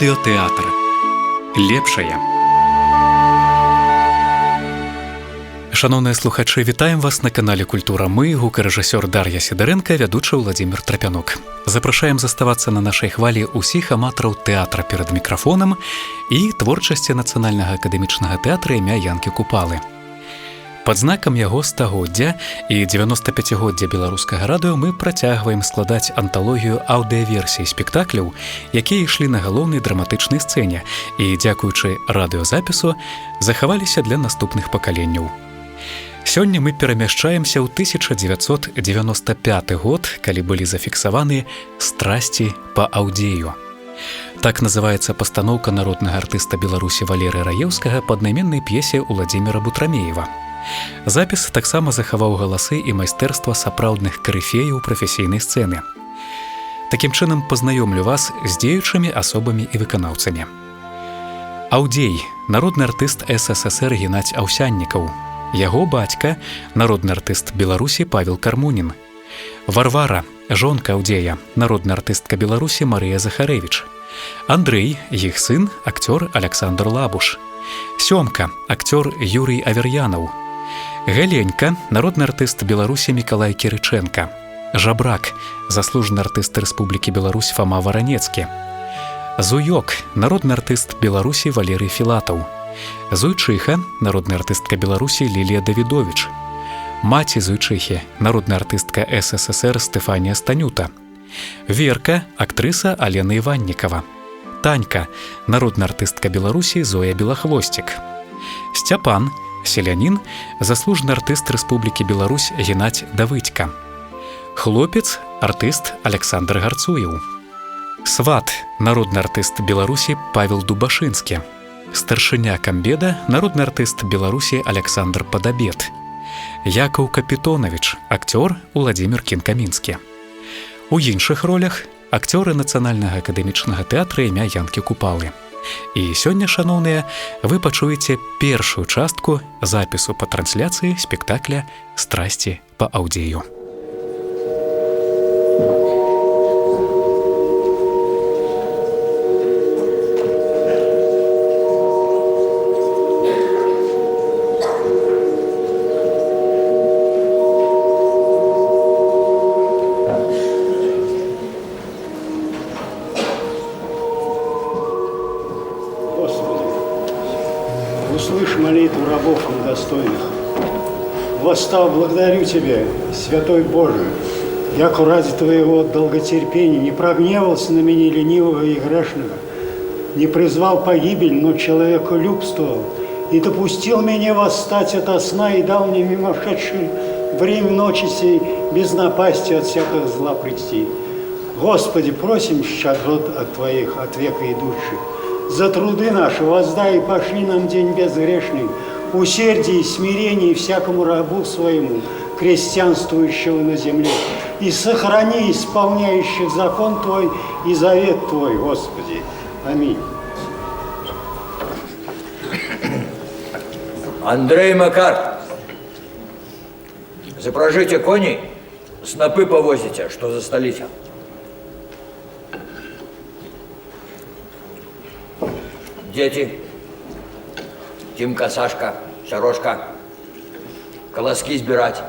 Радыётэатр. Лепшае. Шановныя слухачы, вітаем вас на канале Культура. Мы, гукарэжысёр Дар'я Сідарэнка, вядучы Владзімір Трапянок. Запрашаем заставацца на нашай хвалі ўсіх аматараў тэатра перад мікрафонам і творчасці Нацыянальнага акадэмічнага тэатра імя Янкі Купалы. Пад знакам яго стагоддзя і 95годдзя беларускага радыё мы працягваем складаць анталогію аўдыаверсій спектакляў, якія ішлі на галоўнай драматычнай сцэне і, дзякуючы радыёзапісу, захаваліся для наступных пакаленняў. Сёння мы перамяшчаемся ў 1995 год, калі былі зафіксаваны «Страсці па Аўдзею». Так называецца пастаноўка народнага артыста Беларусі Валерыя Раеўскага па аднайменнай п'есе Уладзіміра Бутрамеева. Запіс таксама захаваў галасы і майстэрства сапраўдных карыфеяў прафесійнай сцэны. Такім чынам пазнаёмлю вас з дзеючымі асобамі і выканаўцамі. Аўдзей – народны артыст СССР Геннадзь Аўсяннікаў. Яго бацька – народны артыст Беларусі Павел Кармунін. Варвара – жонка Аўдзея, народная артыстка Беларусі Марыя Захарэвіч. Андрэй – іх сын, акцёр Аляксандр Лабуш. Сёмка – акцёр Юрый Авер'янаў. Галенька – народны артыст Беларусі Мікалай Кірычэнка. Жабрак – заслужаны артыст Рэспублікі Беларусь Фама Варанецкі. Зуёк – народны артыст Беларусі Валерый Філатаў. Зуйчыха – народная артыстка Беларусі Лілія Давідовіч. Маці Зуйчыхі – народная артыстка СССР Стефанія Станюта. Верка – актрыса Алена Іваннікава. Танька – народная артыстка Беларусі Зоя Белахвосцік. Сцяпан – селянін, заслужаны артыст Рэспублікі Беларусь Геннадзь Давыдзька. Хлопец – артыст Аляксандр Гарцуеў. Сват – народны артыст Беларусі Павел Дубашынскі. Старшыня камбеда – народны артыст Беларусі Аляксандр Падабет. Якаў Капітонавіч – акцёр Уладзімір Кінкамінскі. У іншых ролях – акцёры Нацыянальнага акадэмічнага тэатра імя Янкі Купалы. І сёння, шаноўныя, вы пачуеце першую частку запісу па трансляцыі спектакля «Страсці па Аўдзею». Услышь молитву рабов недостойных. Восстав, благодарю Тебя, Святой Боже, яко ради Твоего долготерпения не прогневался на меня ленивого и грешного, не призвал погибель, но человеколюбствовал, и допустил меня восстать ото сна и дал мне мимошедшее время ночи сей без напасти от всякого зла прийти. Господи, просим щедрот от Твоих, от века идущих. За труды наши воздай и пошли нам день безгрешный, усердие и смирение всякому рабу своему, крестьянствующего на земле, и сохрани исполняющих закон Твой и завет Твой, Господи. Аминь. Андрей Макар, запряжите коней, снопы повозите, что за столица. Дети, Тимка, Сашка, Сарошка, колоски сбирать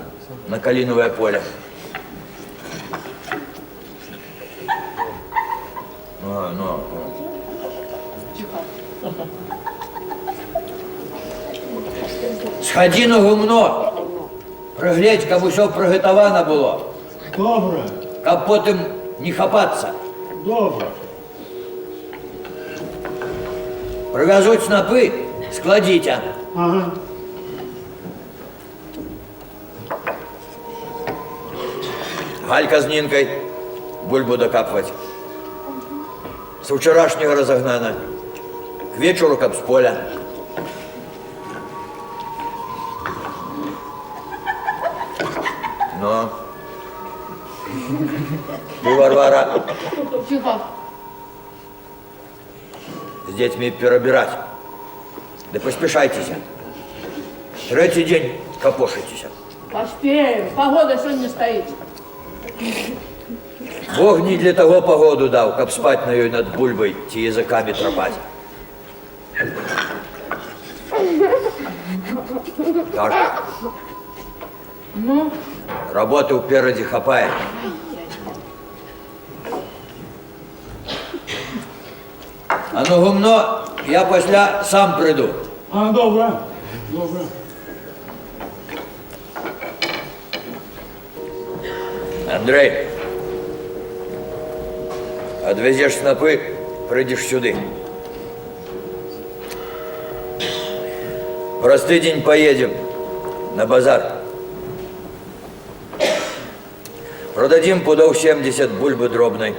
на Калиновое поле. Сходи на гумно, приглядь, каб усё приготовано было. Добро. Каб потом не хапаться. Добро. Привязуть снопы, складите. Ага. Галька с Нинкой бульбу докапывать. С вчерашнего разогнана. К вечеру кап с поля. Но. Ты, Варвара. Чего? С детьми перебирать. Да поспешайтесь. Третий день капошитесь. Поспеем. Погода сегодня стоит. Бог не для того погоду дал, каб спать на ёй над бульбой, ті языками тропать. Дашка. Работы впереди хапает. А ну гумно, я після сам приду. А, добре, добре. Андрей, отвезешь снопы, придешь сюда. Простый день поедем на базар. Продадим пудов 70 бульбы дробной.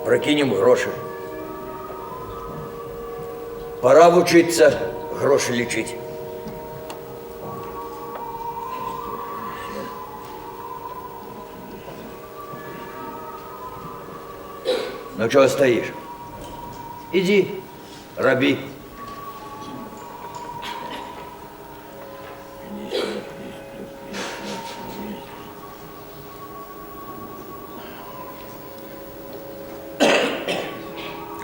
Прокинем гроши. Пора вчиться гроши лечить. Ну чего стоишь? Иди, роби.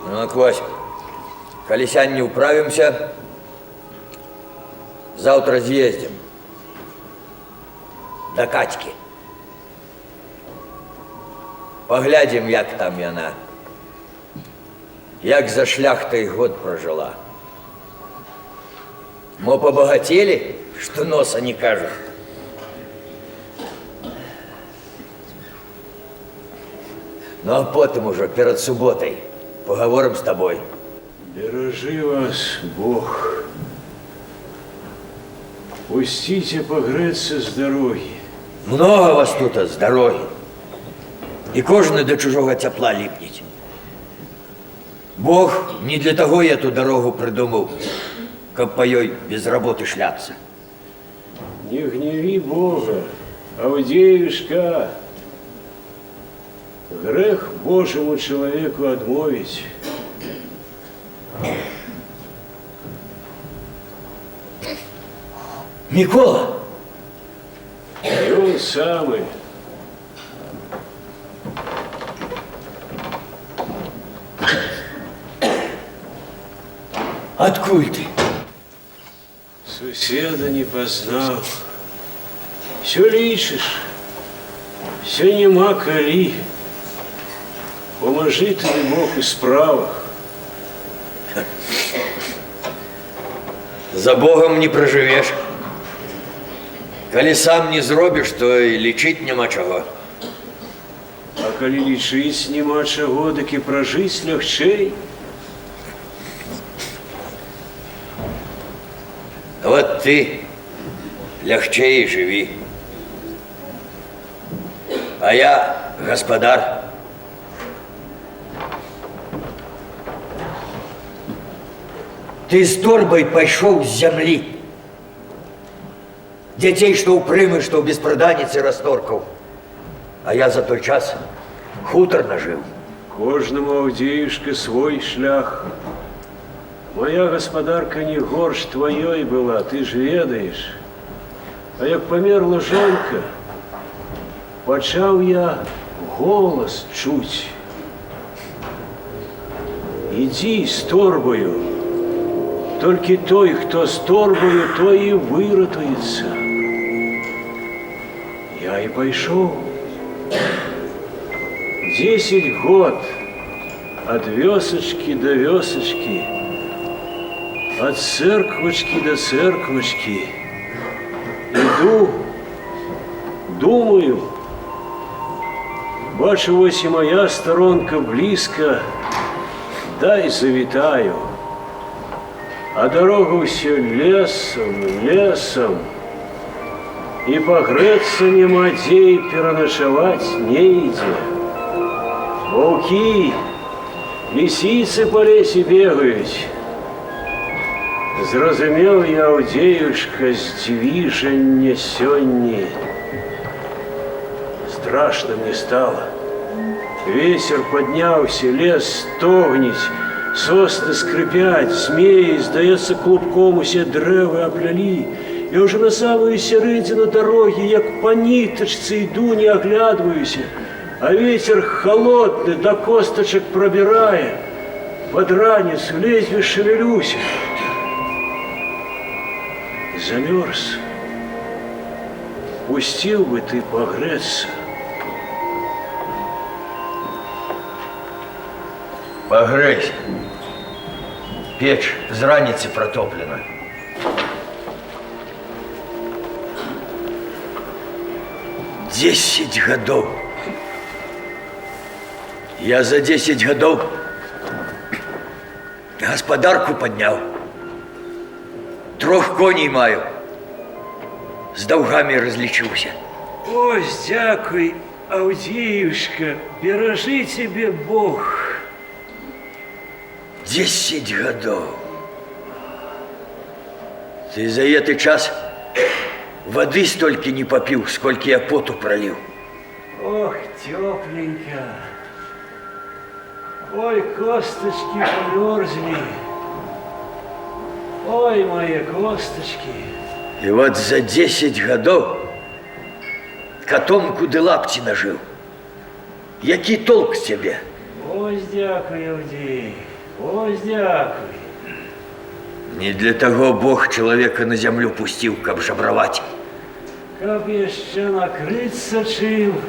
Ну, Квась, коли сянь не управимся, завтра съездим до Катьки. Поглядим, як там яна. Як за шляхтой год прожила. Мо побогатели, что носа не кажут. Ну а потом уже, перед субботой, поговорим с тобой. Бережи вас, Бог. Пустите погреться с дороги. Много вас тут с дороги. И кожны до чужого тепла липнет. Бог не для того я ту дорогу придумал, как по ёй без работы шляться. Не гневи Бога, Авдеюшка. Грех Божьему человеку отмовить. Микола! И он самый. Откуль ты? Суседа не познал. Все лишишь, все нема коли. Поможи ты, Бог, и справах. За Богом не проживешь. Коли сам не зробишь, то и лечить нема чего. А коли лічыць нема чаго, дык і пражыць лягчэй. Вот ты легче и живи. А я господар. Ты с торбой пошел с земли. Детей, что у Прымы, что у беспраданицы расторкал. А я за той час хутор нажил. Кожному, Авдеюшка, свой шлях. Моя господарка не горш твоей была, ты ж ведаешь. А як померла жонка, пачаў я голос чуть. Иди с торбою, только той, кто с торбою, то и выратуется. Я и пошел. 10 год от вёсочки до вёсочки, от церквочки до церквочки. Иду, думаю, бачу, ось і моя сторонка близко, дай завитаю. А дорога все лесом, лесом, и погреться нема де, и переночевать неиде. Волки, лисицы по лесе бегают. Зразумел я, Авдеюшка, здвиження сённі. Страшно мне стало. Ветер поднялся, лес стогнет, сосны скрипят, змеи, сдается, клубком усе древа оплели. Я уже на самую середину дороги, як по ниточці йду, не оглядываюсь. А ветер холодный до косточек пробирая, под ранец в лезвие шевелюсь. Замерз. Пустил бы ты погреться. Погрейся. Печь з раницы протоплена. Десять годов. Я за 10 годов господарку поднял. 3 коней маю. З долгами различился. Ось, дякуй, Авдеюшка, бережи тебе Бог. 10 годов. Ты за этот час воды столько не попил, сколько я поту пролил. Ох, тепленько. Ой, косточки померзли. Ой, мои косточки. И вот за 10 годов котомку де лапти нажил. Який толк з тебе? Ось дякуй, Авдій. Ось дякуй. Не для того Бог человека на землю пустил, каб жабровать. Каб еще накрыться чим,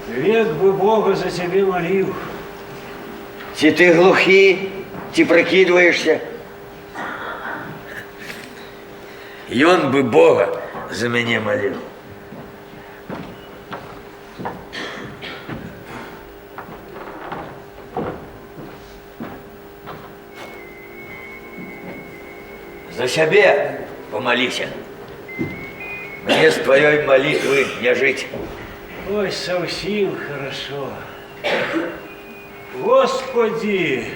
век бы Бога за тебе молил. Ти ты глухий, ти прикидываешься. И он бы Бога за меня молил. За себе помолись. Мне с твоей молитвы не жить. Ой, совсем хорошо. Господи,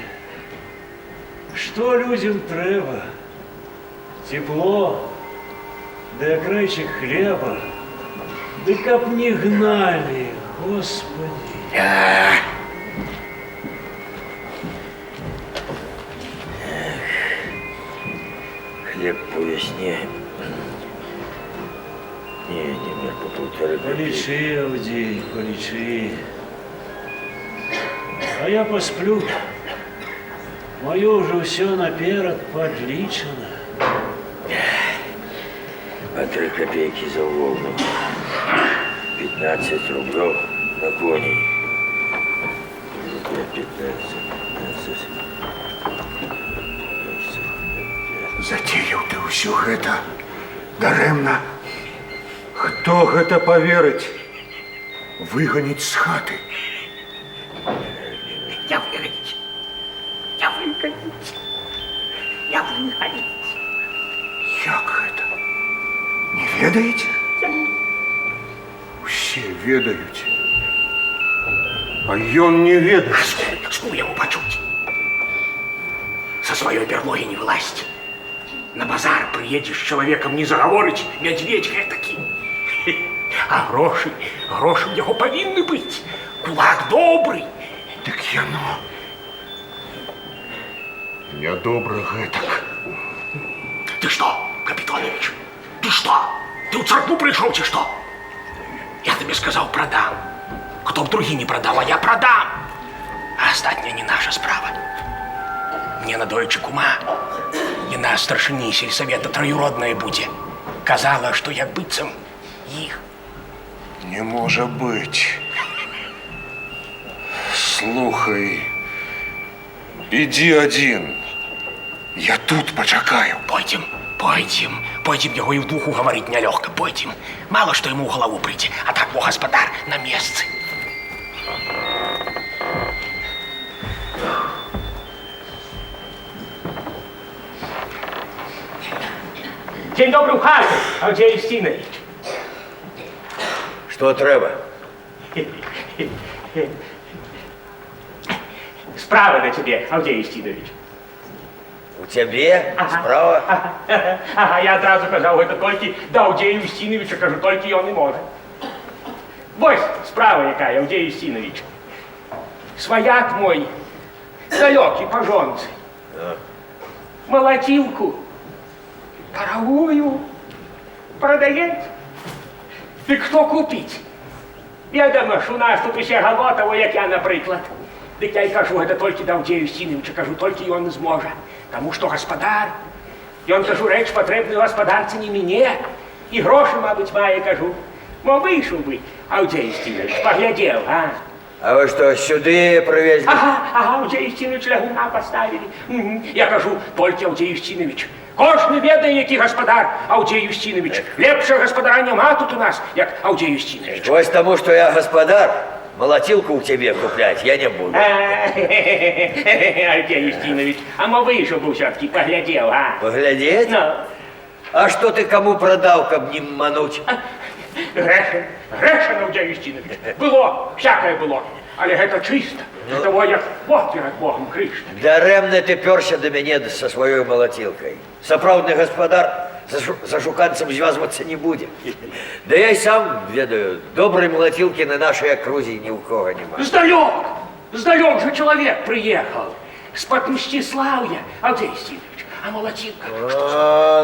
что людям треба? Тепло, да крайчик хлеба, да каб не гнали, Господи. Хлеб по весне. Не по 1,5 копейки. Полечи, Авдей, полечи. А я посплю. Мое уже все наперед подличено. По 3 копейки за волну. 15 рублев на коней. 15. Затеял ты ўсё гэта дарэмна. Хто гэта поверыць? Выганіць з хаты. Я выгонить. Я выгонить. Я выгонить. Як гэта? Не ведаеце? Усе ведаюць. А ён не ведае. Что ему почуть? Со своей берлоги не вылазить. На базар приедешь с человеком, не заговорить, медведь гэтакі. А гроши у него повинны быть. Кулак добрый. Так яно. Нядобра гэтак. Ты что, Капитонович? Ты что? Ты в церкву пришел, чи что? Я тебе сказал, продам. Кто б другие не продал, а я продам. А остальное не наша справа. Мне на дойче кума и на старшині сельсовета троюродная будзе. Казала, что як быццам их. Не може бути. Слухай, іди один. Я тут почакаю. Пойдем, его и в духу говорить нелегко, пойдем. Мало что ему в голову прийти, а так во господар на месте. День добрый в хате, Авдей Юстинович. Что треба? Справа на тебе, Авдей Юстинович. У тебе справа? Ага, я одразу казав, это только до Авдея Юстиновича, кажу, только и он и может. Вось, справа якая, Авдей Юстинович. Свояк мой, далекий пожонцы. Молотилку дорогую продает. И кто купить? Ведомо ж, у нас тут усе галотово, як я, наприклад. Дик я й кажу, гэта толькі да Аўдзея Устиновича, кажу, толькі ён зможа. Таму што гаспадар, ён, кажу, рэч патрэбную гаспадарцы не мяне. І грошы, мабыць, мае, кажу. Мо выйшаў бы, Аўдзей Устинович, паглядзеў, а? А вы что, сюды привезли? Ага, Аўдзей Устинович лягуна поставили. Я кажу, толькі Аўдзей Устинович. Кожны ведае, які гаспадар Аўдзей Устинович. Лепшага гаспадара няма тут у нас, як Аўдзей Устинович. Вось тому, что я господар, молотилку у тебе куплять я не буду. Аўдзей Устинович, а мо выйшаў бы все-таки, поглядел, а? Поглядеть? Ну. А что ты кому продал, каб не мануть? Грэшен, Аўдзей Устинович. Было, всякое было. Але гэта чисто. Это во як вот перед Богом Крышна. Даремно ты перся до меня со своей молотилкой. Сапраўдный господар за шуканцем звязваться не будет. Да я и сам ведаю, доброй молотилки на нашей округе ни у кого нема. Сдалек же человек приехал. С-под Мстиславья, Аўдзей Устинович. А молотилка?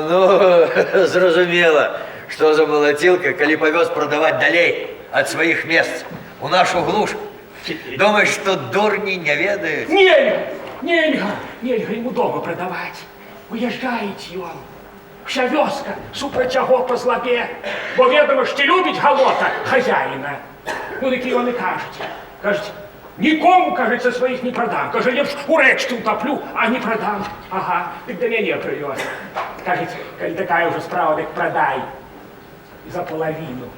Ну, зразумела, что за молотилка, коли повез продавать далей от своих мест у нашу глушь. Думаешь, что дурни не ведают? Нельга ему дома продавать. Уезжаете он. Вся вёска супраць яго по злабе. Бо ведомо, что любить галота хозяина. Ну, таки он и кажет, никому, кажется, своих не продам. Каже, лепш у речке утоплю, а не продам. Ага, так до меня привез. Кажется, коли такая уже справа, так продай. За половину,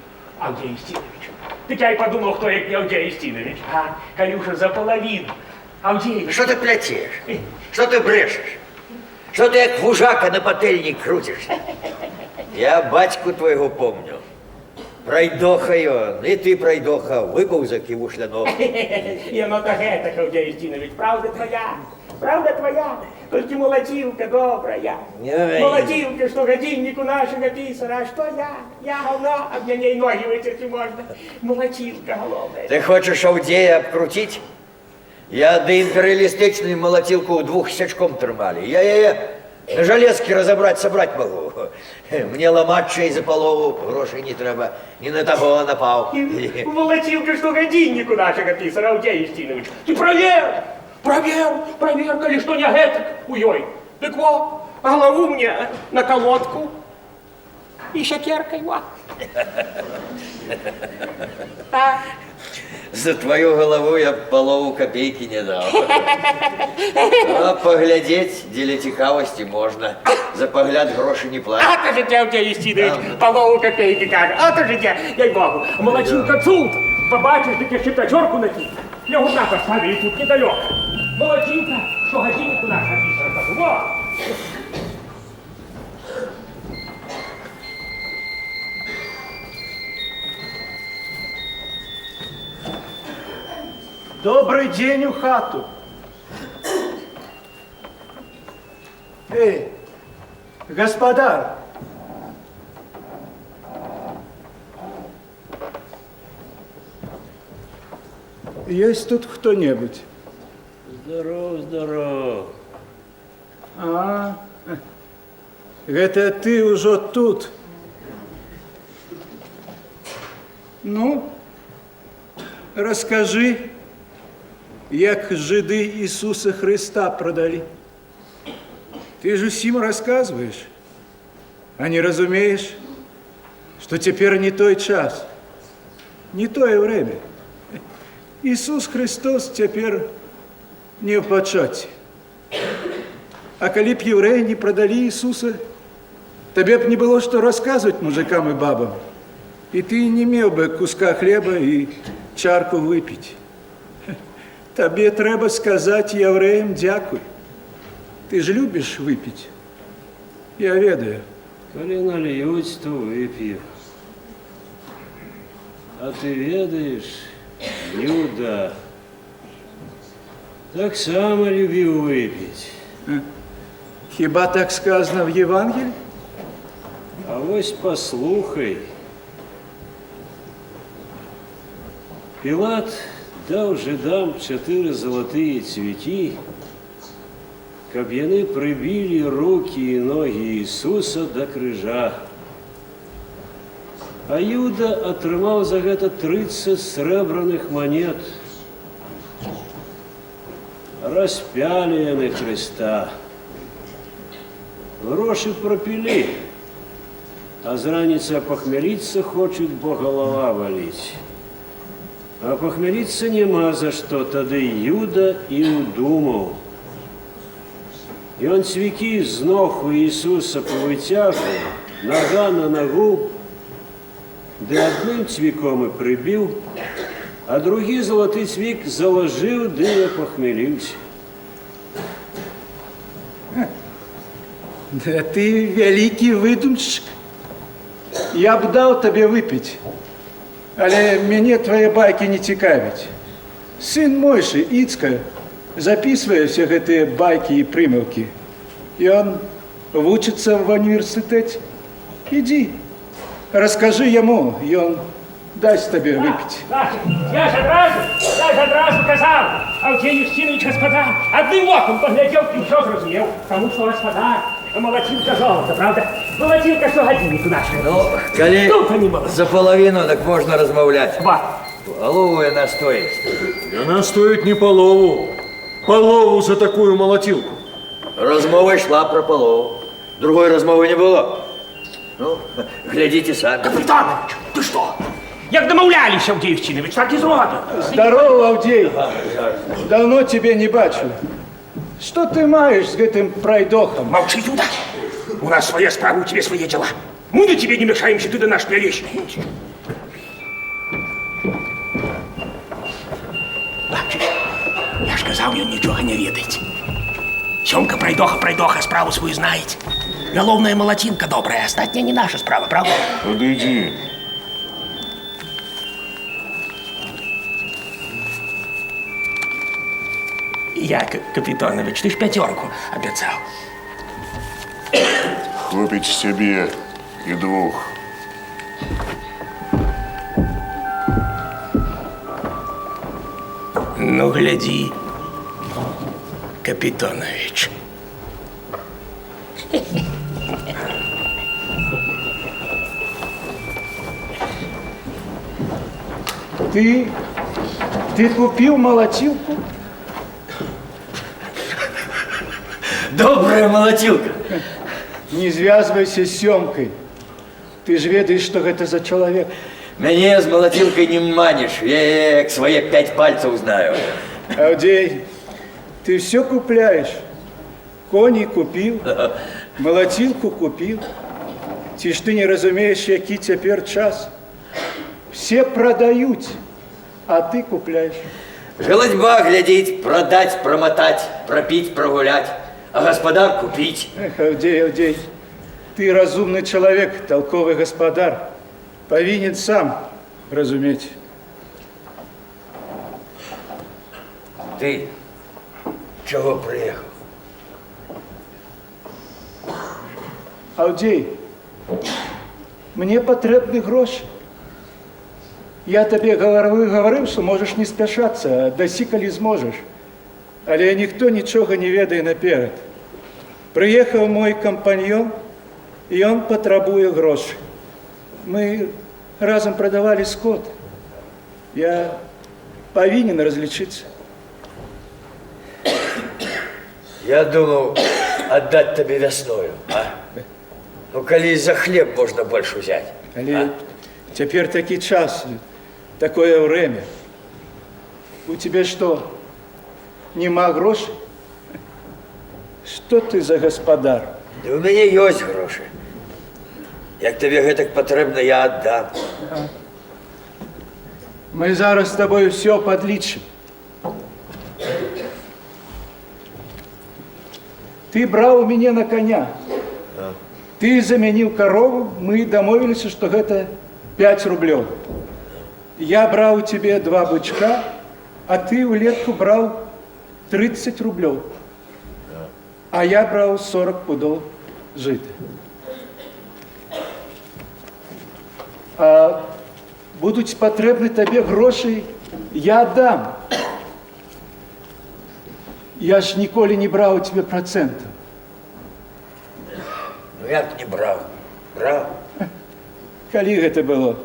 Аўдзей Устинович. Так я и подумал, кто як не Аўдзей Устинович. А, коли уже за половину, Аўдзей. Что ты плетешь? Что ты брешешь? Что ты как вужака на пательник крутишься? Я батьку твоего помню. Пройдоха он, и ты пройдоха, выползок его шлянов. И оно так это, Аўдзей Устинович, правда твоя. Только молотилка добрая. Молотилка, что годиннику нашего писара, а что я? Я говно, а мне ней ноги вытерти можно. Молотилка головная. Ты хочешь Аўдзея обкрутить? Я до империалистичную молотилку двух сячком тримали. Я на железки разобрать, собрать могу. Мне ломать шею за полову, грошей не треба. Не на того напал. Молотилка, что годиннику нашего писара, Аўдзей Устинович. Ты проверь, коли что не гэтак, уёй. Так вот, голову мне на колодку и шакеркой, вот. Так. За твою голову я полову копейки не дал. А поглядеть, для цікавости можно. За погляд гроши не платят. А то же тебя, Аўдзей Устинович, полову копейки каже. А то же тебя, ей-богу, молодчинка цуд. Побачишь, так еще пятерку накинь. Лягуна поставили тут недалеко. Молодчинка, что годинник у нас написано. Вот. Добрый день у хату. Эй, господа. Есть тут кто-нибудь? Здоров. Это ты уже тут. Ну, расскажи, як жиды Иисуса Христа продали. Ты же всем рассказываешь, а не разумеешь, что теперь не той час, не тое время. Иисус Христос теперь не в почете. А коли б евреи не продали Иисуса, тебе б не было что рассказывать мужикам и бабам. И ты не имел бы куска хлеба и чарку выпить. Тебе треба сказать евреям дякуй. Ты же любишь выпить? Я ведаю. Коли нальють, то вип'ю. А ти ведаєш, Люда, так само любив випить. Хіба так сказано в Євангелії? А ось послухай. Пілат дав жидам 4 золотые цвіті, каб яны прибили руки и ноги Иисуса до крыжа. А Юда атрымаў за гэта 30 срэбраных манет. Распялі яны Хрыста. Грошы прапілі, а з раніцы апахмяліцца хочуць, бо галава баліць. А пахмяліцца няма за што, тады Юда і ўдумаў. Ён цвікі з ног у Ісуса павыцягваў, нага на нагу, ды адным цвіком і прыбіў, а другі залаты цвік залажыў, ды і пахмяліўся. Да ты великий выдумщик. Я б дал тебе выпить, але мне твои байки не цікавят. Сын Мойши, Ицка, записывая все эти байки и примелки, и он вучится в университете. Иди, расскажи ему, и он даст тебе выпить. Я ж одразу казав, Авдій Устинович, господа, одним оком поглядел и все зрозумел, тому что господа, молотилка золото, правда? Молотилка, что годиннику нашему. Ну, коли Ну, понимала. за половину, так можно размовлять. Ба. Голову она стоит. Она стоит не полову. Полову за такую молотилку. Размова йшла про полову. Другой размови не было. Ну, глядите сами. Капитанович, ты что? Як домовлялись, Авдій Устинович, так и зрода. Здорово, Авдей. Давно тебя не бачу. Что ты маешь с этим пройдохом? Молчи, Юда. У нас своя справа, у тебя свои дела. Мы до тебе не мешаемся, ты до наш вещь. Бачиш, я ж казав, ён нічога не ведаеце. Сёмка пройдоха, справу свою знаете. Головная молотилка добрая, остатняя не наша справа, правда? Подойди. Я, Капитонович, ты ж пятерку обещал. Хлопить себе и двух. Ну, гляди, Капитонович. Ты купил молотилку? Добрая молотилка. Не связывайся с Семкой. Ты же ведаешь, что это за человек. Меня с молотилкой не манишь. Я к свои 5 пальцев знаю. Авдей, ты все купляешь. Кони купил, молотилку купил. Ти ж ты не разумеешь, який теперь час. Все продают, а ты купляешь. Желудьба глядеть, продать, промотать, пропить, прогулять. А господар купить. Эх, Авдей, ты разумный человек, толковый господар. Повинен сам разуметь. Ты чего приехал? Авдей, мне потребны гроши. Я тебе говорил, что можешь не спешаться, дасі, коли зможеш. Але ніхто нічого не ведає наперед. Приїхав мой компаньон, і він потребує гроші. Ми разом продавали скот. Я повинен различиться. Я думал отдать тебе весною, а? Ну, коли за хлеб можно больше взять. Але теперь такий час, такое время. У тебя что, нема грошей? Что ты за господар? Да у меня есть гроши. Як тебе гэтак потребно, я отдам. Мы зараз с тобой все подлічим. Ты брал у меня на коня. Ты заменил корову, мы домовились, что это 5 рублей. Я брал у тебя 2 бычка, а ты у летку брал 30 рублей. А я брал 40 пудов жита. А будуть потрібні тобі гроші, я дам. Я ж ніколи не брав у тебе процентів. Ну, як не брав? Брав. Калі гэта было?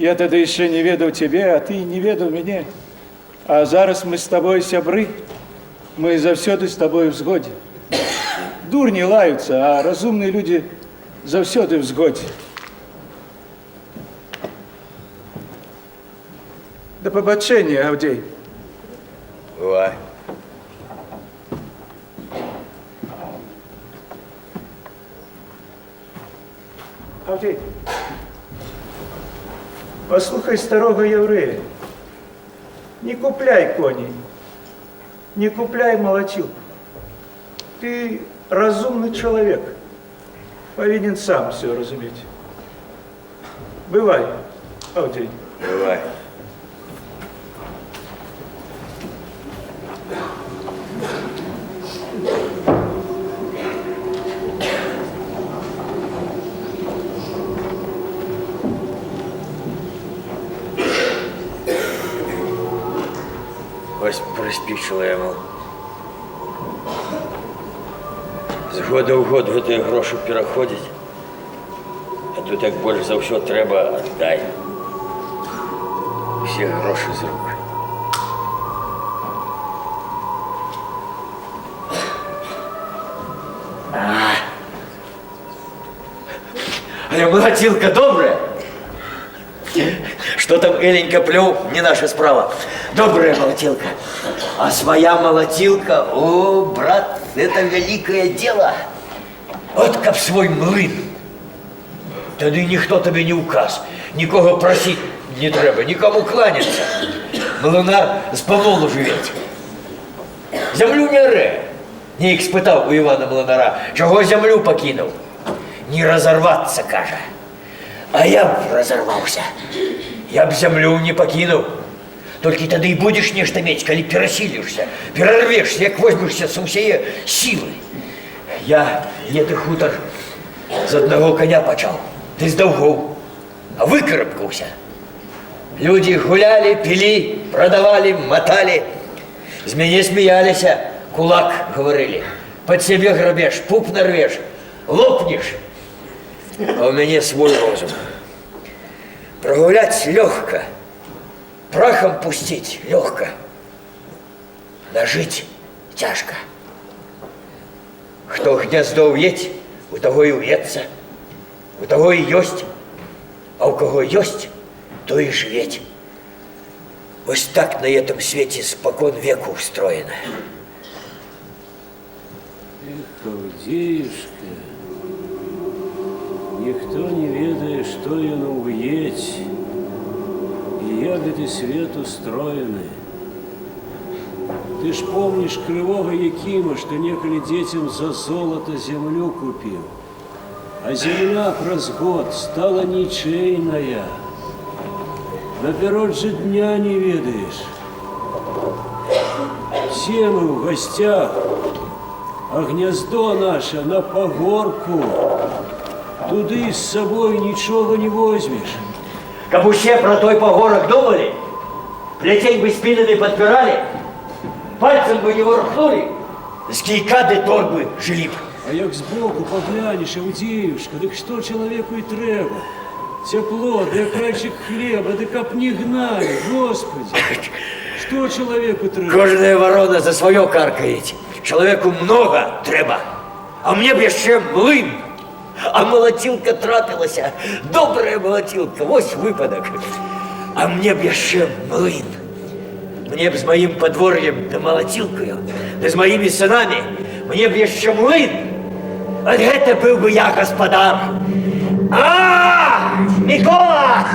Я тады яшчэ не ведаў цябе, а ты не ведаў мяне. А зараз мы з табой сябры. Мы заўсёды з табой у згодзе. Дурні лаюцца, а разумныя людзі заўсёды ў згодзе. Да пабачэння, Аўдзей. Бывай. Аўдзей, паслухай старога яўрэя. Не купляй коней, не купляй малацілку. Ты разумны чалавек, павінен сам все разумець. Бывай, Аўдзей. Бывай. Ось прыспічыла яму. З года ў год гэтыя грошы пераходзяць, а тут як больш за ўсё трэба, аддай. Усе грошы з рук. Але молотилка добрая. Что там Эленька плел, не наша справа. Добрая молотилка. А своя молотилка, о, брат, это великое дело. Вот как свой млын. Тады ніхто тебе не указ, нікого просить не треба, нікому кланяться. Млинар з помолу живеть. Землю не ре. Нік спитав у Івана Млинара, чого землю покинув. Не разорваться, каже. А я б разорвался. Я б землю не покинув. Только тогда и будешь нечто мець, коли пересилишься, перервешься, як возьмешься со всей силы. Я еды хутор з одного коня почал, ты з довгов, а выкарабкался. Люди гуляли, пили, продавали, мотали. З меня смеялись, кулак, говорили. Под себе грабеж, пуп нарвешь, лопнешь. А у меня свой розум. Прогулять легко, прахом пустить легко, нажить тяжко. Кто гнездо уедь, у того и уедется, у того и есть, а у кого есть, то и живеть. Вот так на этом свете спокон веку устроено. Эх, Авдеюшка, ніхто не ведае, што яно ўедзь, і як гэты свет устроены. Ты ж помніш крывога Якіма, што некалі дзецям за золата зямлю купіў, а земля праз год стала нічэйная. Наперод же дня не ведаеш. Все мы в гостях, а гнездо наше на пагорку. Туды с собой ничего не возьмешь. Каб усе про той погорок думали, плетень бы спинами подпирали, пальцем бы не ворухнули, с кійкади торбы жили б. А як збоку поглянеш, Авдеюшка, дык что человеку и треба? Тепло, да крайчик хлеба, да каб не гнали, Господи! Что человеку треба? Кожная ворона за свое каркает. Человеку много треба, а мне б яшчэ млын. А молотилка трапилася, добрая молотилка, вось выпадок. А мне б яшчэ млын. Мне б з маім подворьем да молотилкою, да з маімі сынамі, мне б яшчэ млын. Вот гэта был бы я гаспадар. А, Микола!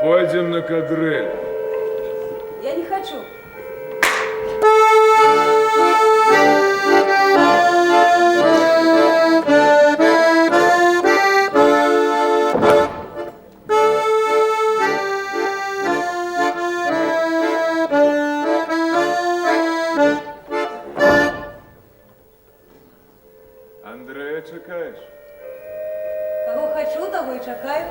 Пойдем на кадрель. Я не хочу. чакаешь? Кого хочу, того и чакаю.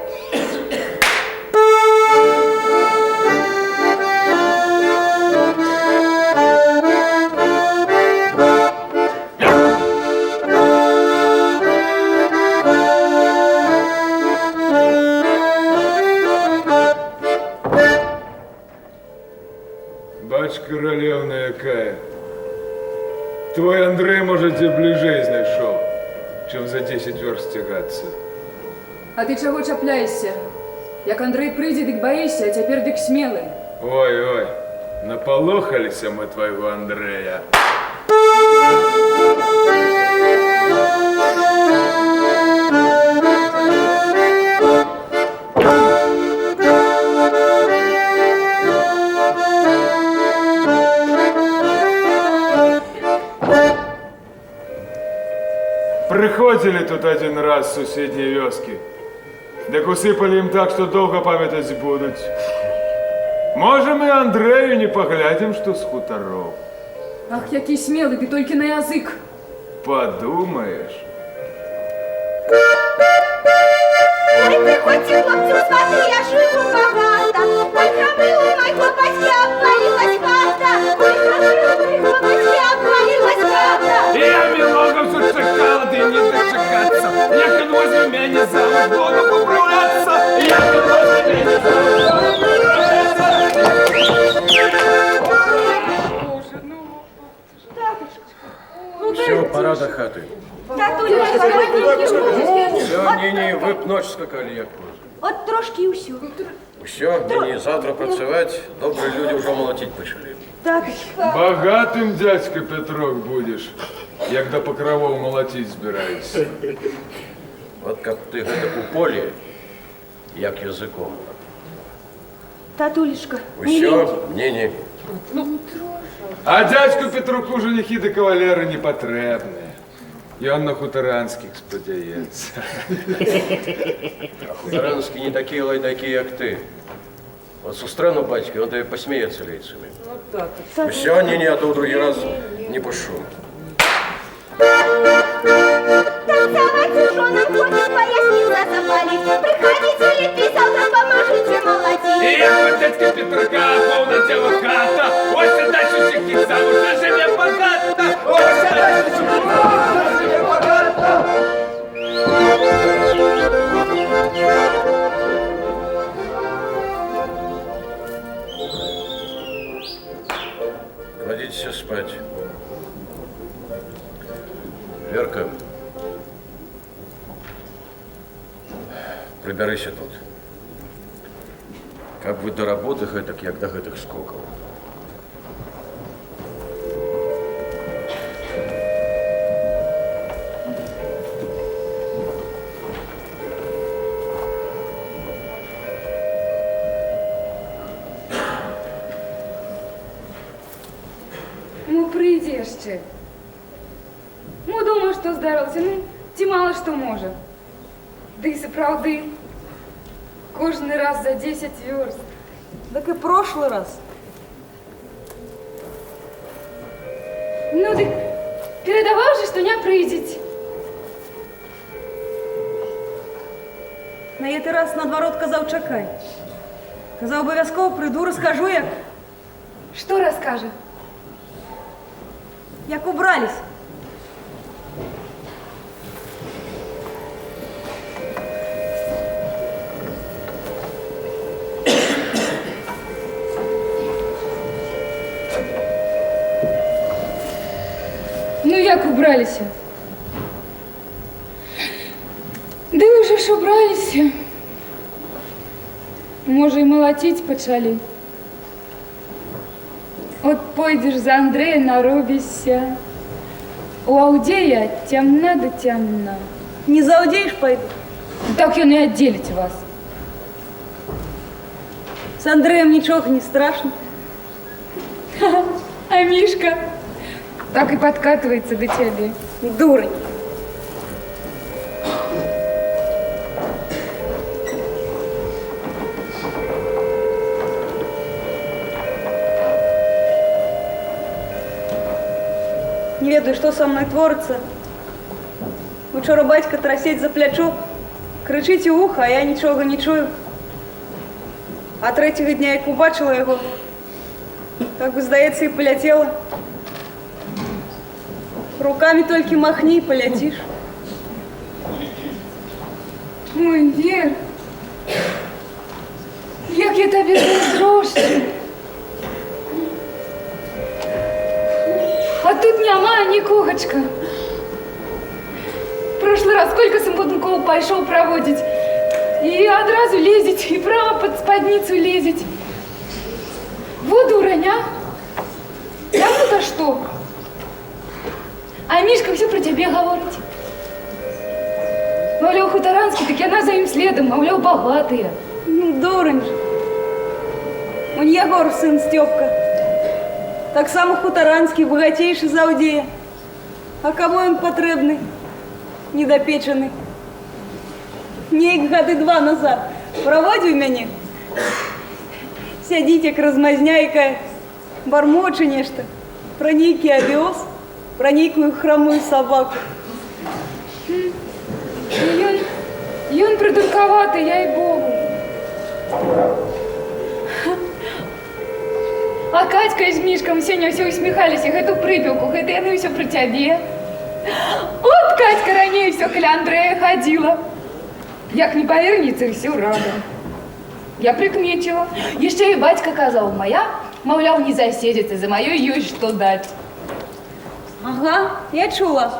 Бач, королевна якая. Твой Андрей, может, тебе ближей знайшов, чем за 10 верст тягаться. А ты чего чапляешься? Як Андрей прийде, дык боишься, а теперь дык смелый. Ой, наполохались мы твоего Андрея. Приходили тут один раз с соседней вёски. Так усыпали им так, что долго памятать будут. Можем и Андрею не поглядим, что с хуторов. Ах, який смелый, ты только на язык. Подумаешь. Ой, приходьте, хлопцы, сваты, я живу богато. Ой, храбрый мой хлопачки, обвалилась хата. Ой, храбрый мой хлопачки, обвалилась хата. Я много все чекал, да не дочекаться. Як он возьме меня за воду поправляться. Як он возьме меня за воду поправляться. Все, пора до хаты. Татулечка, родненький. Все, ні, ви б ночь скакали, як позже. От трошки і усю. Все, ні, завтра працювати, добрі люди вже молотить почали. Таточка. Богатым дядька Петрок будешь, як до покровов молотить збираєшся. От як ти так у полі, як язиком. Татулечка, Все, ні. А дядьку Петруку женихи до кавалера не потребны. І он на хуторанських сподяється. А хуторанські не такі лайдаки, як ти. От сустрену батька, он тебе посміється лейцями. Все, ні, а то в другий раз не пишу. танцевать жёнам ходит, поясница запалить. Приходите, ли ты завтра поможете молотить. Я дядька Петрука, повна діла хата. Ось і дальше всіх тих замуж, живе богато. Ось і дальше всіх тих замуж, живе богато. Кладитесь спать. Верка, прибярися тут. Как бы до работы гэтак, як до гэтых скокаў. Ну, прийди ще. Ну, думаю, що здарився, ну, ті мало що може. Да і справді, кожен раз за 10 верст. Так и прошлый раз. Ну, так передавав же, що не прийдіть. На этот раз наадварот казав чакай. Казав обов'язково прийду, розкажу, Що розкаже? як убрались. Ну, як убралися? Да уже ж убралися. Може, і молотить почали. От пойдеш за Андрея, наробишься. У Аудея темна да темна. Не заудеешь, пойду. Так он и отделить вас. С Андреем ничего не страшно. А Мишка так и подкатывается до тебя. Дурень. Не ведаю, что со мной творится. Учора батька трасець за плячо, кричить у вуха, а я нічого не чую. А третього дня, як побачила його, так би, здається, і полетіла. Руками тільки махни і полетиш. Ой, Вер, як я тобі зайздрощу. А тут няма нікогочка. Прошлый раз сколько Самбутенков пошел проводить, и одразу лезет, и прямо под спадницу лезет. Вот дурень, а? Правда-то что? А Мишка все про тебя говорит. Мовляв, хуторанский, так я за им следом, мовляв, богатые. Ну, дурень же. Он Егор, сын Степка. Так само хуторанский, богатейший за Авдея. А кому он потребный? Недопечений. Нейк годы 2 назад проводив мене. Сядіть, як размазня якая, бормоче нечто. Про некий овес, про некую хромую собаку. И он придурковатый, ей-богу. А Катька с Мишком сегодня все усмехались, их эту припилку, это я все про тебе. Вот Катька ранее все к Андрея ходила. Як не повернется, все рада. Я прикметила. Еще и батька казал, моя, мовляв, не засидится, за мою есть что дать. Ага, я чула.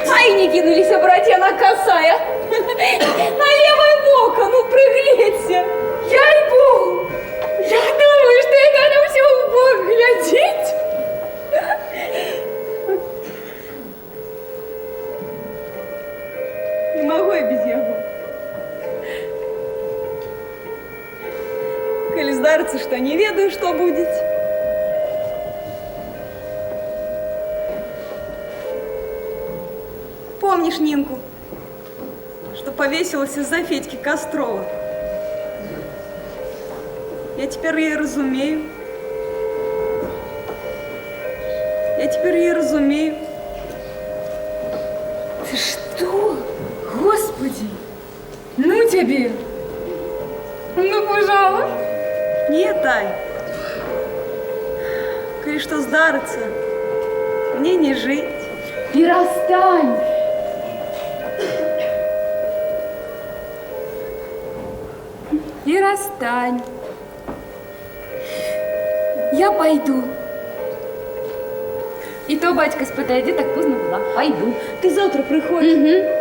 Ай, не кинулись, братья, на косая. На левое бока, ну приглядься. Ей-богу! Я думаю, что это она все в бок глядеть. Не могу я без яго. Коли здарится, что не ведаю, что будет. Помнишь Нинку, что повесилась из-за Федьки Кострова? Я теперь ее разумею. Я теперь ее разумею. Ты что? Господи! Ну тебе! Ну, пожалуй. Нет, Ай. Коли что здарится, мне не жить. Перестань! Перестань. Я пойду. И то батька спитає, де так поздно була. Пойду. Ты завтра приходишь. Угу.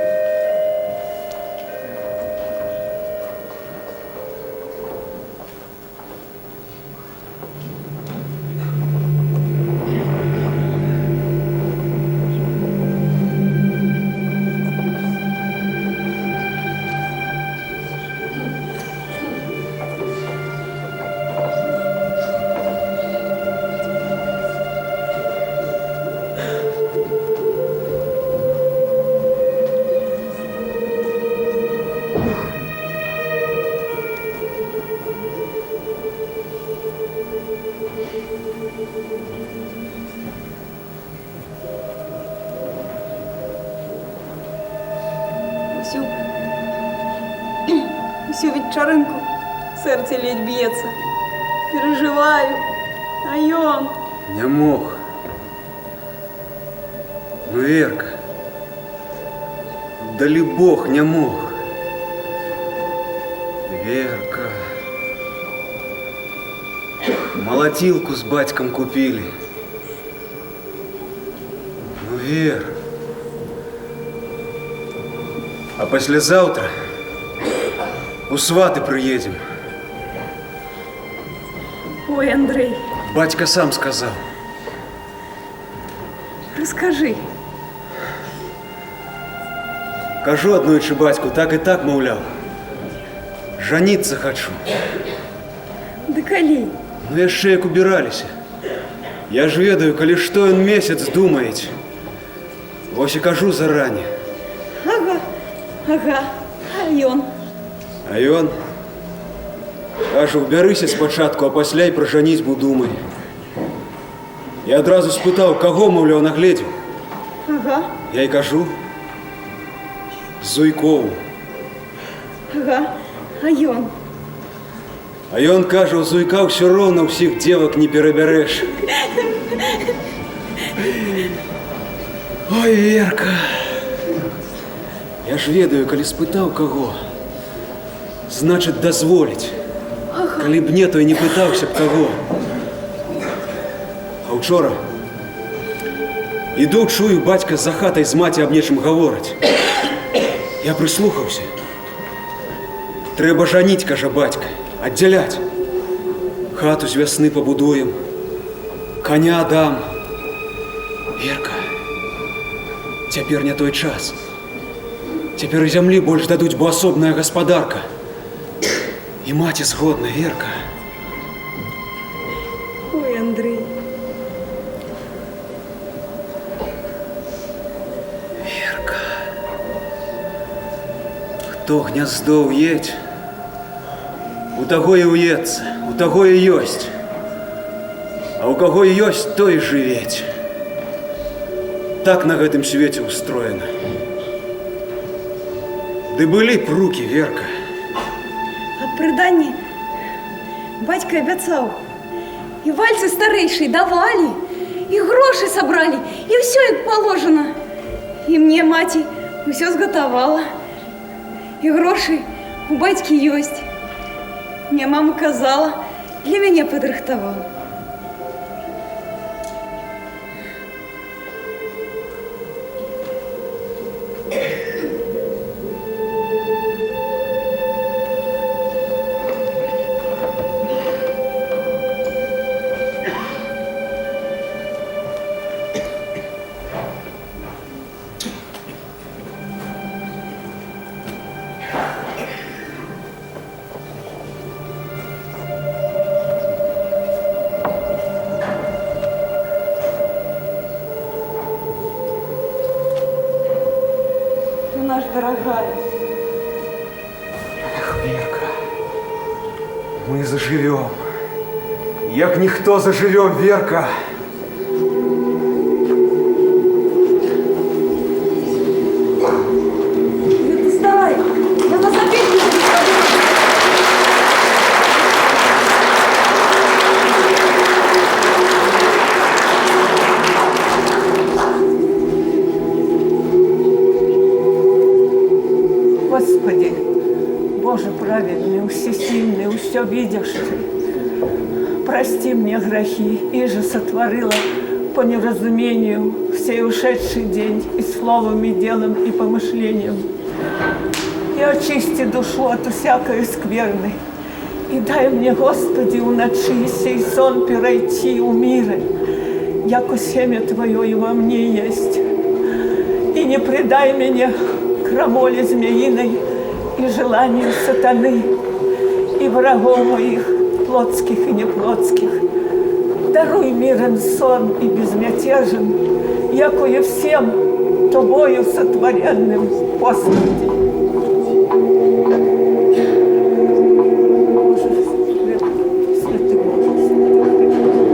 Всю вечеринку сердце ледь бьется. Переживаю. А он... Не мог. Ну, Верка, дали Бог не мог. Верка. Молотилку с батьком купили. Ну, Вер. А послезавтра у сваты приедем. Ой, Андрей, Батька сам сказал. расскажи. Кажу однойчы батьку, так и так, мовляв. Жаниться хочу. Да коли? Ну яшчэ як убіраліся. Я ж ведаю, калі што ён месяц думаеце. Вось і кажу зарані. Ага, ага. А ён? А ён кажа, убярыся спачатку, а пасля і пра жаніцьбу думай. Я одразу спитав, кого, мовляв, наглядів. Ага, Я й кажу, Зуйкову. ага. А ён? А ён каже, у Зуйка все ровно всіх девок не перебереш. Ой, Верка. Я ж ведаю, коли спитав кого, значить дозволить. Коли б не, то й не питався б кого. А вчора іду, чую, батька за хатой з маті об нечим говорить. Я прислухався. Треба жаніть, каже батька, відділять. Хату з весни побудуємо, коня дам. Верка, тепер не той час. Тепер і землі больш дадуть, бо особная господарка. І маті згодна, Верка. Ой, Андрей. Верка. Хто гнездо уедь, у того і уедется, у того і ёсть. А у кого і ёсть, то і живеть. Так на гэтым свете устроено. Ды былі б руки, Верка. А прыданне бацька абяцаў. І вальцы старэйшай давалі, і грошы сабралі, і ўсё як положено. І мне маці ўсё згатавала. І грошы у бацькі ёсць. Мне мама казала, для мяне падрыхтавала. Наш дорогая. Эх, Верка, мы заживем. Як ніхто заживем, Верка. Не доставай, я на забеге. Господи, Боже праведный, всесильный, все видишь ты. Прости мне грехи, и же сотворила по неразумению всей ушедший день и словом, и делом, и помышлением. И очисти душу от всякой скверны. И дай мне, Господи, у ночи сей сон перейти у мира, яко семя Твое и во мне есть. И не предай меня крамоле змеиной и желанию сатаны, и врагов моих, плотских и неплотских. Даруй мирен сон и безмятежен, якое всем Тобою сотворенным, Господи. Святый Боже,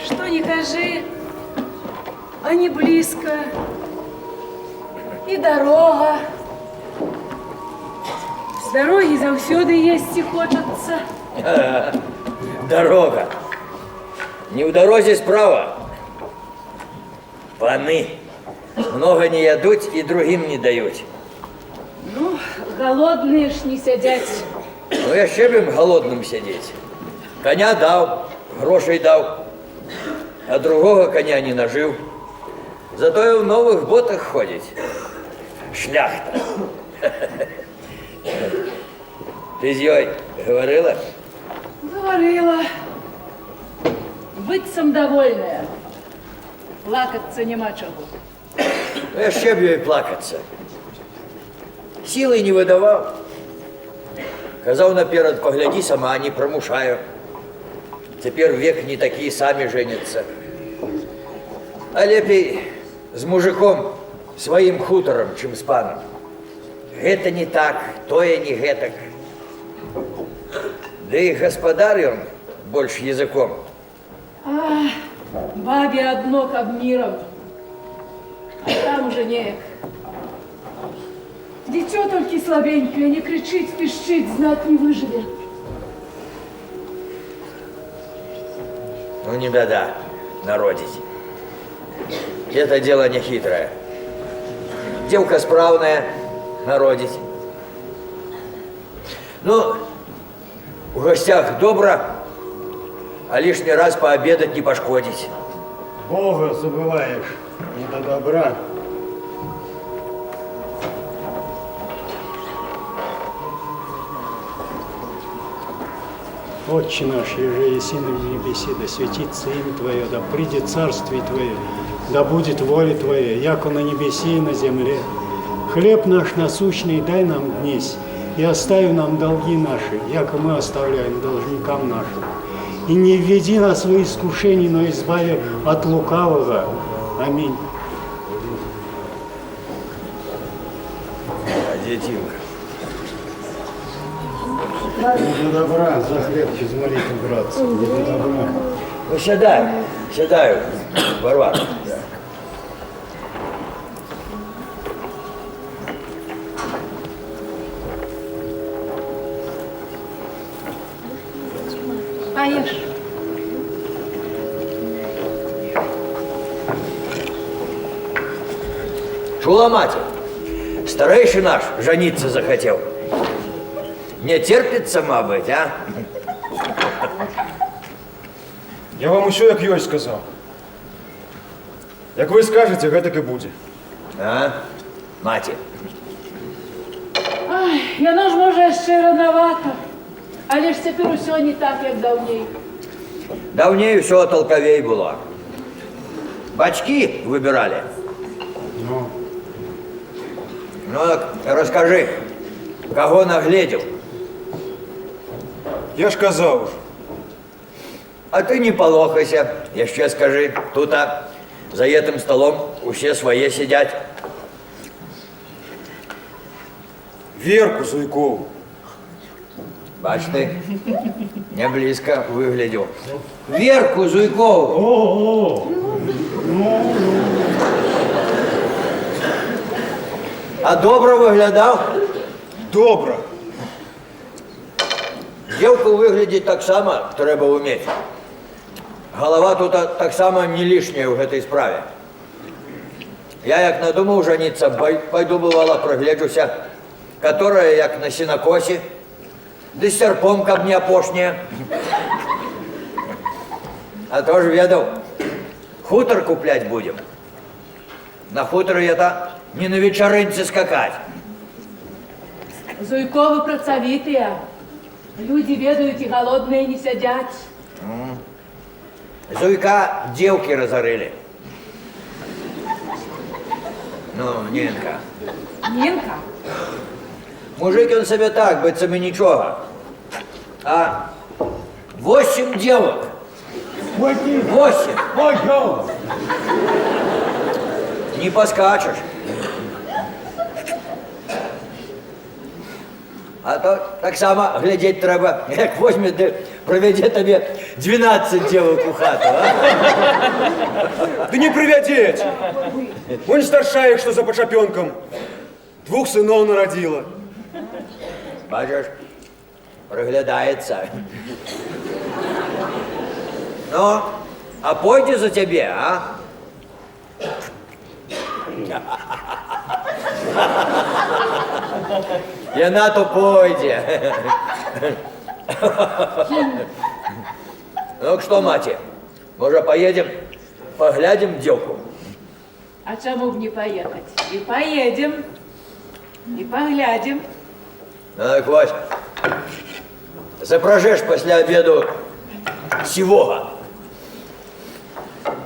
Что не кажи, а не близко. И дорога. С дороги заўсёды есці хочется. Дорога. Не в дорозе справа. Паны много не ядуть и другим не дают. Ну, голодные ж не сядять. Ну, яшчэ б ім голодным сядзець. Коня даў, грошей даў, а другого коня не нажыў. Зато і в новых ботах ходить. Шляхта. Ты з ёй говорила? Говорила. Быццам довольная. Плакаться нема чого. Ну, яшчэ б ёй плакацца. Сілай не выдаваў. Казаў наперад, паглядзі сама, не прамушаю. Цяпер век не такі, самі жэняцца. А лепей з мужиком, сваім хутарам, чым з панам. Гэта не так, тое не гэтак. Да і гаспадар ён больш языком. А, бабе одно каб миром. А там уже неяк. Дитё только слабенькое, не кричить, пищить, знать не выживет. Ну, не беда, народить. Это дело не хитрое. Девка справная, народить. Ну, в гостях добро, а лишний раз пообедать не пошкодить. Бога забываешь, не до добра. Отче наш, еже еси на небеси, да светится имя Твое, да придет царствие Твое, да будет воля Твоя, яко на небеси и на земле. Хлеб наш насущный дай нам днесь, и остави нам долги наши, яко мы оставляем должникам нашим. И не введи нас в искушение, но избави от лукавого. Аминь. Детинка. Не до добра за хлеб без молитвы браться, не до добра. Ну, сядаю, Варвара. Поешь. Чула, мать? Старейший наш жениться захотел. Не терпится, мабуть, а? Я вам усё як ёсць сказаў. Як вы скажете, гэтак і будзе. А? Маці. Ай, яно ж можа яшчэ ранавата. Але ж цяпер усё не так, як даўней. Даўней усё толкавей было. Бачки выбирали. Ну? Ну, расскажи, кого наглядел? Я ж казаў уже. А ты не полохайся, яшчэ скажи, тут за этим столом усе свае сидят. Верку Зуйкову. Бач ты, не близко выглядел. Верку Зуйкову. О-о-о! Ну. А добро выглядал? Добро. Девку выглядеть так само треба уметь. Голова тут так само не лишняя в этой справе. Я як надумал жениться, пойду бывало прогледжуся, которая як на сенокосе, да с серпом каб не опошняя. А то ж ведал, хутор куплять будем. На хуторе это не на вечеринце скакать. Зуйковы працавітыя. Люди ведают и голодные не сидят. Зуйка девки разорили. Ну, Нинка. Нинка? Мужик он себе так, быццам и ничего. А 8 девок. 8. Не поскачешь. А то так само глядеть треба, як возьме, да проведе тебе 12 девок у хату, а? Да не привядеть! Вон старшая, что за почапенком. 2 сынов народила. Бачишь, проглядается. Ну, а пойди за тебе, а? Яна то пойде. Ну что, мати, может, поедем, поглядим девку? А чему б не поехать? И поедем. И поглядим. Так, Вася, запражешь после обеду сивого.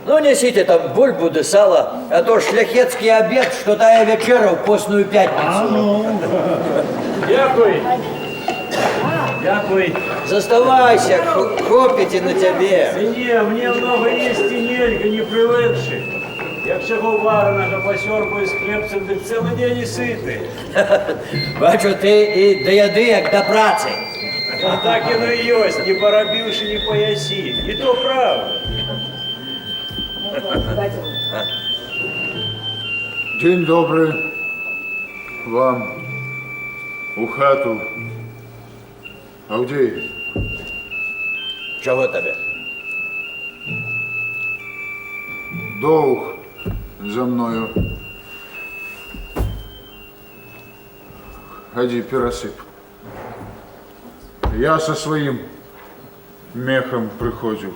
Ну, несите там бульбу да сало, а то шляхетский обед, что тая вечера в постную пятницу. Дякую. Дякую. Заставайся, хопите на тебе. Ні, мені много їсти нельга, не привикши. Як всього вареного посьорбаю з хлібцем, так цілий день і ситий. Бачу, ти і до яди, як до праці. Так і не йось, не поробивши, не поясі. І то правда. День добрий вам у хату. Авдій. Чого тебе? Довг за мною. Ходи, пересип. Я со своим мехом приходил.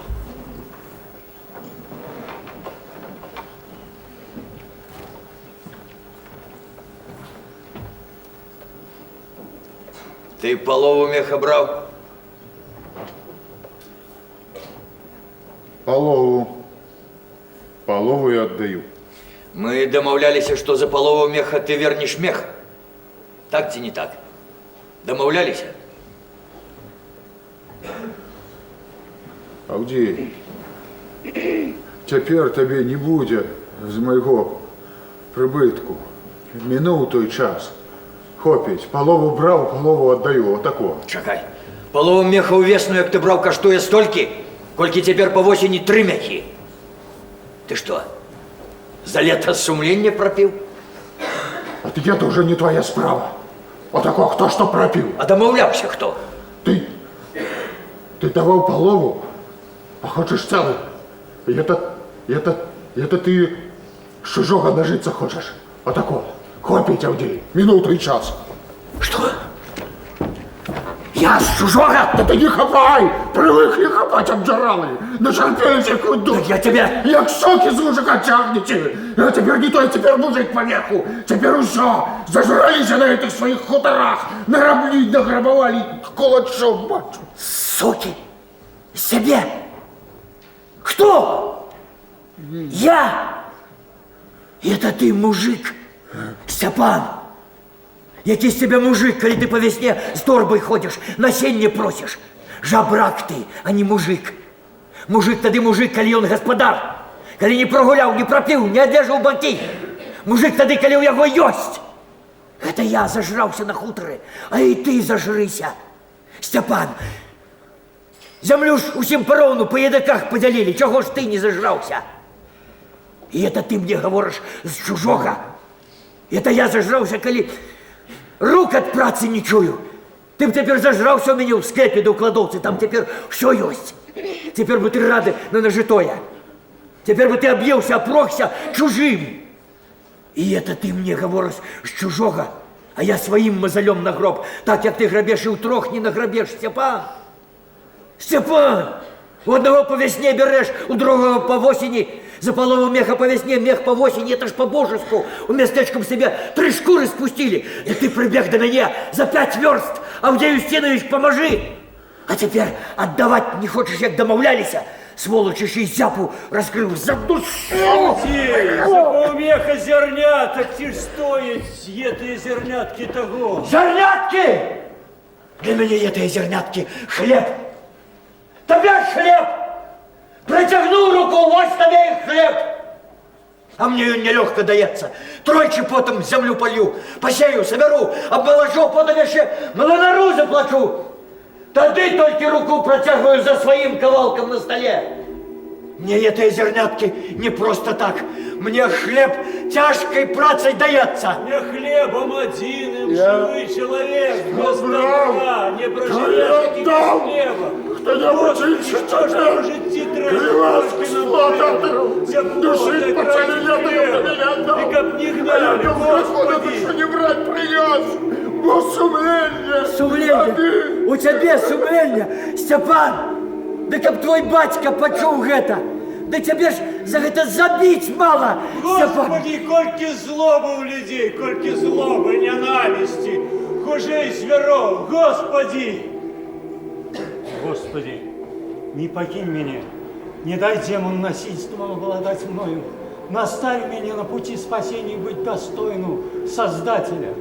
Ты полову меха брал? Полову я отдаю. Мы домовлялись, что за полову меха ты вернешь мех. Так-то не так. Домовлялись? Авдій, тепер тобі не буде з моєго прибитку. Минув той час. Хопіть, полову брав, полову віддаю, отако. Чакай, полову меха увесну, як ти брав, коштує стольки, кольки тепер по осені 3 мехи. Ты что, за лето сумление пропил? А ты это уже не твоя справа. Отако, кто что пропил? А домовлявся хто? Ты давал полову, а хочешь целый. И это ты с чужого нажиться хочешь. Отако, хопить, Авдій, минуту и час. Что? Я с чужого? Да ты не хапай! Привыкли хапать, обжирали! Начерпелись, як ви думаєте. Я тебе... Як соки з мужика тягнете! Я теперь не той, теперь мужик по веку! Теперь усё! Зажрались на этих своих хуторах! Награбовали кулачок, бачу! Соки? Себе? Кто? Я? Это ты, мужик, Степан? Який з тебе мужик, коли ти по весне з торбой ходиш, насіння просиш? Жабрак ти, а не мужик. Мужик тоді мужик, коли він господар. Коли не прогуляв, не пропив, не одержав банки. Мужик тоді, коли у його єсть. Это я зажрався на хуторі, а і ти зажрися. Степан, землю ж усім поровну по ядоках поділили, чого ж ти не зажрався? І это ти мені говориш з чужого? Это я зажрався, коли... Рук от праці не чую. Ти б тепер зажрався у мене в склепі до кладовці, там тепер все есть. Тепер би ти ради на нажитое. Тепер би ти об'ївся, опрохся чужим. І это ти мені говориш з чужого, а я своїм мозолем на гроб, так як ти грабеш і утрох не награбеш, Степан. Степан! У одного по весне береш, у другого по осені. За полову меха по весне, мех по осени, это ж по-божеску. У местечком себе 3 шкуры спустили. Да ты прибег до меня за 5 верст. Авдей Устинович, поможи. А теперь отдавать не хочешь, як домовлялись. Сволочь еще и зяпу раскрыл. За душу! За полмеха зерняток ті ж стоять, єтые зернятки того. Зернятки! Для меня это зернятки хлеб. Тебе хлеб! Протягнул руку, вот тебе и хлеб. А мне ее нелегко дается. Тройче потом землю полью, посею, соберу, обмоложу, потом еще млинару заплачу. Тогда только руку протягиваю за своим ковалком на столе. Мне это зернятки не просто так. Мне хлеб тяжкой працей дается. Не хлебом одиным живый человек без добра не проживешь таким хлебом. Кто-нибудь что же может идти тройки на душить по целым летом, и как не гнали, Господи. не брать принес, бо сумление. Сумление? У тебя сумление, Степан? Да как твой батька почув гэта, Да тебе ж за это забить мало. Господи, кольки злобы у людей, кольки злобы, ненависти, хуже зверов, Господи! Господи, не покинь меня, не дай демону насильством обладать мною. Наставь меня на пути спасения быть достойну Создателя.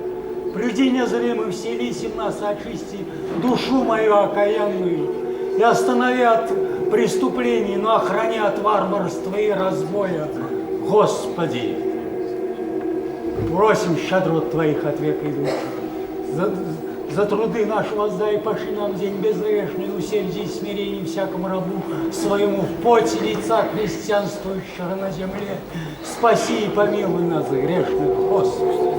Приди незримый, вселись в нас, очисти душу мою окаянную и останови от преступлений, но охрани от варварства и разбоя. Господи, просим щедрот Твоих от века и души. За труды наши воздай, пошли нам день безгрешный, усердие и смирение всякому рабу своему в поте лица христианствующего на земле. Спаси и помилуй нас, грешных, Господи.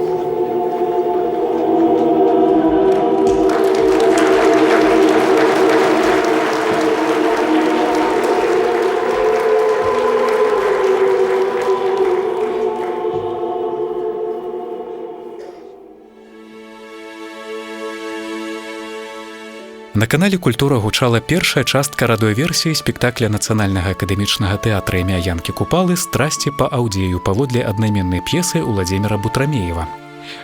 На канале «Культура» гучала першая частка радыёверсіі спектакля Нацыянальнага акадэмічнага тэатра імя Янкі Купалы «Страсці па аўдзею» паводле аднайменнай п'есы Уладзіміра Бутрамеева.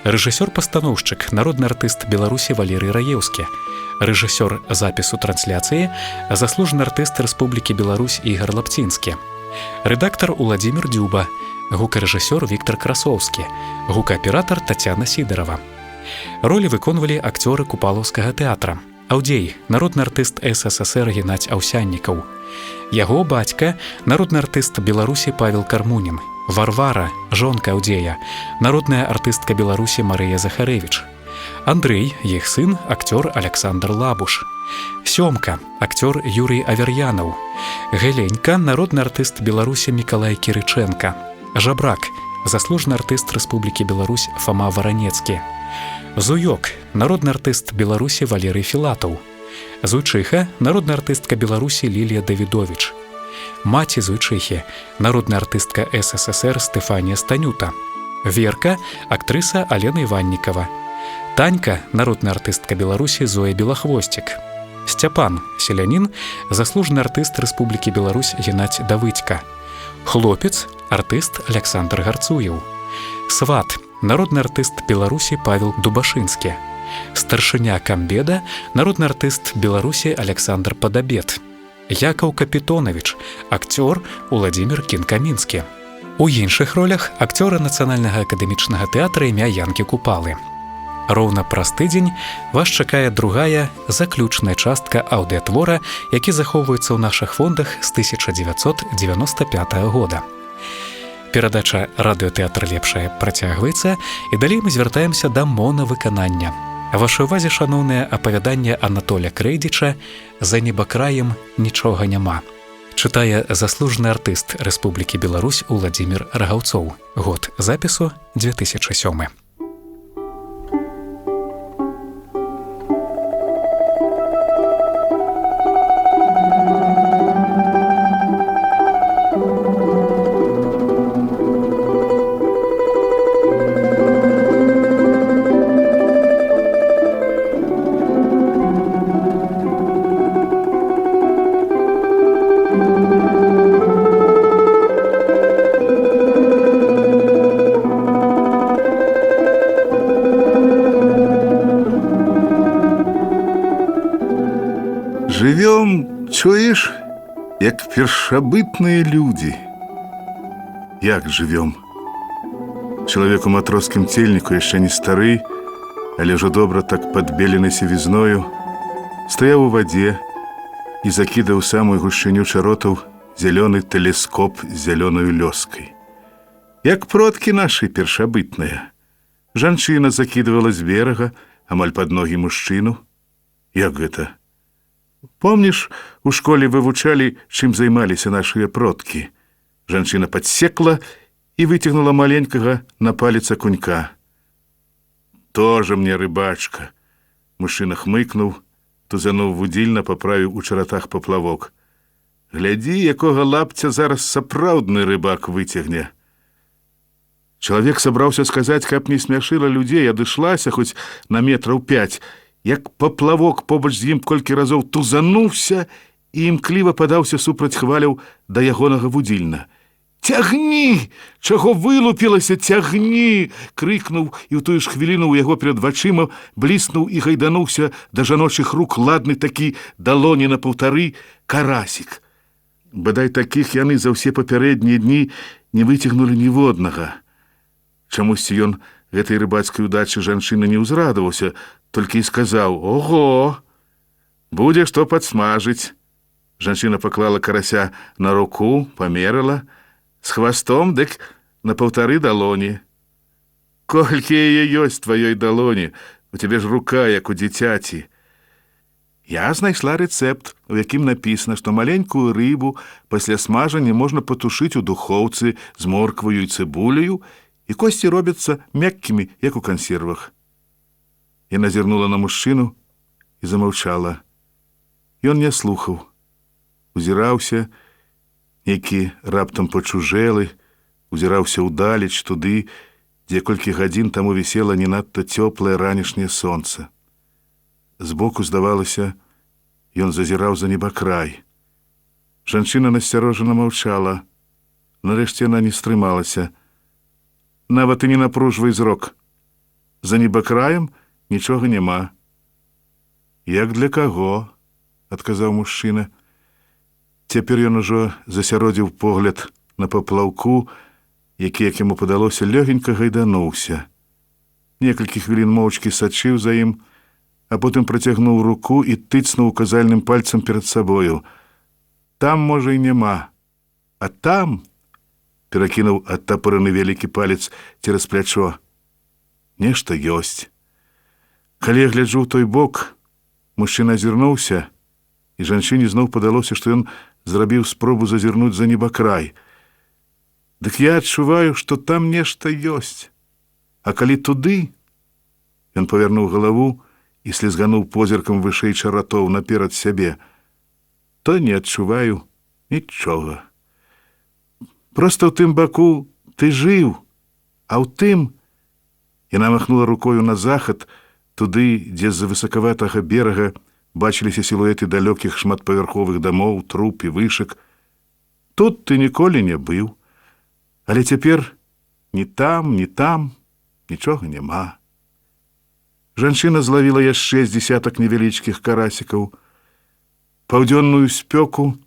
Рэжысёр-пастаноўшчык, народны артыст Беларусі Валерый Раеўскі. Рэжысёр запісу трансляцыі, заслужаны артыст Рэспублікі Беларусь Ігар Лапцінскі. Рэдактар Уладзімір Дзюба, гукарэжысёр Віктар Красоўскі, гукааператар Тацяна Сідарова. Ролі выконвалі акцёры Купалаўскага тэатра. Аўдзей, народны артыст СССР Геннадзь Аўсяннікаў. Яго бацька, народны артыст Беларусі Павел Кармунін. Варвара, жонка Аўдзея, народная артыстка Беларусі Марыя Захарэвіч. Андрэй, іх сын, акцёр Александр Лабуш. Сёмка, акцёр Юрый Авер'янаў. Геленька, народны артыст Беларусі Мікалай Кірычэнка. Жабрак, заслужаны артыст Рэспублікі Беларусь Фама Варанецкі. Зуёк, народны артыст Беларусі Валерый Філатаў. Зуйчыха, народная артыстка Беларусі Лілія Давідовіч. Маці Зуйчыхі, народная артыстка СССР Стефанія Станюта. Верка, актрыса Алена Іваннікава. Танька, народная артыстка Беларусі Зоя Белахвосцік. Сцяпан, селянін, заслужаны артыст Рэспублікі Беларусь Геннадзь Давыдзька. Хлопец, артыст Александр Гарцуеў. Сват, народны артыст Беларусі Павел Дубашынскі. Старшыня камбеда, народны артыст Беларусі Александр Падабет. Якаў Капітонавіч, акцёр Уладзімір Кінкамінскі. У іншых ролях акцёры Нацыянальнага акадэмічнага тэатра імя Янкі Купалы. Роўна праз тыдзень вас чакае другая, заключная частка аўдыатвора, які захоўваецца ў нашых фондах з 1995 года. Перадача «Радыётэатр лепшае» працягваецца, і далей мы звяртаемся да монавыканання. Вашай увазе, шаноўнае апавяданне Анатоля Крэйдзіча «За небакраем нічога няма». Чытае заслужаны артыст Рэспублікі Беларусь Уладзімір Рагаўцоў. Год запісу 2007. Живем, чуешь, як першабытныя люди. Як живем? Человек у матроскім цельніку яшчэ не стары, але ўжо добра так падбелены сівізною, стаяў у вадзе і закідаў самую гушчыню чаротаў зялёны тэлескоп з зялёнаю лёскай. Як продкі нашы першабытныя. Жанчына закідывала з берага амаль пад ногі мужчыну. Як гэта? Помніш, у школе вывучалі, чым займаліся нашыя продкі. Жанчына падсекла і выцягнула маленькага на палец акунька. Тоже мне рыбачка. Мужчына хмыкнуў, тузануў вудзільна, паправіў у чаратах паплавок. Глядзі, якога лапця зараз сапраўдны рыбак выцягне. Чалавек сабраўся сказаць, каб не смяшыла людзей, адышлася хоць на метраў 5, як паплавок побач з ім колькі разоў тузануўся і імкліва падаўся супраць хваляў да ягонага вудзільна. «Цягні! Чаго вылупілася, цягні!» — крыкнуў, і ў тую ж хвіліну ў яго перад вачыма бліснуў і гайдануўся да жаночых рук ладны такі далоні на паўтары карасік. Бадай такіх яны за ўсе папярэднія дні не выцягнулі ніводнага. Чамусьці ён гэтай рыбацкай удачы жанчыны не ўзрадаваўся, толькі і сказаў: «Ого! Будзе што падсмажыць». Жанчына паклала карася на руку, памерала, з хвастом, дык на паўтары далоні. «Колькі яе ёсць тваёй далоні? У цябе ж рука, як у дзіцяці». Я знайшла рэцэпт, у якім напісана, што маленькую рыбу пасля смажання можна патушыць у духоўцы з моркваю і цыбуляю, і косці робяцца мяккімі, як у кансервах. Яна зірнула на мужчыну і замаўчала. Ён не слухаў. Узіраўся, які раптам пачужэлы, узіраўся ўдалеч туды, дзе колькі гадзін таму вісела не надта цёплае ранішняе сонца. Збоку, здавалася, ён зазіраў за небакрай. Жанчына насцярожана маўчала. Нарэшце яна не стрымалася. «Нават і не напружвай зрок. За небакраем нічога няма». «Як для каго?» — адказаў мужчына. Цяпер ён ужо засяродзіў погляд на паплаўку, які, як яму падалося, лёгенька гайдануўся. Некалькі хвілін моўчкі сачыў за ім, а потым працягнуў руку і тыцнуў указальным пальцам перад сабою. «Там, можа, і няма, а там...» — перакінуў адтапыраны вялікі палец цераз плячо. «Нешта ёсць». Калі я гляджу ў той бок, мужчына азірнуўся, і жанчыне зноў падалося, што ён зрабіў спробу зазірнуць за небакрай. «Дык я адчуваю, што там нешта ёсць. А калі туды...» Ён павярнуў галаву і слізгануў позіркам вышэй чаратоў наперад сябе. «То не адчуваю нічога. Проста ў тым баку ты жыў, а ў тым...» Яна махнула рукою на захад, туды, дзе з-за высакаватага берага бачыліся сілуэты далёкіх шматпавярховых дамоў, труп і вышак. «Тут ты ніколі не быў, але цяпер ні там, нічога няма». Жанчына злавіла яшчэ з дзесятак невялічкіх карасікаў. Паўдзённую спёку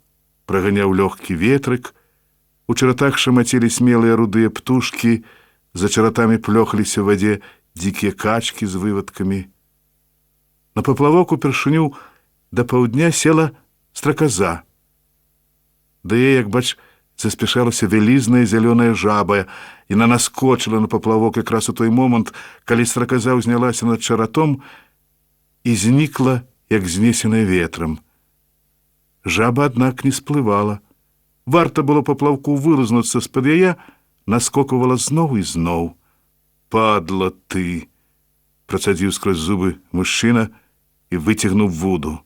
праганяў лёгкі ветрык, у чаратах шамацелі смелыя рудыя птушкі, за чаратамі плёхаліся ў вадзе дзікія качкі з вывадкамі. На паплавок упершыню да паўдня села страказа. Да яе, як бач, заспяшалася вялізная зялёная жаба. Яна наскочыла на паплавок якраз у той момант, калі страказа ўзнялася над чаратом і знікла, як знесеная ветрам. Жаба, аднак, не сплывала. Варта было паплавку вылазнуцца з-пад яе, наскокувала зноў і зноў. «Падла ты!» — працадзіў скрозь зубы мужчына і выцягнуў вуду.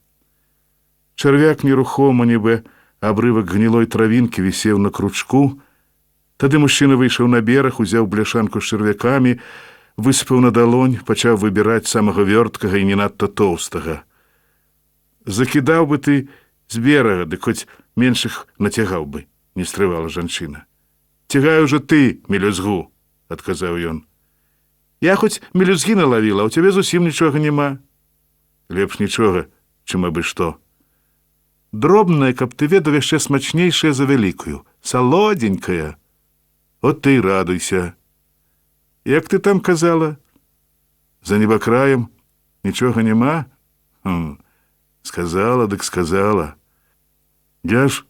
Чарвяк нерухома, нібы абрывак гнілой травінкі, вісеў на кручку. Тады мужчына выйшаў на бераг, узяў бляшанку з чарвякамі, высыпаў на далонь, пачаў выбіраць самага вёрткага і не надта тоўстага. «Закідаў бы ты з берага, дык хоць меншых нацягаў бы», — не стрывала жанчына. «Цягай ужо ты, мелюзгу», — адказаў ён. «Я хоць мелюзгі налавіла, а ў цябе зусім нічога няма». «Лепш нічога, чым абы што». «Дробная, каб ты ведаў, яшчэ смачнейшая за вялікую, салодзенькая. От ты і радуйся. Як ты там казала? За небакраем нічога няма? Сказала, дык сказала. Я ж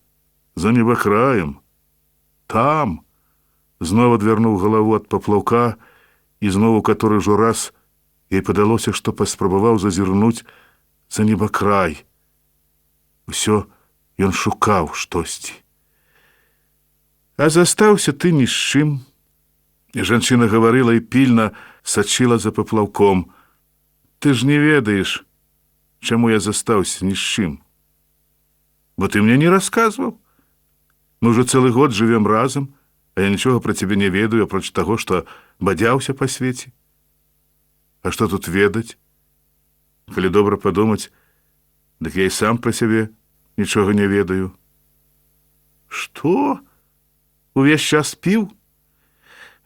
за небакраем. Там». Зноў адвярнуў галаву ад паплаўка, і зноў у каторы ўжо раз ёй падалося, што паспрабаваў зазірнуць за небакрай. Усё ён шукаў штосьці. «А застаўся ты ні з чым». Жанчына гаварыла і пільна сачыла за паплаўком. «Ты ж не ведаеш, чаму я застаўся ні з чым. Бо ты мне не расказваў. Мы ўжо цэлы год жывем разам, а я нічога пра цябе не ведаю, апроч таго, што бадзяўся па свеце. А што тут ведаць? Калі добра падумаць, дык я і сам пра сябе нічога не ведаю. Што? Увесь час піў?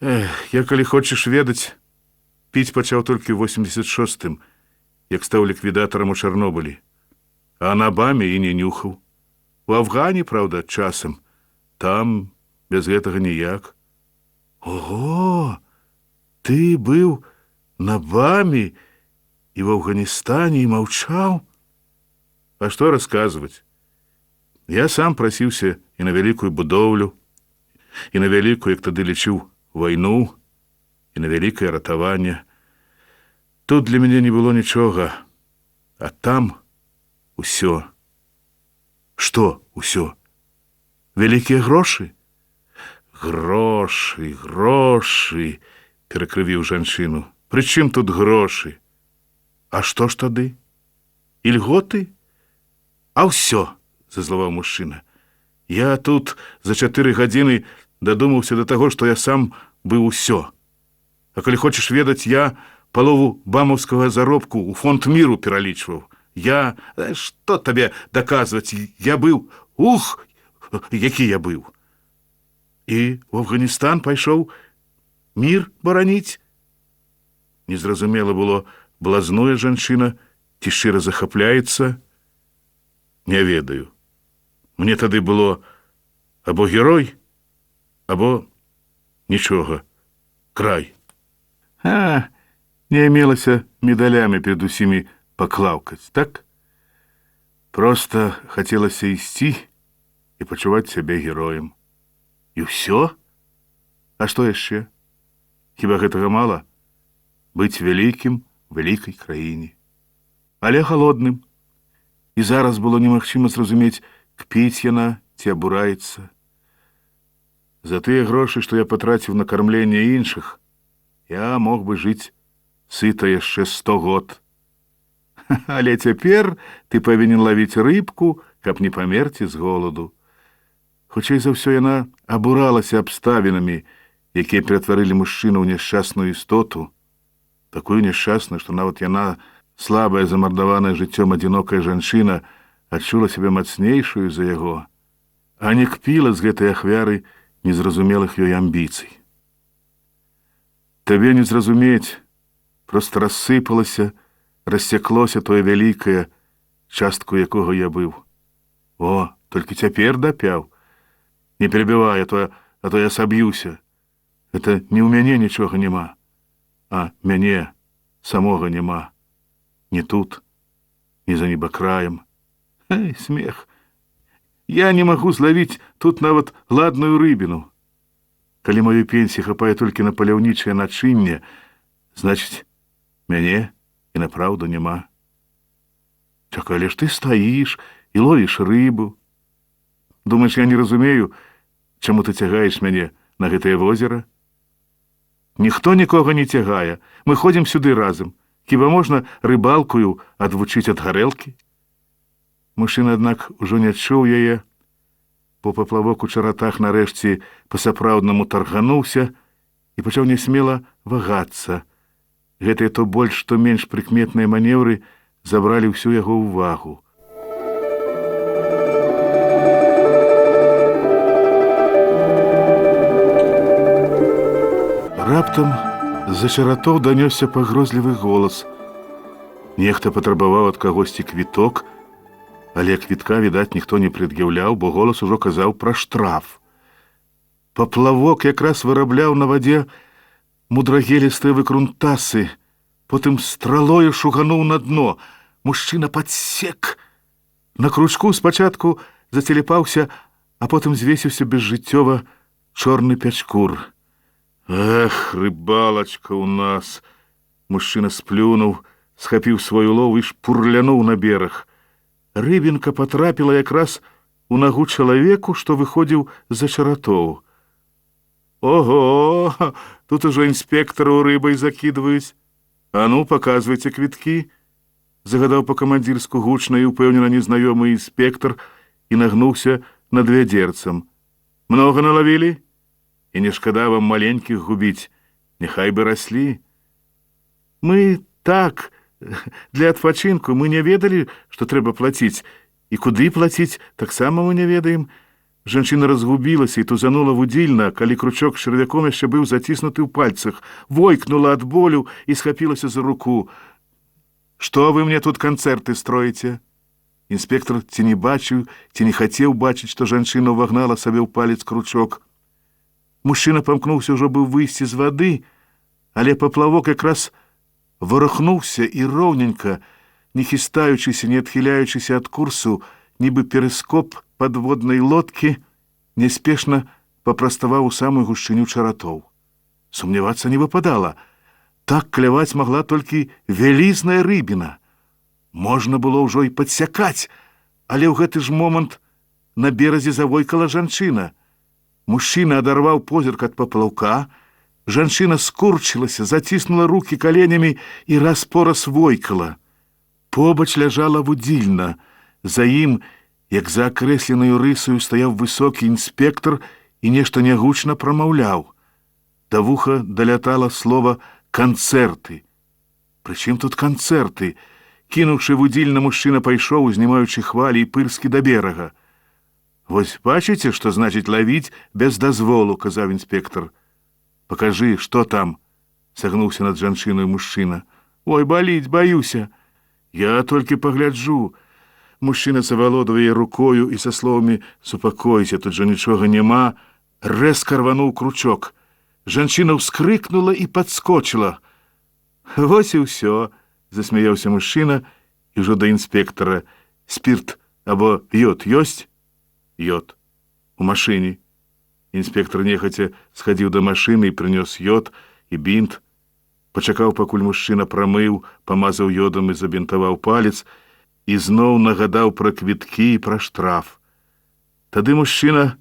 Я, калі хочаш ведаць, піць пачаў толькі ў 86-м, як стаў ліквідатарам у Чарнобылі. А на Баме і не нюхаў. У Афгане, праўда, часам. Там без гэтага ніяк. Ого! Ты быў на Баме і в Афганістане і маўчаў? А што расказваць? Я сам прасіўся і на вялікую будоўлю, і на вялікую, як тады лічыў, вайну, і на вялікае ратаванне. Тут для мяне не было нічога, а там усё. Што усё? Вялікія грошы? Грошы, грошы, перакрывіў жанчыну. Прычым тут грошы? А што ж тады? Ільготы? А ўсё, зазлаваў мужчына. Я тут за 4 гадзіны дадумаўся да таго, што я сам быў усё. А калі хочаш ведаць, я палову бамаўскага заробку ў фонд міру пералічваў. Я... Што табе даказваць? Я быў... Ух, які я быў. І ў Афганістан пайшоў мір бараніць? Незразумела было, блазнуе жанчына ці шчыра захапляецца. Не ведаю. Мне тады было або герой, або нічога. Край. Не имелася медалямі перед усімі паклаўкаць, так? Просто хацелася ісці і пачуваць сябе героем. І ўсё? А што яшчэ? Хіба гэтага мала? Быць вялікім у вялікай краіне. Але галодным. І зараз было немагчыма зразумець, кпіць яна ці абураецца. За тыя грошы, што я патраціў на кармленне іншых, я мог бы жыць сыта яшчэ 100 год. Але цяпер ты павінен лавіць рыбку, каб не памерці з голаду. Хутчэй за ўсё яна абуралася абставінамі, якія ператварылі мужчыну ў няшчасную істоту, такую няшчасную, што нават яна, слабая, замардаваная жыццём адзінокая жанчына, адчула сябе мацнейшую за яго, а не кпіла з гэтай ахвяры незразумелых ёй амбіцый. Табе не зразумець, проста рассыпалася, рассяклося тое вялікае, частку якога я быў. О, толькі цяпер дапяў. Не перебівай, а то я саб'юся. Это не ў мяне нічога няма, а мяне самога няма. Не тут, не за небакраем. Ай, смех. Я не магу злавіць тут нават ладную рыбіну. Калі маёй пенсіі хапае толькі на паляўнічае начынне, значыць, мяне і направду няма. Чакай, але ж ты стаіш і ловіш рыбу. Думаеш, я не разумею, чаму ты цягаеш мяне на гэтае возера? Ніхто нікога не цягае. Мы ходзім сюды разам. Хіба можна рыбалкую адвучыць ад гарэлкі? Мужчына, аднак, ужо не адчуў яе. По паплавок у чаратах нарэшце па-сапраўднаму таргануўся і пачаў нясмела вагацца. Гэтыя то больш, то менш прыкметныя манеўры забралі ўсю яго ўвагу. Раптам з-за чаратоў данёсся пагрозлівы голас. Нехта патрабаваў ад кагосьці квіток, але квітка, відаць, ніхто не прад'яўляў, бо голас ужо казаў пра штраф. Паплавок якраз вырабляў на вадзе мудрагелістыя выкрунтасы, потым стралою шугануў на дно. Мужчына падсек. На кручку спачатку зацелепаўся, а потым звесіўся безжыццёва чорны пячкур. Эх, рыбалачка ў нас! Мужчына сплюнуў, схапіў свой улов і шпурлянуў на бераг. Рыбінка патрапіла якраз у нагу чалавеку, што выходзіў з-за чаратоў. Ого, тут ужо інспектараў рыбай закідваюць. А ну, паказвайце квіткі. Загадаў па-камандзірску гучна і ўпэўнена незнаёмы інспектар і нагнуўся над вядзерцам. Многа налавілі? І не шкада вам маленькіх губіць, няхай бы раслі. Мы так, для адпачынку, мы не ведалі, што трэба плаціць. І куды плаціць, таксама мы не ведаем. Жанчына разгубілася і тузанула вудзільна, калі кручок з чарвяком яшчэ быў заціснуты ў пальцах, войкнула ад болю і схапілася за руку. «Што вы мне тут канцэрты строіце?» Інспектор ці не бачыў, ці не хацеў бачыць, што жанчына ўвагнала сабе ў палец кручок. Мужчына памкнуўся ўжо быў выйсці з вады, але паплавок якраз варухнуўся і роўненька, не хістаючыся, не адхіляючыся ад курсу, нібы перыскоп падводнай лодкі, няспешна папраставаў у самую гушчыню чаратоў. Сумнявацца не выпадала. Так кляваць магла толькі вялізная рыбіна. Можна было ўжо і падсякаць, але ў гэты ж момант на беразе завойкала жанчына. Мужчына адарваў позірк ад паплаўка, жанчына скурчылася, заціснула рукі каленямі і раз-пораз войкала. Побач ляжала вудзільна, за ім, як за акрэсленаю рысаю, стаяў высокі інспектор і нешта нягучна прамаўляў. Да вуха далятала слова «канцэрты». Прычым тут канцэрты? Кінуўшы вудзільна, мужчына пайшоў, узнімаючы хвалі і пырскі да берага. «Вось бачыце, што значыць лавіць без дазволу», — казаў інспектор. «Пакажы, што там?» — сагнуўся над жанчыною мужчына. «Ой, баліць, баюся. Я толькі пагляджу». Мужчына завалодаў яе рукою і са словамі «супакойся, тут жа нічога няма», рэзка рвануў кручок. Жанчына ўскрыкнула і падскочыла. «Вось і ўсё», — засмяяўся мужчына і ўжо да інспектара. «Спірт або йод ёсць?» «Йод. У машыне». Інспектор нехаця схадзіў да машыны і прынёс йод і бінт. Пачакаў, пакуль мужчына прамыў, памазаў йодам і забінтаваў палец, і зноў нагадаў пра квіткі і пра штраф. Тады мужчына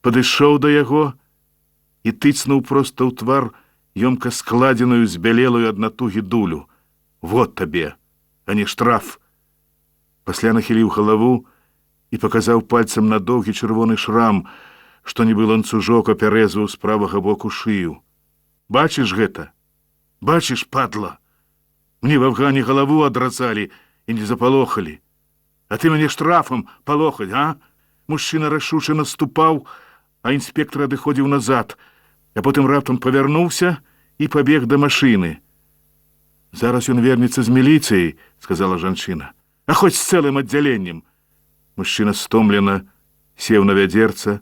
падышоў да яго і тыцнуў проста ў твар ёмка складзеную, збялелую ад натугі дулю. «Вот табе, а не штраф!» Пасля нахіліў галаву і паказаў пальцам на доўгі чырвоны шрам, што нібы ланцужок апярэзваў з правага боку шыю. «Бачыш гэта? Бачыш, падла? Мне в Афгане галаву адразалі і не запалохалі. А ты мяне штрафам палохаць, а?» Мужчына рашуча наступаў, а інспектор адыходзіў назад, а потым раптам павярнуўся і пабег да машыны. «Зараз ён вернецца з міліцыяй», — сказала жанчына. «А хоць з цэлым аддзяленнем». Мужчына стомлена сеў на вядзерца,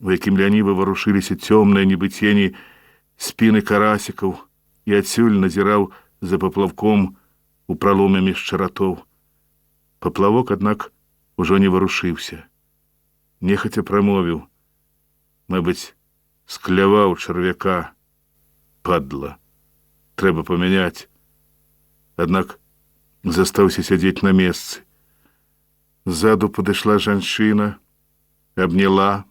у якім ляніва варушыліся цёмныя, нібы цені, спіны карасікаў, і адсюль назіраў за паплавком у праломе між чаратоў. Паплавок, аднак, ужо не варушыўся. Нехаця прамовіў. Мабыць, скляваў чарвяка. Падла. Трэба памяняць. Аднак застаўся сядзець на месцы. Ззаду падышла жанчына, абняла,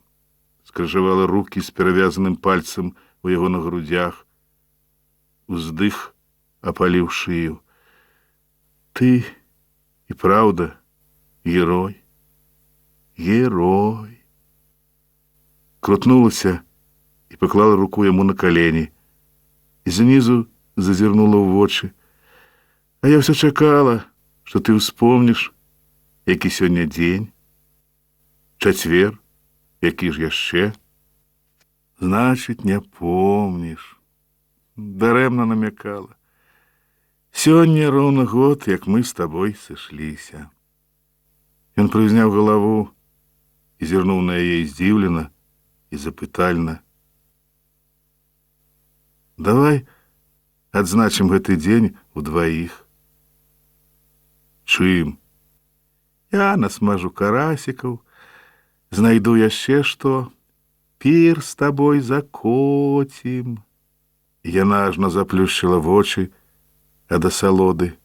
скрыжавала рукі з перавязаным пальцам у яго на грудях. Уздых апаліў шыю. «Ты і праўда герой, герой!» Крутнулася і паклала руку яму на калені. І знізу зазірнула ў вочы. «А я ўсё чакала, што ты ўспомніш, які сёння дзень, чацвер, які ж яшчэ? Значыць, не помніш». Дарэмна намякала. «Сёння роўна год, як мы з табой сышліся». Ён прыўзняў галаву і зірнуў на яе здзіўлена і запытальна. «Давай адзначым гэты дзень удваіх». «Чым?» «Я насмажу карасікаў, знайду яшчэ што, пір з табой закоцім». Яна ажно заплюшчыла вочы ад асалоды.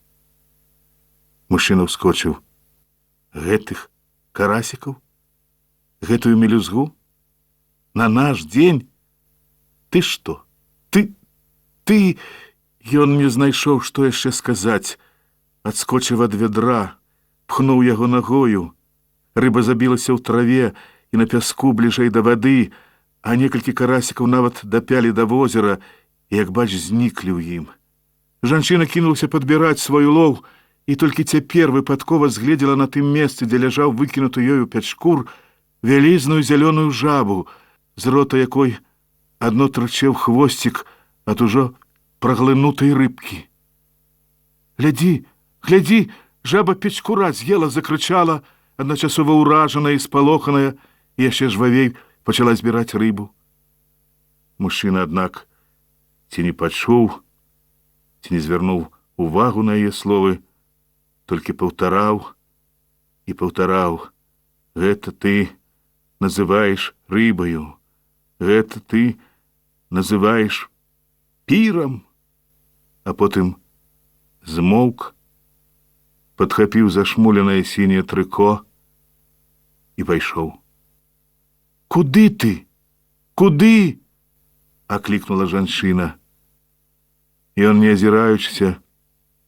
Мужчына ўскочыў. «Гэтых карасікаў? Гэтую мелюзгу? На наш дзень? Ты што? Ты... Ён не знайшоў, што яшчэ сказаць. Адскочыў ад вядра, пхнуў яго нагою. Рыба забілася ў траве і на пяску бліжэй да вады, а некалькі карасікаў нават дапялі да возера, і, як бач, зніклі ў ім. Жанчына кінулася падбіраць свой улоў і толькі цяпер выпадкова згледзела на тым месцы, дзе ляжаў выкінуты ёю пячкур, вялізную зялёную жабу, з рота якой адно трычеў хвосцік ад ужо праглынутай рыбкі. «Глядзі, глядзі, жаба пячкура з'ела!» — закрычала, адначасова ўражаная і спалоханая, і яшчэ жвавей пачала збіраць рыбу. Мужчына, аднак, ці не пачуў, ці не звярнуў увагу на яе словы, толькі паўтараў і паўтараў: «Гэта ты называеш рыбаю, гэта ты называеш пірам». А потым змоўк, падхапіў зашмуленае сіняе трыко і пайшоў. «Куды ты? Куды?» — аклікнула жанчына. Ён, не азіраючыся,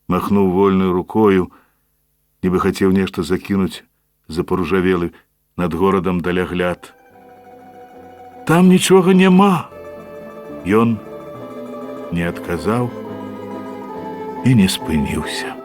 махнуў вольнаю рукою, нібы хацеў нешта закінуць запаружавелы над горадам далягляд. «Там нічога няма!» Ён не адказаў і не спыніўся.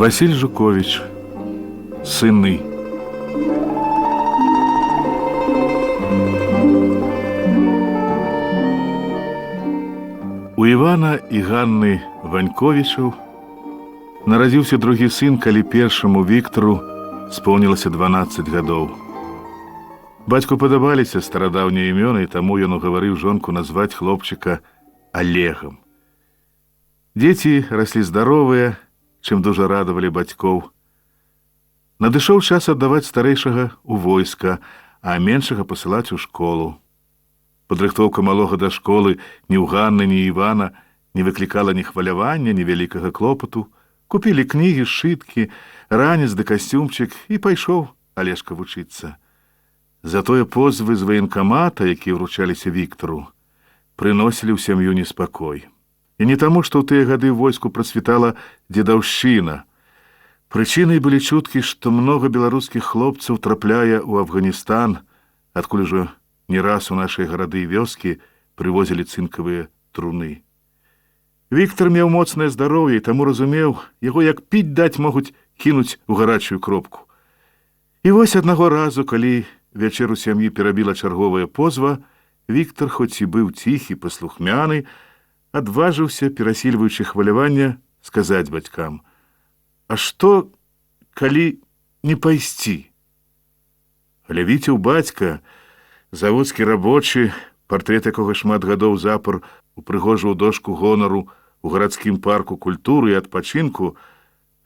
Василь Жукович, сыны. У Івана і Ганны Ваньковічаў нарадзіўся другі сын, калі першаму Віктару споўнілася 12 гадоў. Бацьку падабаліся старадаўнія імёны, і таму ён угаварыў жонку назваць хлопчыка Олегам. Дзеці раслі здаровыя, чым дужа радавалі бацькоў. Надышоў час аддаваць старэйшага ў войска, а меншага пасылаць у школу. Падрыхтоўка малога да школы ні ў Ганны, ні Івана не выклікала ні хвалявання, ні вялікага клопату. Купілі кнігі, сшыткі, ранец ды касцюмчык, і пайшоў Алешка вучыцца. Затое позвы з ваенкамата, якія ўручаліся Віктару, прыносілі ў сям'ю неспакой. І не таму, што ў тыя гады войску працвітала дзедаўшчына. Прычынай былі чуткі, што многа беларускіх хлопцаў трапляе ў Афганістан, адкуль ужо не раз у нашыя гарады і вёскі прывозілі цынкавыя труны. Віктар меў моцнае здароўе і таму разумеў, яго як піць даць могуць кінуць у гарачую кропку. І вось аднаго разу, калі вячэру сям'і перабіла чарговая позва, Віктар, хоць і быў ціхі, паслухмяны, адважыўся, перасільваючы хвалявання, сказаць бацькам: «А што, калі не пайсці?» Глявіцеў бацька, заводскі рабочы, партрэт якога шмат гадоў запар упрыгожыў дошку гонару у гарадскім парку культуры і адпачынку,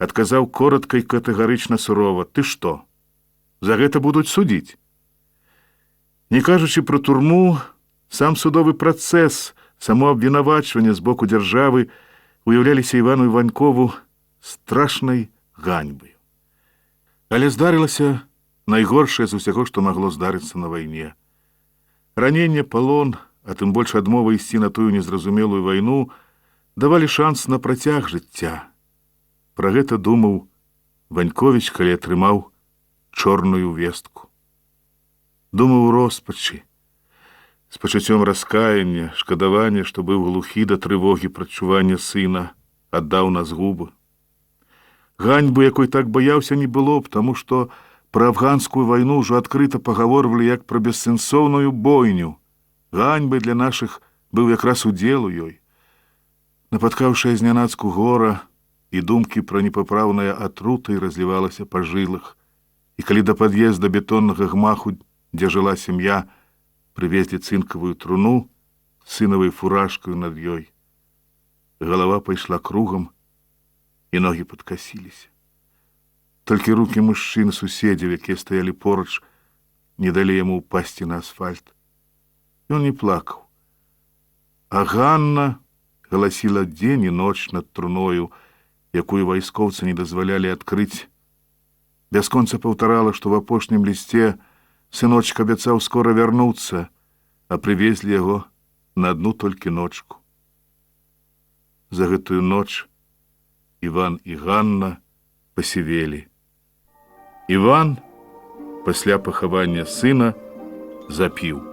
адказаў коратка і катэгарычна сурова: «Ты што? За гэта будуць судзіць?» Не кажучы пра турму, сам судовы працэс, само абвінавачванне з боку дзяржавы уяўляліся Івану Іванькову страшнай ганьбай. Але здарылася найгоршае з усяго, што магло здарыцца на вайне. Раненне, палон, а тым больш адмова ісці на тую незразумелую вайну давалі шанс на працяг жыцця. Пра гэта думаў Ваньковіч, калі атрымаў чорную вестку. Думаў у роспачы, з пачуццём раскаяння, шкадавання, што быў глухі да трывогі прачування сына, аддаў на згубы. Ганьбы, якой так баяўся, не было б, таму што пра афганскую вайну ўжо адкрыта пагаворвалі як пра бессэнсоўную бойню. Ганьбай для нашых быў якраз удзел у ёй. Напаткаўшая знянацку гора і думкі пра непапраўнае атруты разлівалася па жылах. І калі да пад'езда бетоннага гмаху, дзе жыла сям'я, прывезлі цынкавую труну з сынавай фуражкаю над ёй, галава пайшла кругам, і ногі падкасіліся. Толькі рукі мужчын суседзяў, якія стаялі поруч, не далі яму ўпасці на асфальт. Ён не плакаў. А Ганна галасіла дзень і ноч над труною, якую вайскоўцы не дазвалялі адкрыць. Бясконца паўтарала, што в апошнім лісце сыночка абяцаў скора вярнуцца, а прывезлі яго на адну толькі ночку. За гэтую ноч Іван і Ганна пасівелі. Іван пасля пахавання сына запіў.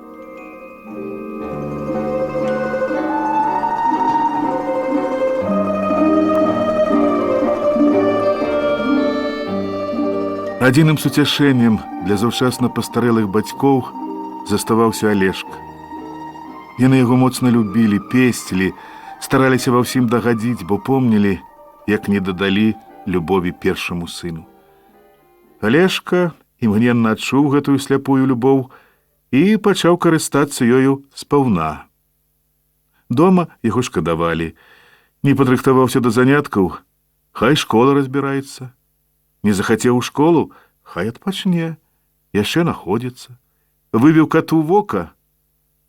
Адзіным суцяшэннем для заўчасна пастарэлых бацькоў заставаўся Алешка. Яны яго моцна любілі, песцілі, стараліся ва ўсім дагадзіць, бо помнілі, як не дадалі любові першаму сыну. Алешка імгненна адчуў гэтую сляпую любоў і пачаў карыстацца ёю спаўна. Дома яго шкадавалі. Не падрыхтаваўся да заняткаў, хай школа разбіраецца. Не захацеў у школу, хай адпачне, яшчэ находзіцца. Выбіў кату вока,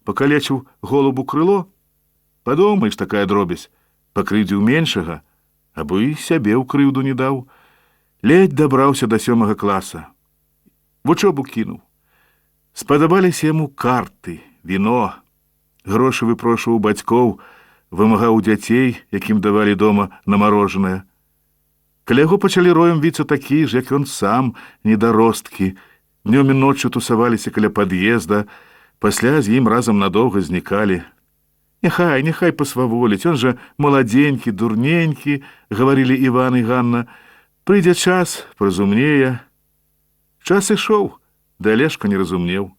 пакалечыў голубу крыло. Падумаеш, такая дробязь, пакрыўдзіў меншага, або і сябе ў крыўду не даў. Ледзь дабраўся да 7 класа. Вучобу кінуў. Спадабаліся яму карты, віно. Грошы выпрошваў бацькоў, вымагаў дзяцей, якім давалі дома на марожанае. Каля яго пачалі роем віцца такі ж, як ён сам, недаросткі. Днём і ноччу тусаваліся каля пад'езда, пасля з ім разам надоўга знікалі. Няхай пасваволіць, он жа маладзенькі, дурненькі, гаварылі Іван і Ганна. Прыйдзе час, празумнее. Час ішоў, да Алешка не разумнеў.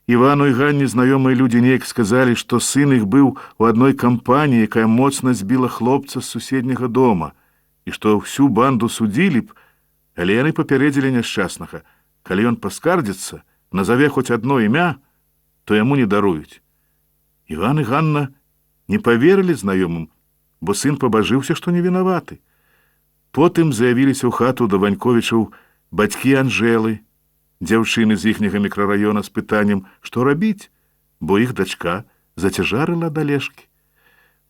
Івану і Ганне знаёмыя людзі неяк сказалі, што сын іх быў у адной кампаніі, якая моцна збіла хлопца з суседняга дома, і што ўсю банду судзілі б, але яны папярэдзілі няшчаснага. Калі ён паскардзіцца, назаве хоць адно імя, то яму не даруюць. Іван і Ганна не паверылі знаёмым, бо сын пабажыўся, што не вінаваты. Потым заявіліся ў хату да Ваньковічаў бацькі Анжэлы, дзяўчыны з іхняга мікрараёна з пытаннем, што рабіць, бо іх дачка зацяжарыла ад Алешкі.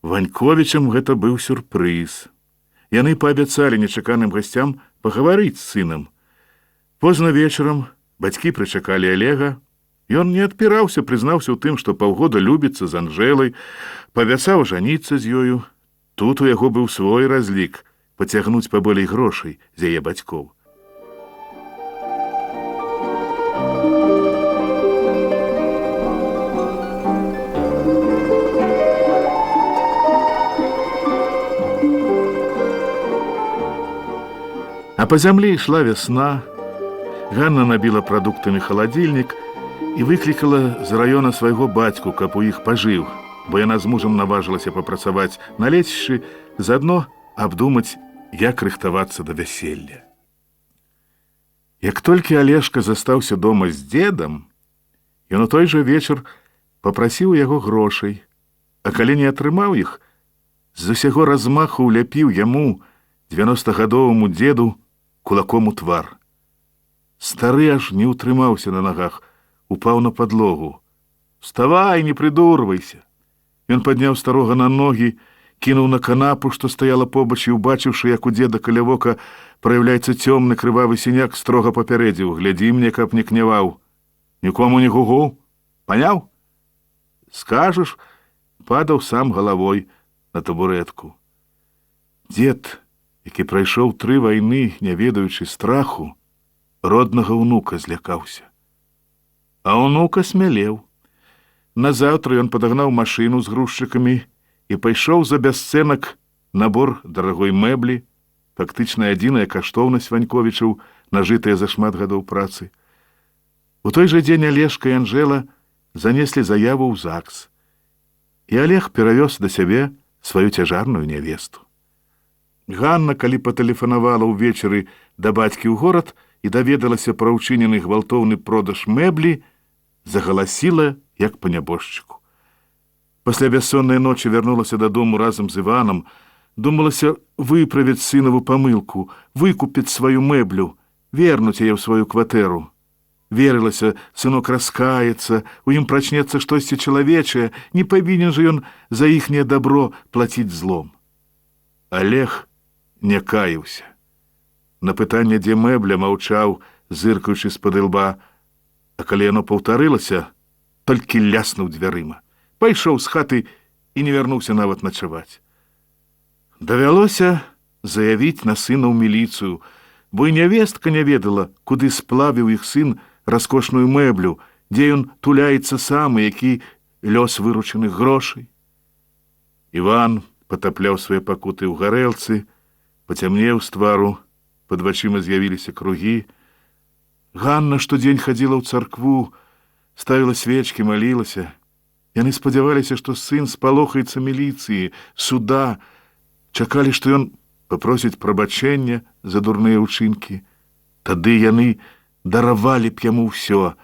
Ваньковічам гэта быў сюрпрыз. Яны паабяцалі нечаканым гасцям пагаварыць з сынам. Позна вечарам бацькі прычакалі Алега. Ён не адпіраўся, прызнаўся ў тым, што паўгода любіцца з Анжэлай, паабяцаў жаніцца з ёю. Тут у яго быў свой разлік — пацягнуць паболей грошай з яе бацькоў. А па зямлі ішла вясна. Ганна набіла прадуктамі халадзільнік і выклікала з раёна свайго бацьку, каб у іх пажыў, бо яна з мужам наважылася папрацаваць на лецішчы, заадно абдумаць, як рыхтавацца да вяселля. Як толькі Алешка застаўся дома з дзедам, ён у той жа вечар папрасіў яго грошай, а калі не атрымаў іх, з усяго размаху ўляпіў яму, 90-гадоваму дзеду, кулаком у твар. Стары аж не ўтрымаўся на нагах, упаў на падлогу. «Вставай, не прыдурвайся!» Ён падняў старога на ногі, кінуў на канапу, што стаяла побач, і, убачыўшы, як у дзеда каля вока праяўляецца цёмны крывавы сіняк, строга папярэдзіў: «Глядзі мне, каб не княваў. Нікому не гугу. Паняў? Скажаш?» Падаў сам галавой на табурэтку. Дзед, які прайшоў 3 вайны, не ведаючы страху, роднага ўнука злякаўся. А ўнука смялеў. Назаўтра ён падагнаў машыну з грузчыкамі і пайшоў за бясцэнак набор дарагой мэблі, фактычна адзіная каштоўнасць Ваньковічаў, нажытыя за шмат гадоў працы. У той жа дзень Алешка і Анжэла занеслі заяву ў ЗАГС. І Олег перавёз да сябе сваю цяжарную нявесту. Ганна, калі патэлефанавала ўвечары да бацькі ў горад і даведалася пра ўчынены гвалтоўны продаж мэблі, загаласіла, як па нябожчыку. Пасля бяссоннай ночы вярнулася дадому разам з Іванам, думалася выправіць сынаву памылку, выкупіць сваю мэблю, вернуць яе ў сваю кватэру. Верылася, сынок раскаецца, у ім прачнецца штосьці чалавечае, не павінен жа ён за іхняе дабро плаціць злом. Олег не каяўся. На пытанне, дзе мэбля, маўчаў, зыркаючы з-пад ілба, а калі яно паўтарылася, толькі ляснуў дзвярыма. Пайшоў з хаты і не вярнуўся нават начаваць. Давялося заявіць на сына ў міліцыю, бо і нявестка не ведала, куды сплавіў іх сын раскошную мэблю, дзе ён туляецца сам і які лёс выручаных грошай. Іван патапляў свае пакуты ў гарэлцы, пацямнеў з твару, пад вачыма з'явіліся кругі. Ганна штодзень хадзіла ў царкву, ставіла свечкі, малілася. Яны спадзяваліся, што сын спалохаецца міліцыі, суда, чакалі, што ён папросіць прабачэння за дурныя ўчынкі. Тады яны даравалі б яму ўсё.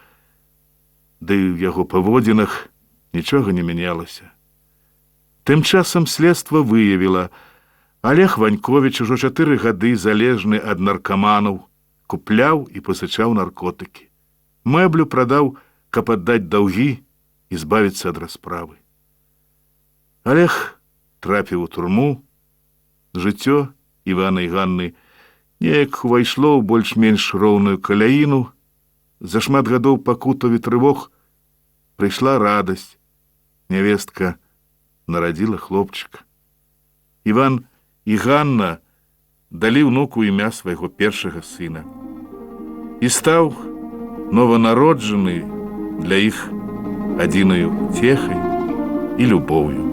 Ды ў яго паводзінах нічога не мянялася. Тым часам следства выявіла, Олег Ваньковіч ужо 4 гады залежны ад наркаманаў, купляў і пасычаў наркотыкі. Мэблю прадаў, каб аддаць даўгі і збавіцца ад расправы. Олег трапіў у турму. Жыццё Івана і Ганны неяк увайшло ў больш-менш роўную каляіну. За шмат гадоў пакутаў і трывог прыйшла радасць. Нявестка нарадзіла хлопчыка. Іван і Ганна далі ўнуку імя свайго першага сына. І стаў нованароджаны для іх адзінаю уцехай і любоўю.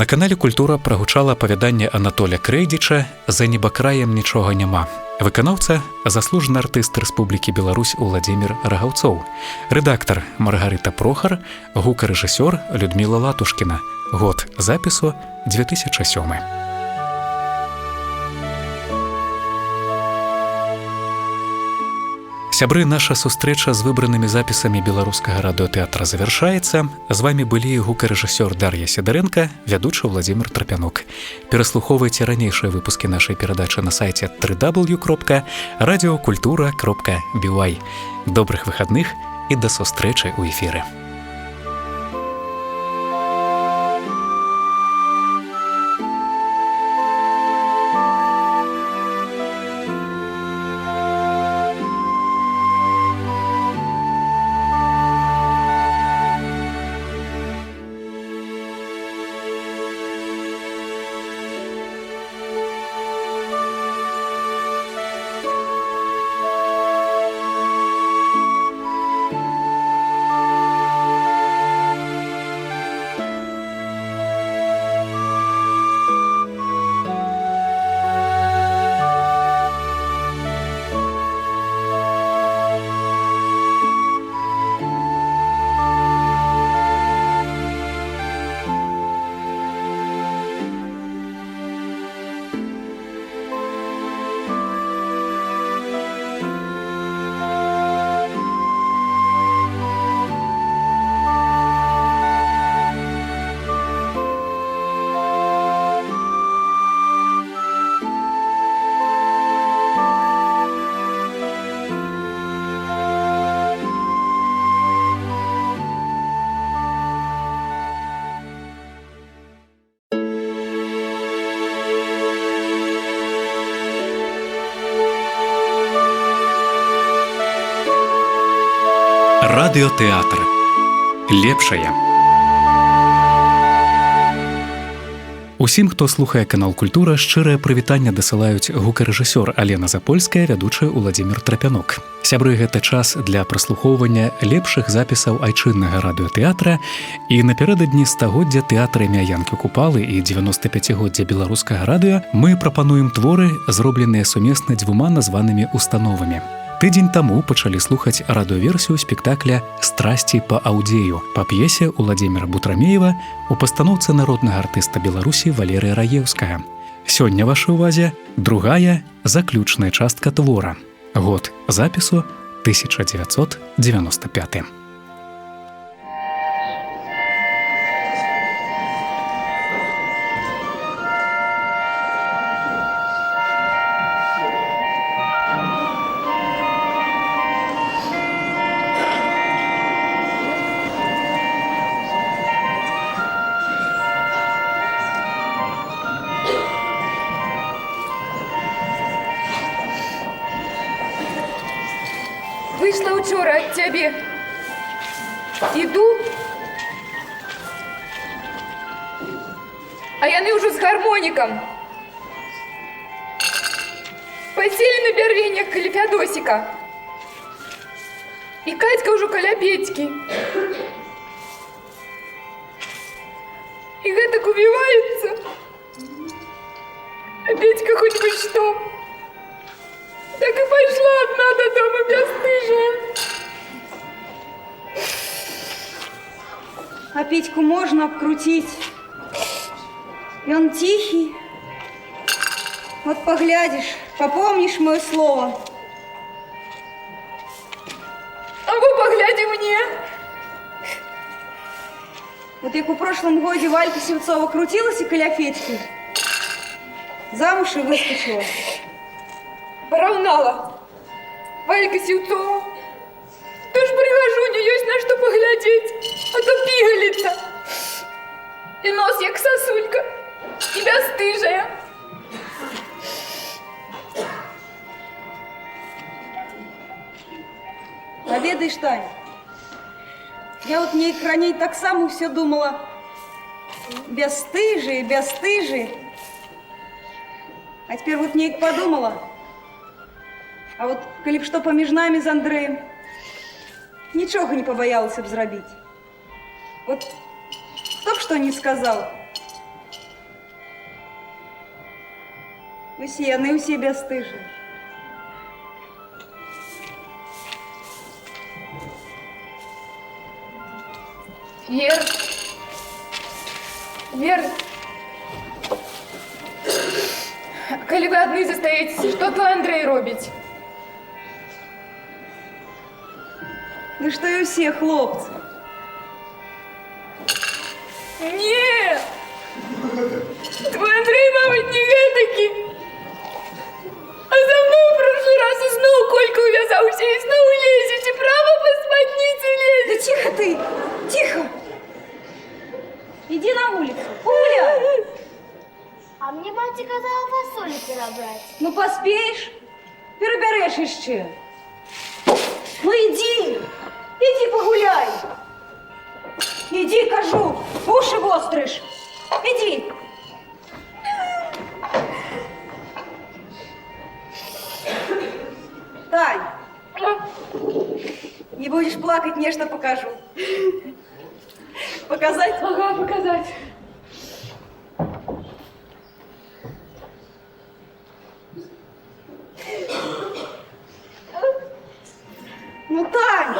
На канале «Культура» прагучала апавяданне Анатоля Крэйдзіча «За небакраем нічога няма». Выканаўца – заслужаны артыст Рэспублікі Беларусь Уладзімір Рагаўцоў. Рэдактар – Маргарыта Прохар, гукарэжысёр – Людміла Латушкіна. Год запісу – 2007. Сябры, наша сустрэча з выбранымі запісамі беларускага радыётэатра завяршаецца. З вамі былі гукарэжысёр Дар'я Сідарэнка, вядучы Владзімір Трапянук. Пераслухоўвайце ранейшыя выпускі нашай перадачы на сайце www.radiokultura.by. Добрых выхадных і да сустрэчы ў эфіры. Радыётэатр. Лепшае. Усім, хто слухае канал «Культура», шчырае прывітанне дасылаюць гукарэжысёр Алена Запольская, вядучы Уладзімір Трапянок. Сябры, гэта час для праслухоўвання лепшых запісаў айчыннага радыётэатра, і напярэдадні стагоддзя тэатра імя Янкі Купалы і 95годдзя беларускага радыё мы прапануем творы, зробленыя сумесна дзвюма названымі установамі. Тыдзень таму пачалі слухаць радыёверсію спектакля «Страсці па аўдзею» па п'есе Уладзіміра Бутрамеева у пастаноўцы народнага артыста Беларусі Валерыя Раеўскага. Сёння вашай увазе другая, заключная частка твора. Год запісу 1995. Вышла учора от тебе. Иду, а яны уже с гармоником. Посели на бярвеньях каля Фядосика. И Катька уже каля Петьки. И гэтак убивается. А Петька хоть бы что. Так и пошла одна до дома бесстыжая. А Петьку можно обкрутить. И он тихий. Вот поглядишь, попомнишь мое слово. А вы погляди мне. Вот як у прошлом годе Валька Севцова крутилась и каля Федьки, замуж и выскочила. Поравнала. Валька Севцова. Тоже прихожу, у нее есть на что поглядеть. А то пигалица. И нос як сосулька. И бесстыжая. А ведаешь, Тань, я вот не раней так само все думала. Бесстыжие, бесстыжие. А теперь вот неяк подумала. А вот калі б што паміж намі з Андрэем, нічога не пабаялася б зрабіць. Вот хто б што не сказал. Усе яны ўсе бясстыжыя. Вер, калі вы адны застаецеся, што твой Андрэй робіць? Да что и все хлопцы. Не! Твой Андрей, мабуть, не гэтакі. А за мной в прошлый раз и снова Колька увязался, и снова лезет, и право по спаднице лезет. Да тихо ты, тихо. Иди на улицу, погуляй. А мне батя казала фасолі перебрать. Ну поспеешь, переберешь еще. Ну иди. Иди погуляй. Иди, кажу, уши востришь. Иди. Тань, не будешь плакать, нежно покажу. Показать? Ага, показать. Ну, Тань!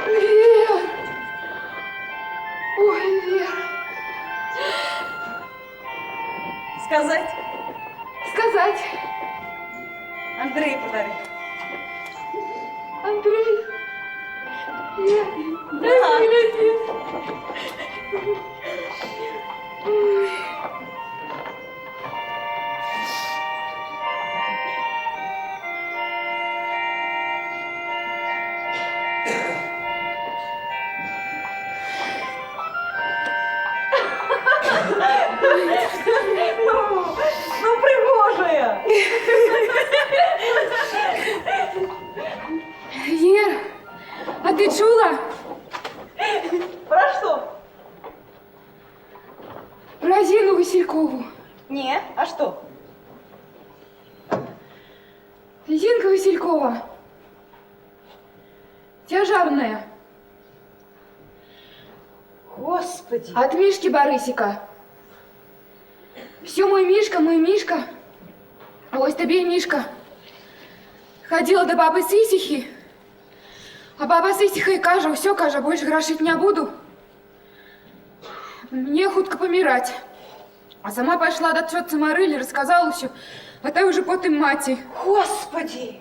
Вера! Ой, Вера! Сказать? Сказать. Андрей подарит. Андрей. Вера, Да. дай поглядеть. Ой. Ну, пригожая. Вера, а ты чула? Про что? Про Зину Василькову. Не, а что? Зинка Василькова. Тяжарная. Господи. От Мишки Борисика. Все мой Мишка. А ось тебе и Мишка. Ходила до бабы Сисихи. А баба Сисиха и кажа, все, кажа, больше грошить не буду. Мне хутко помирать. А сама пошла до тетцы Марыли, рассказала все, а та уже потом мати. Господи!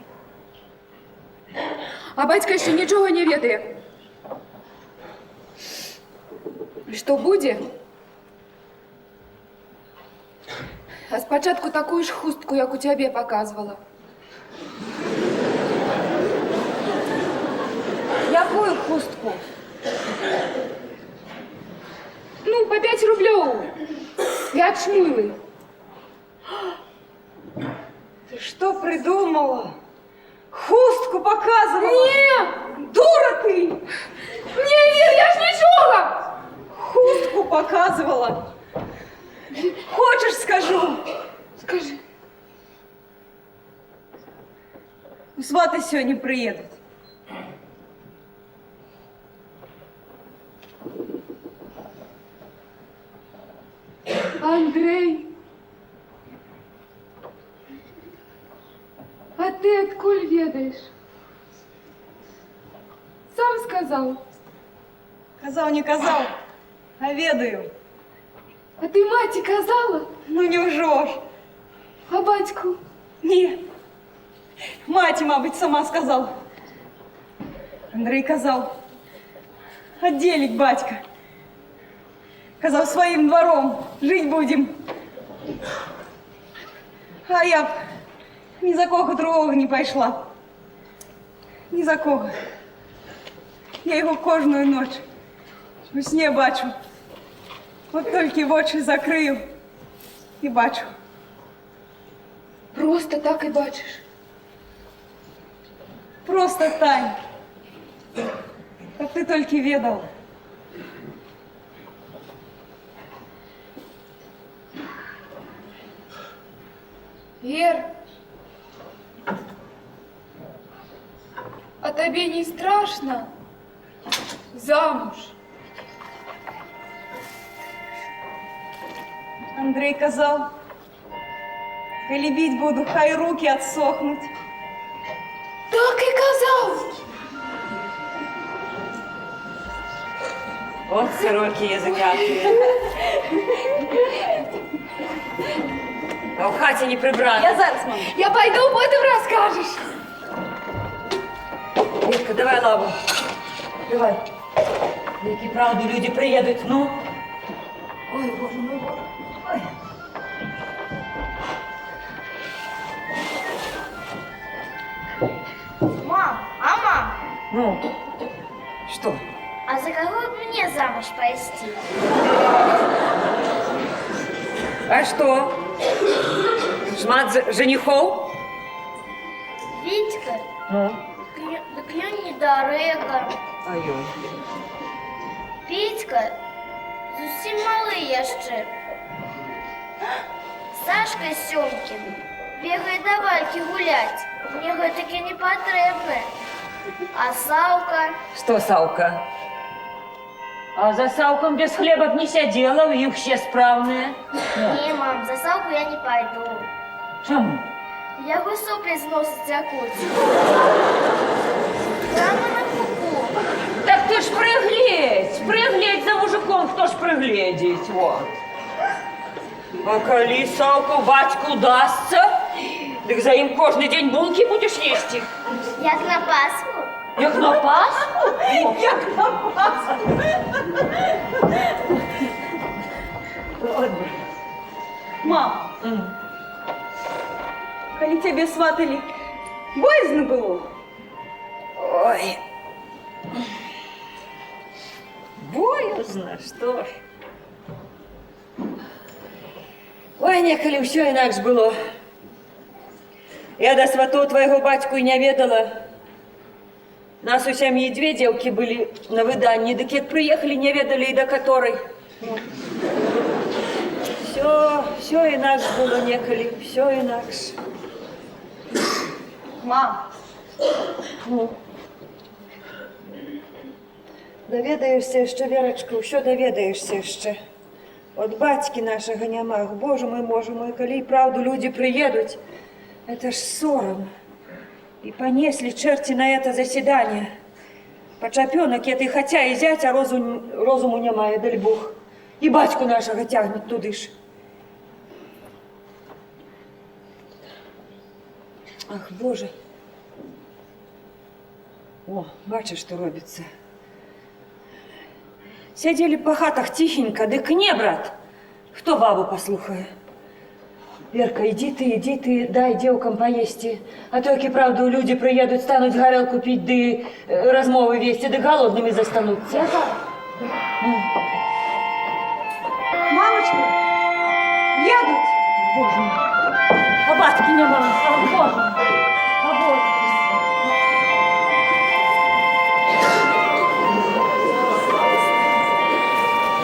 А батька еще ничего не ведает. Что будет? А спочатку такую ж хустку, як у тебе показывала. Якую хустку? Ну, по 5 рублев. 5 шмылы. Ты что придумала? Хустку показывала? Не! Дура ты! Не, Вер, я ж ничего! Хустку показывала. Хочешь, скажу? Скажи. Сваты сегодня приедут. Андрей, а ты откуль ведаешь? Сам сказал. Казал, не казал, а ведаю. А ты мати казала? Ну не лжешь. А батьку? Не. Мать, мабуть, сама сказала. Андрей казал. Отделить батька. Казав, своим двором жить будем. А я б ні за кого другого не пошла. Ні за кого. Я його кожную ніч у сні бачу. От тільки в очі закрию і бачу. Просто так и бачишь? Просто, Тань. Как ты только ведала. Вер, а тебе не страшно замуж? Андрей казал, коли бить буду, хай руки отсохнуть. Так и казал. Вот сороки языкатые. А в хате не прибрано. Я зараз, мама. Я пойду, потом расскажешь. Вітка, давай лаву. Давай. Які правду люди приедут, ну. Ой, боже мой, боже. Ой. Мам, а мам, Ну, что? а за кого мне замуж пойти? А что? Шмат женихов? Витька, Ну? да клюнь недалеко. Ой-ой. Петька, зовсім малий яще. Сашка Сьомкін бігає до Вальки гулять. Мені таке не потрібне. А Савка? Что, Савка? А за Савком без хлеба б не сидела, их все справные. Ні, мам, за Савку я не пойду. Чому? Яго соплі зносить тякуть. Прямо на куку. Так ты ж пригледь за мужиком, хто ж пригледеть, вот. А коли Савку батьку дастся, так за им кожный день булки будешь есть. Як на Пасху? Як на Пасху? Як на Пасху. Мам, коли тебе сватали, боязно было? Ой. Боязно, что ж. Ой, некалі ўсё інакш было. Я да сватоў твайго бацьку і не ведала. Нас у сям'і две девки были на выданні, дык як приехали, не ведали и до которой. Все инакш было некалі, все инакш. Мам, Даведаешься яшчэ, Верачка, ўсё даведаешься яшчэ. От бацькі нашага няма. Боже мой, калі і правду людзі прыедуць, это ж сорам. И понесли черти на это заседание. Почапенок этой хотя и зять, а розуму няма, даль Бог. И батьку нашего тягнет туды ж. Ах, Боже. О, бачиш, что робится. Сидели по хатах тихенько, дык не, брат. Кто бабу послухает? Верка, иди ты, дай девкам поесть. А то, як і правду, люди приедут, станут горелку пить, да размовы вести, да голодными застанутся. Мамочка, едут. Боже мой. А батьки нема. А Боже мой. А Боже.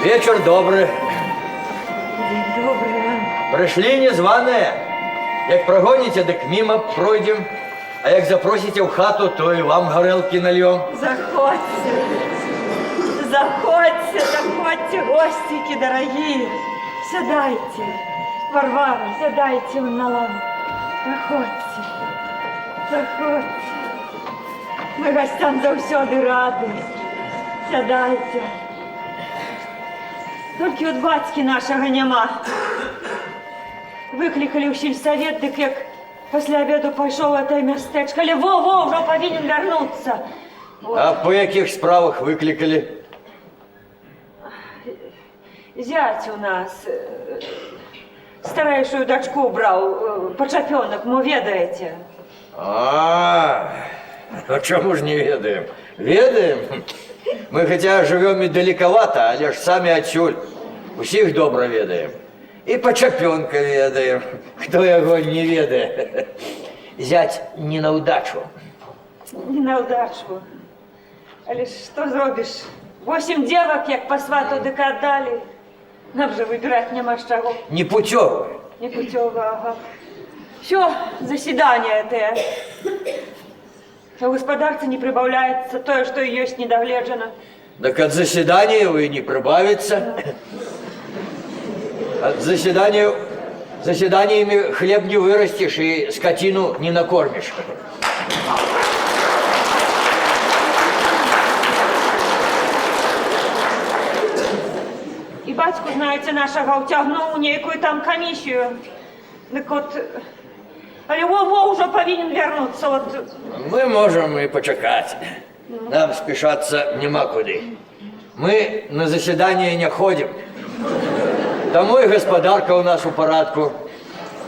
Вечер добрый. День добрый, мам. Пришли незваные. Як прогоните, так мимо пройдем. А як запросите в хату, то и вам горелки нальем. Заходьте. Заходьте, гостики дорогие. Сядайте. Варвара, сядайте на лаву. Заходьте. Мы гостям завсёды рады. Сядайте. Толькі от бацькі нашага няма. Выкликали ў сельсовет, дык як пасля обеду пайшоў у этой мястэчка. Але во, уже повинен вернуться. Вот. А по яких справах выкликали? Зять у нас старейшую дочку брал, Почапенок, мо ведаете. А чему ж не ведаем? Ведаем? Мы хотя живем и далековато, але ж сами отсюль. Усіх добра ведаем. И Почапенка ведаем. Кто его не ведает? Зять не на удачу. Не на удачу. Але что зробишь? 8 девок, як по свату дык отдали. Нам же выбирать нема з чего. Непутевые. Непутевые, ага. Все, заседание это. А у господарца не прибавляется то, что и есть недогледжено. Так от заседания его и не прибавится. От заседаниями хлеб не вырастешь и скотину не накормишь. И батьку, знаете, нашего утягнул некую там комиссию. Так вот, але во уже повинен вернуться. Вот. Мы можем и почекать. Нам спешаться нема куды. Мы на заседание не ходим. Тому и господарка у нас у парадку.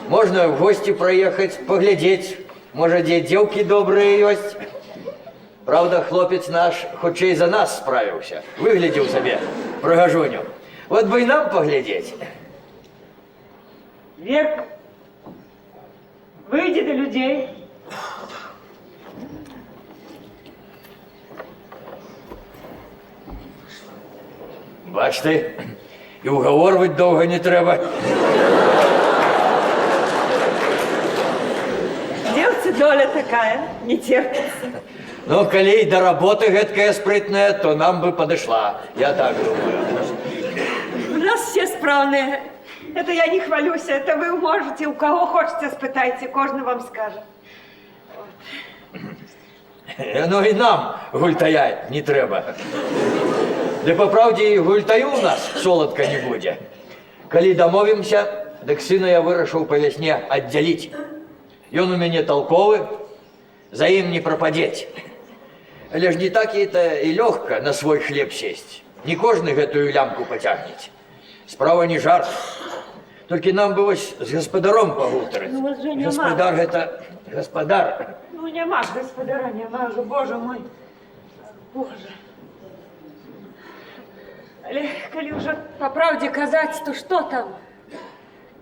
Можно в гости проехать, поглядеть. Может, где девки добрые есть. Правда, хлопец наш хутчей за нас справился. Выглядел себе пригожуню. Вот бы и нам поглядеть. Верка, выйди до людей. Бач ты, и уговорывать долго не треба. Девцы доля такая, не терпится. Ну, коли и до работы гэткая спрытная, то нам бы подошла. Я так думаю. У нас все справные. Это я не хвалюсь, это вы можете, у кого хотите, спытайте, кожный вам скажет. Ну и нам гультая не треба. Да по правде и гультаю у нас солодко не будет. Коли домовимся, так сына я вырашил по весне отделить. И он у меня толковый, за им не пропадеть. Але ж не так это и легко на свой хлеб сесть. Не кожный эту лямку потягнет. Справа не жарко. Только нам бы с господаром погутарить. Ну, вот же нема. Господар это господар. Ну, нема ж господара, нема же, боже мой. Боже. Але коли уже по правде казать, то что там?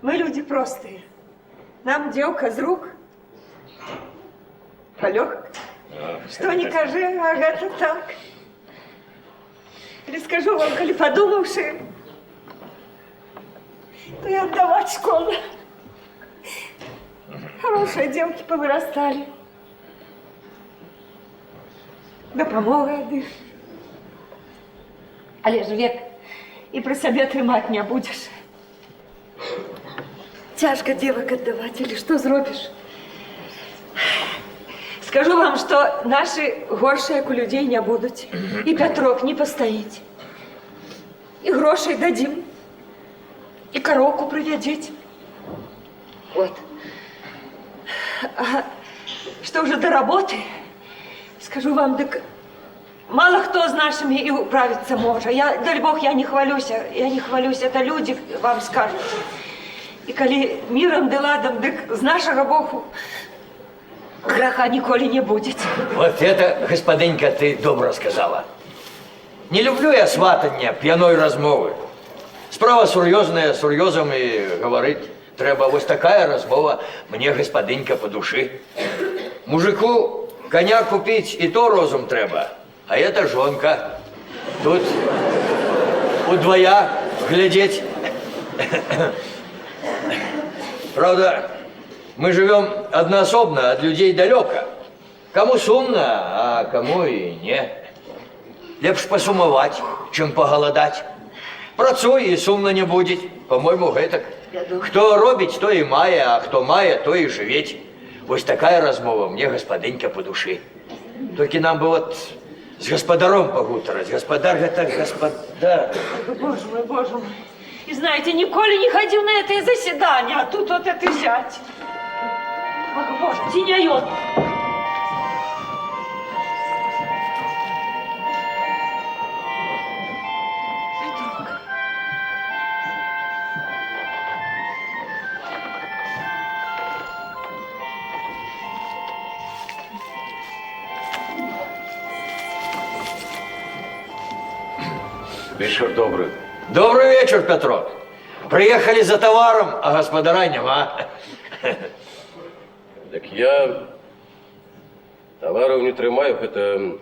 Мы люди простые. Нам девка с рук. Полег. Что не кажи, а это так. Или скажу вам, коли подумавши, то и отдавать школу. Хорошие девки повырастали. Допомога ад іх. Але ж век и про себя трымать не будешь. Тяжко девок отдавать, или что зробишь? Скажу вам, что наши горшие, як у людей, не будут. И Петрок не постоит. И грошей дадим. И коровку приведите. Вот. А что уже до работы, скажу вам, так мало кто с нашими и управиться может. Дай Бог, я не хвалюсь, это люди вам скажут. И коли миром да ладом, так с нашего Богу греха ніколи не будет. Вот это, господинька, ты добро сказала. Не люблю я сватання, п'яної розмови. Справа серйозна, серйозом і говорить треба. Ось така розмова мне, господинька, по душі. Мужику коня купить і то розум треба, а это жонка. Тут удвоя глядеть. Правда, мы живем одноособно, от людей далеко. Кому сумно, а кому и не. Лепш посумовать, чем поголодать. Працуй, и сумно не будет. По-моему, гэтак. Хто робить, то и мае, а хто мае, то и живеть. Ось такая размова мне, господинька, по души. Только нам бы вот с господаром погутарать. Господар, это господар. Боже мой, боже мой. И знаете, николи не ходил на это заседание, а тут вот это взять. Ах, боже, теняет. Вечер добрый. Добрый вечер, Петрок. Приехали за товаром, а господаря нема. Так я товаров не тримаю, это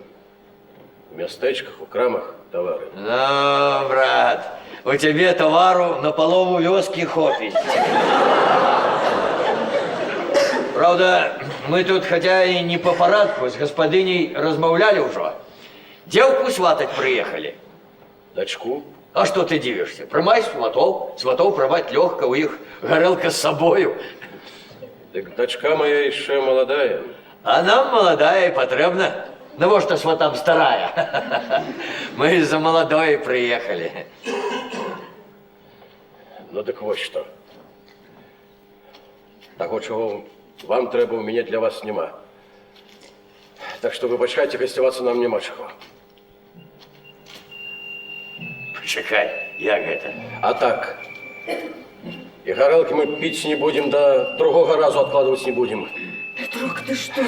в местечках, у крамах товары. Ну, брат, у тебе товару на полову вёски хопить. Правда, мы тут, хотя и не по порядку, с господыней размовляли уже. Девку сватать приехали. Дочку? А что ты дивишься? Прымай сватов прымать легко, у их горелка с собою. Так дочка моя еще молодая. А нам молодая и потребна. Ну, вот что сватам старая. Мы за молодой приехали. Ну так вот что. Того, чего вам треба, у меня для вас нема. Так что вибачайте, гостеваться нам нема чего. Почекай, як это? А так. И горелки мы пить не будем, до другого разу откладывать не будем. Петрок, ты что?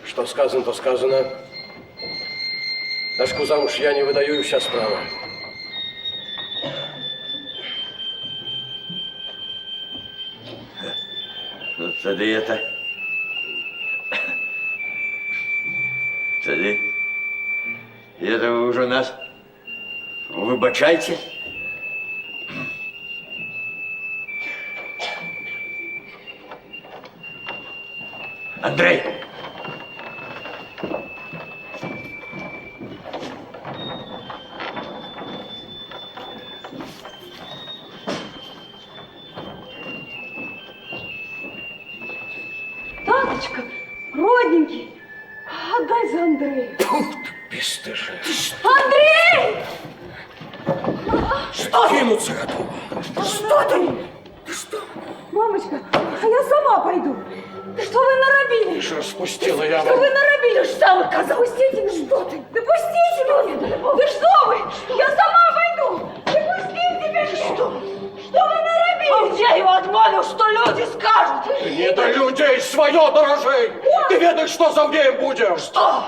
Что сказано, то сказано. Дочку замуж я не выдаю, и вся справа. Ну, тоді это... Тоді... Это вы уже нас выбачайте. Андрей! Таточка, родненький, отдай за Андрея. Бесстыжие. Андрей! Что? Кинуться готова. Что ты? Ты что? Мамочка, а я сама пойду. Да что вы наробили? Ты же распустила я Что вы наробили? Что сам отказал? Пустите меня. Что ты? Да пустите меня. Да что вы? Я сама пойду. Да пустите меня. Что вы наробили? Я его отмолю, что люди скажут. Не до людей свое дорожей. Ты ведаешь, что за мне будем. Что?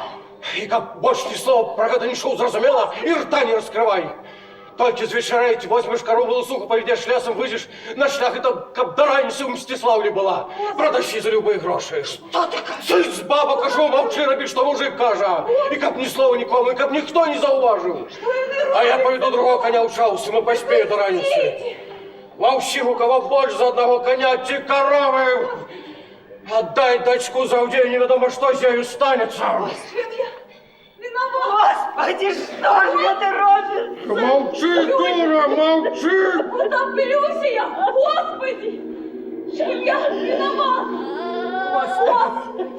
И как больше ни слова про это не шел, зразумела, и рта не раскрывай. Толькі звечарэць, возьмеш корову лусуху, пойдеш лесом, выйдешь на шлях, это каб да раніцы ў Мстиславлі была. Продащи за любые гроши. Что ты кажешь? Сыць, баба, кажу, мовчи, робі, что мужик кажа. И каб ни слова нікому, и каб ніхто не зауважил. А я пойду другого коня в шаусу, мы поспею до раніцы. Вовсі, у кого больше за одного коня, те коровы. Отдай дочку за удень, неведомо что с нею станется. Господи, что же это робишь? Молчи, дура, молчи! Утоплюсь я, Господи! Чем я виноват? Господи,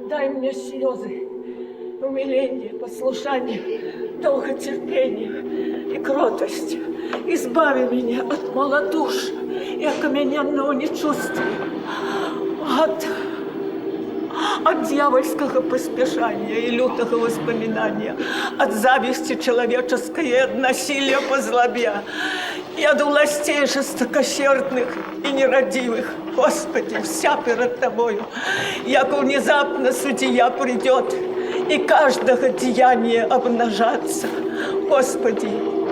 дай мне слезы, умиление, послушание, долготерпение и кротость. Избави меня от малодушия и окамененного нечувствия, от дьявольского поспешания и лютого воспоминания, от зависти человеческой и от насилия по злобе, и от властей жестокосердных и нерадивых. Господи, вся перед Тобою, яко внезапно судья придет, и каждого деяния обнажаться. Господи,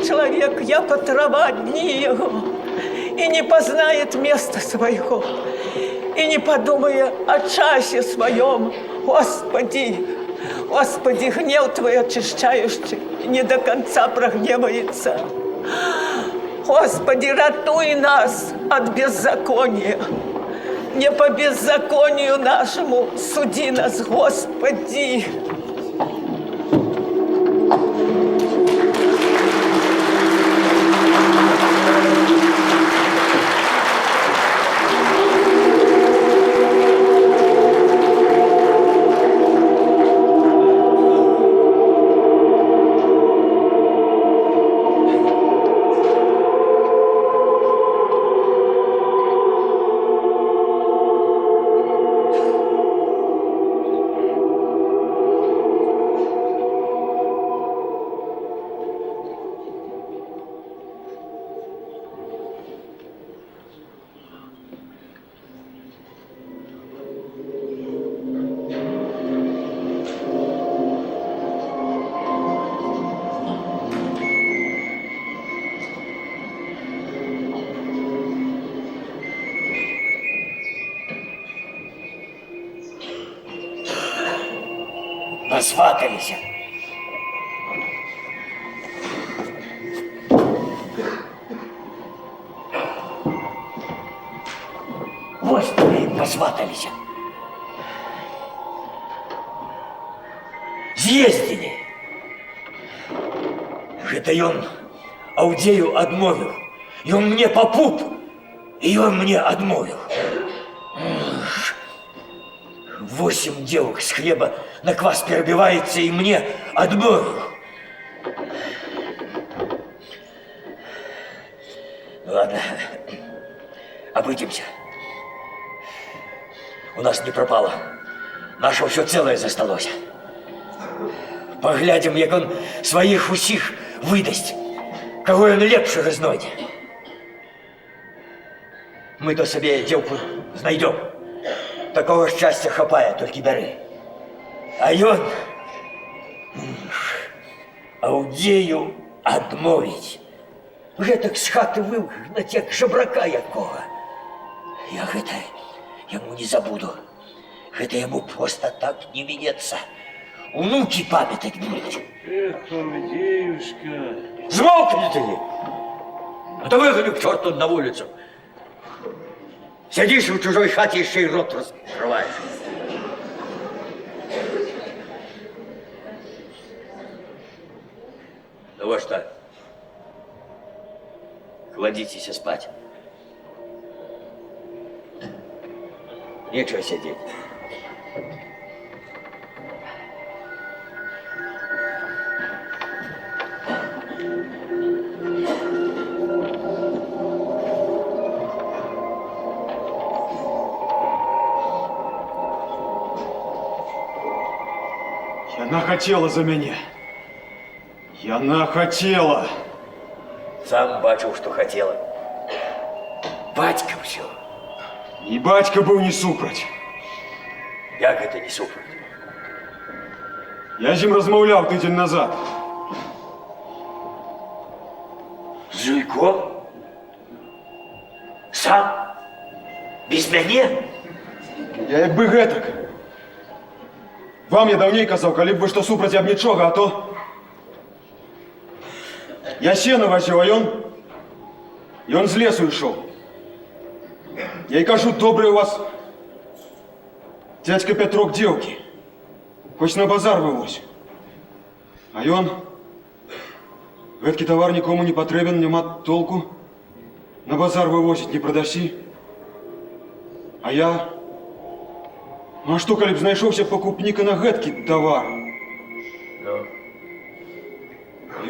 человек, яко трава дни его, и не познает места своего, и не подумая о часе своем. Господи, Господи, гнев Твой очищающий не до конца прогневается. Господи, ратуй нас от беззакония. Не по беззаконию нашему суди нас, Господи. Посватались. Господи, посватались. З'ездили. Это ён Аўдзею адмовіў. Ён мне папуп, и он мне адмовіў. 8 девок с хлеба на квас перебивается, и мне отбору. Ладно, обыдемся. У нас не пропало. Наше все целое засталось. Поглядим, як он своих усіх выдасть, кого он лепшего знойде. Мы-то себе девку знайдем. Такого счастья хапая, только бяры. А ён Аўдзею адмовіць. Гэтак з хаты выгнаць, як жабрака якога. Я гэта яму не забуду. Гэта яму просто так не минется. Унуки памятать будут. Эх, Аўдзеюшка. Змолкни ты! А то выгоню к черту на улицу. Сидишь в чужой хате, еще и рот раскрываешь. Ну вот что, кладитесь спать. Нечего сидеть. Яна хотела за меня. Яна хотела. Сам бачил, что хотела. Батька все. И батька был не супраць. Як это не супраць? Я з ім размаўляў тыдзень назад. Зуйко? Сам? Без мяне? Я як бы гэтак. Вам я даўней казаў, калі б вы што супраць аб нічога, а то... Я сено возил, а он з лесу ішоў. Я і кажу, добрые у вас, дядька Петрок, девки. Хоть на базар вывозь. А ён, гэткі товар нікому не патрэбен, няма толку. На базар вывозить не продасі. А я... Ну а што, калі б знайшоўся пакупніка на гэткі товар?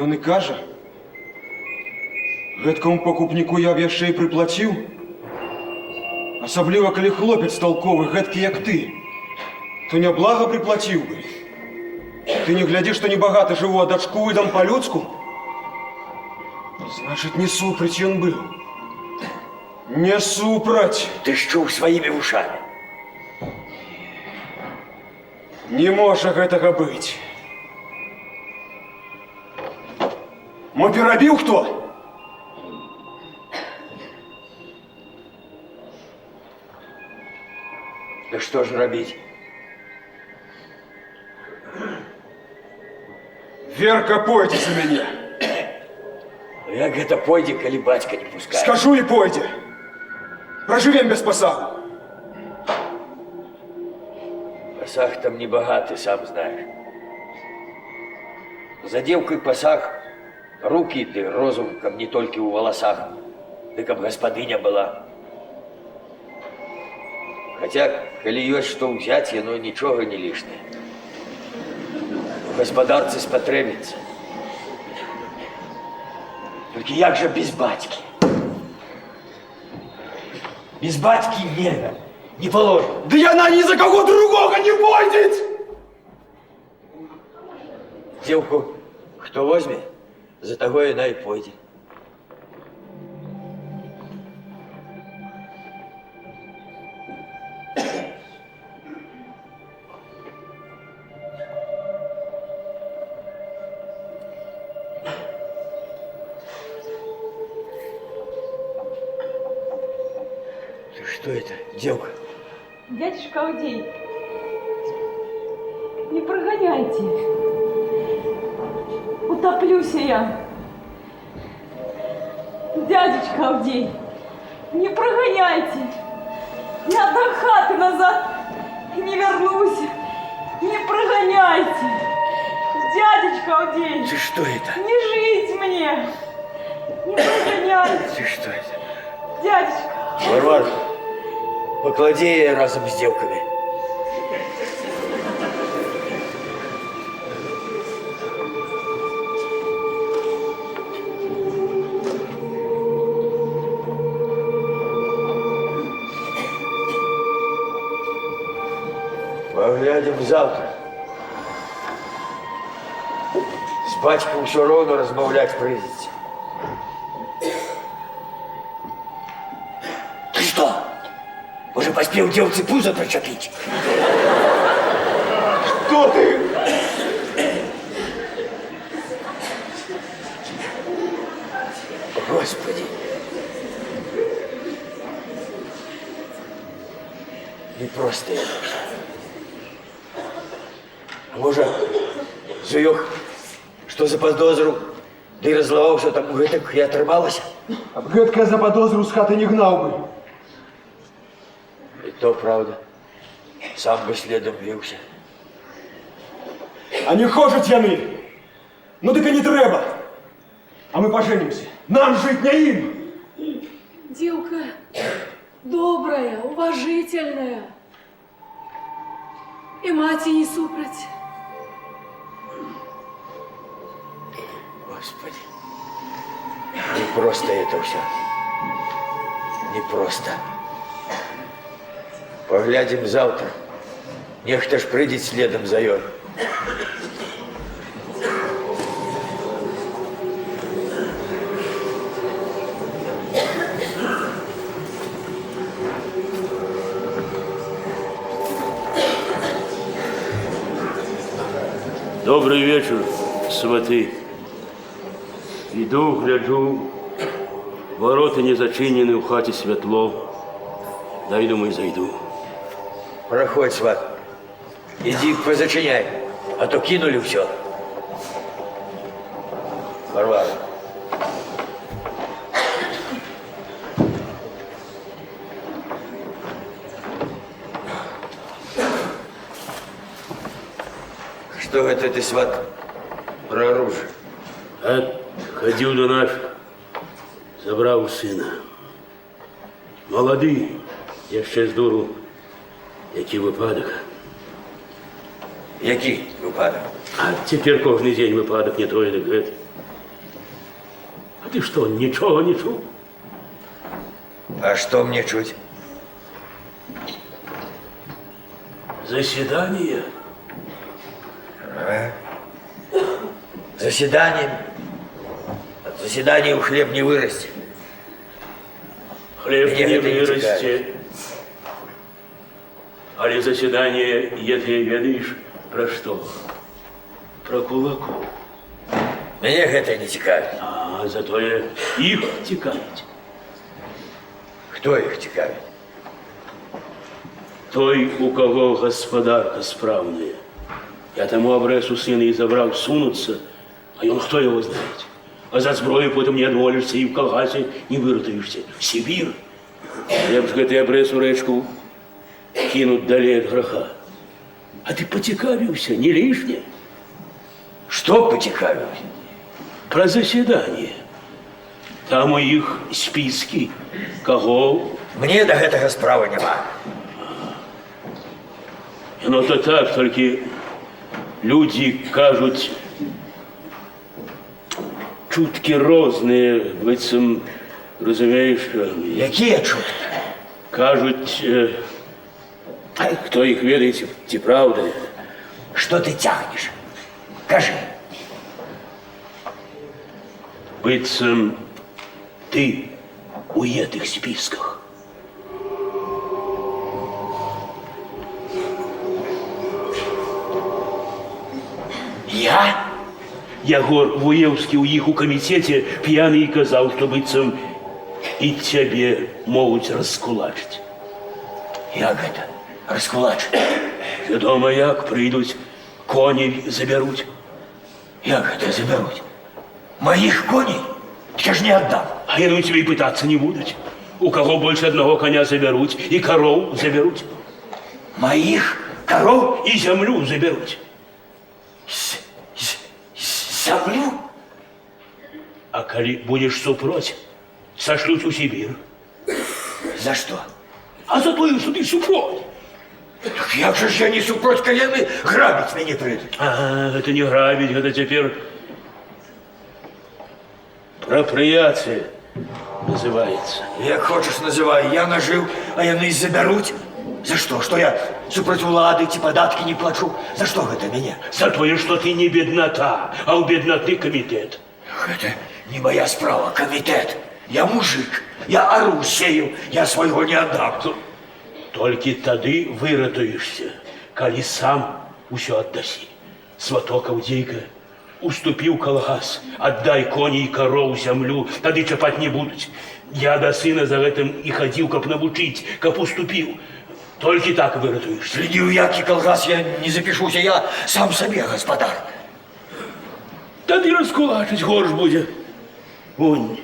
Ён і кажа, гэткаму пакупніку я б яшчэ і прыплаціў. Асабліва, калі хлопец толковы, гэткі як ты, то няблага прыплаціў бы. Ты не глядзі, што небагата жыву, а дачку выдам па-людску? Значыць, не супраць ён быў. Не супраць. Ты ж чуў сваімі вушамі. Не можа гэтага быць. Мо перабіў хто? Да што ж рабіць? Верка пойдзе за мяне. Як гэта пойдзе, калі бацька не пускае? Скажу і пойдзе. Пражывем без пасагу. Пасаг там небагаты, сам знаеш. За дзеўкай пасаг, рукі ды розум, каб не толькі ў валасах, ды каб гаспадыня была. Хаця, калі ёсць што ўзяць, яно нічога не лішняе. У гаспадарцы спатрэбіцца. Толькі як жа без бацькі? Без бацькі нельга, не положено. Да яна ні за каго другога не пойдзець! Дзеўку хто возьме, за таго яна і пойдзе. Что это, девка? Дядюшка Авдей, не прогоняйте. Утоплюсь я. Дядюшка Авдей, не прогоняйте. Я до хаты назад не вернусь. Не прогоняйте. Дядюшка Авдей. Ты что это? Не жить мне. Не прогоняйте. Ты что это? Дядюшка. Варвара, поклади ее разом с девками. Поглядим завтра. С бацьком все равно размовлять придется. Ты что? Уже поспел девце пузо прочепить? Что ты? Господи. Не просто это. А может, Зуёк, что за подозру? Да и разловался там у гэтак и отрывалась? Аб гэтка за подозру с хаты не гнал бы. И то правда. Сам бы следом вился. А не хочуть яны. Ну так и не трэба. А мы поженимся. Нам жить не им. Девка добрая, уважительная. И мать не супрать. Господи. Не просто это все. Не просто. Поглядим завтра. Нехто ж прыйдет следом за ёй. Добрый вечер, сваты. Иду, гляджу, Ворота не зачинены, у хаті світло. Дай, думаю, зайду. Проходь, сват. Иди позачиняй, а то кинули все. Варвара. Что это ты, сват, про оружие? А ходил до наш, забрав сина. Молодий, я ще з дуру. Який випадок? Який випадок? А тепер кожен день випадок, не той, не геть. А ти що, нічого не чув? А что мне чуть? Заседание. А? Заседание? От заседания хлеб не вырастет. Хлеб Мне не это не вырасте. цікавить. Але заседание, я ты ведаешь, про что? Про кулаку. Мне это не цікавить. А зато их цікавить. Кто их цікавить? Той, у кого господарка справная. Я тому обресу сына и забрал сунуться, а он кто его знает. А за зброю потом не отмолишься и в колгасе не вырутаешься. В Сибирь. Я б ж гэты обресу речку кинуть далее от гроха. А ты потекавился, не лишнее. Что потекавился? Про заседание. Там у их списки. Кого? Мне до гэтага справа нема. Ну то так, только люди кажут чутки розные, быцем, разумеешь? Какие чутки? Кажут, кто их ведает, те правда. Что ты тягнешь? Кажи. Быцем, ты у этих списках. Я? Ягор Вуевский у их у комитете пьяный казал, что быцем и тебе могут раскулачить. Як это? Раскулачить? Відомо як, прийдуть, коней заберуть. Як это заберуть? Моих коней? Я ж не отдам. А я у тебе и пытаться не будут. У кого больше одного коня заберут, и коров заберут. Моих коров? И землю заберут. Землю? А коли будешь супроть, сошлют у Сибирь. За что? А за то, что ты супроть. Так як же ж я не супроть, коли яны грабить меня придут? А, это не грабить, это теперь проприация называется. Як хочешь называй, я нажил, а яны заберут? За что? Что я супроть улады, ці податки не плачу? За что это меня? За то, что ты не беднота, а у бедноты комитет. Это не моя справа, комитет. Я мужик, я ору сею, я своего не отдам. Только тады выратуешься, коли сам усё отдаси. Сваток Авдейка уступил колгас, отдай кони и коров землю, тады чапать не будут. Я до сына за этим и ходил, как научить, как уступил. Только так выратуешься. Среди уяки колгас я не запишуся, я сам себе господар. Тады раскулачить горш будет. Вон,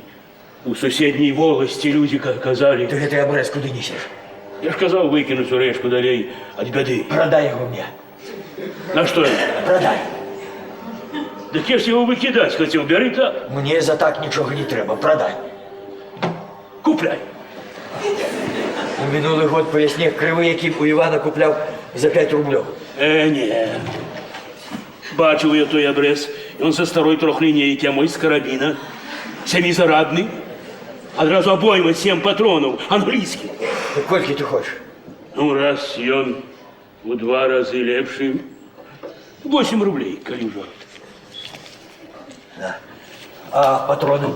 у соседней волости люди казали. Ты это обрез куда несешь? Я ж казал выкинуть у решку далей от беды. Продай его мне. На что это? Продай. Да я ж его выкидать хотел, бери так. Мне за так ничего не треба, продай. Купляй. У минулый год по весне кривий, який у Івана купляв за 5 рублів. Ні. Бачив я той обрез, і он со старой трехлинейки, а мой с карабина. Семизарадный. Одразу обойма 7 патронов, английских. Ну, кольки ты хочешь? Ну, раз и он в 2 раза лепший. 8 рублей, коли уже. Да. А патроны?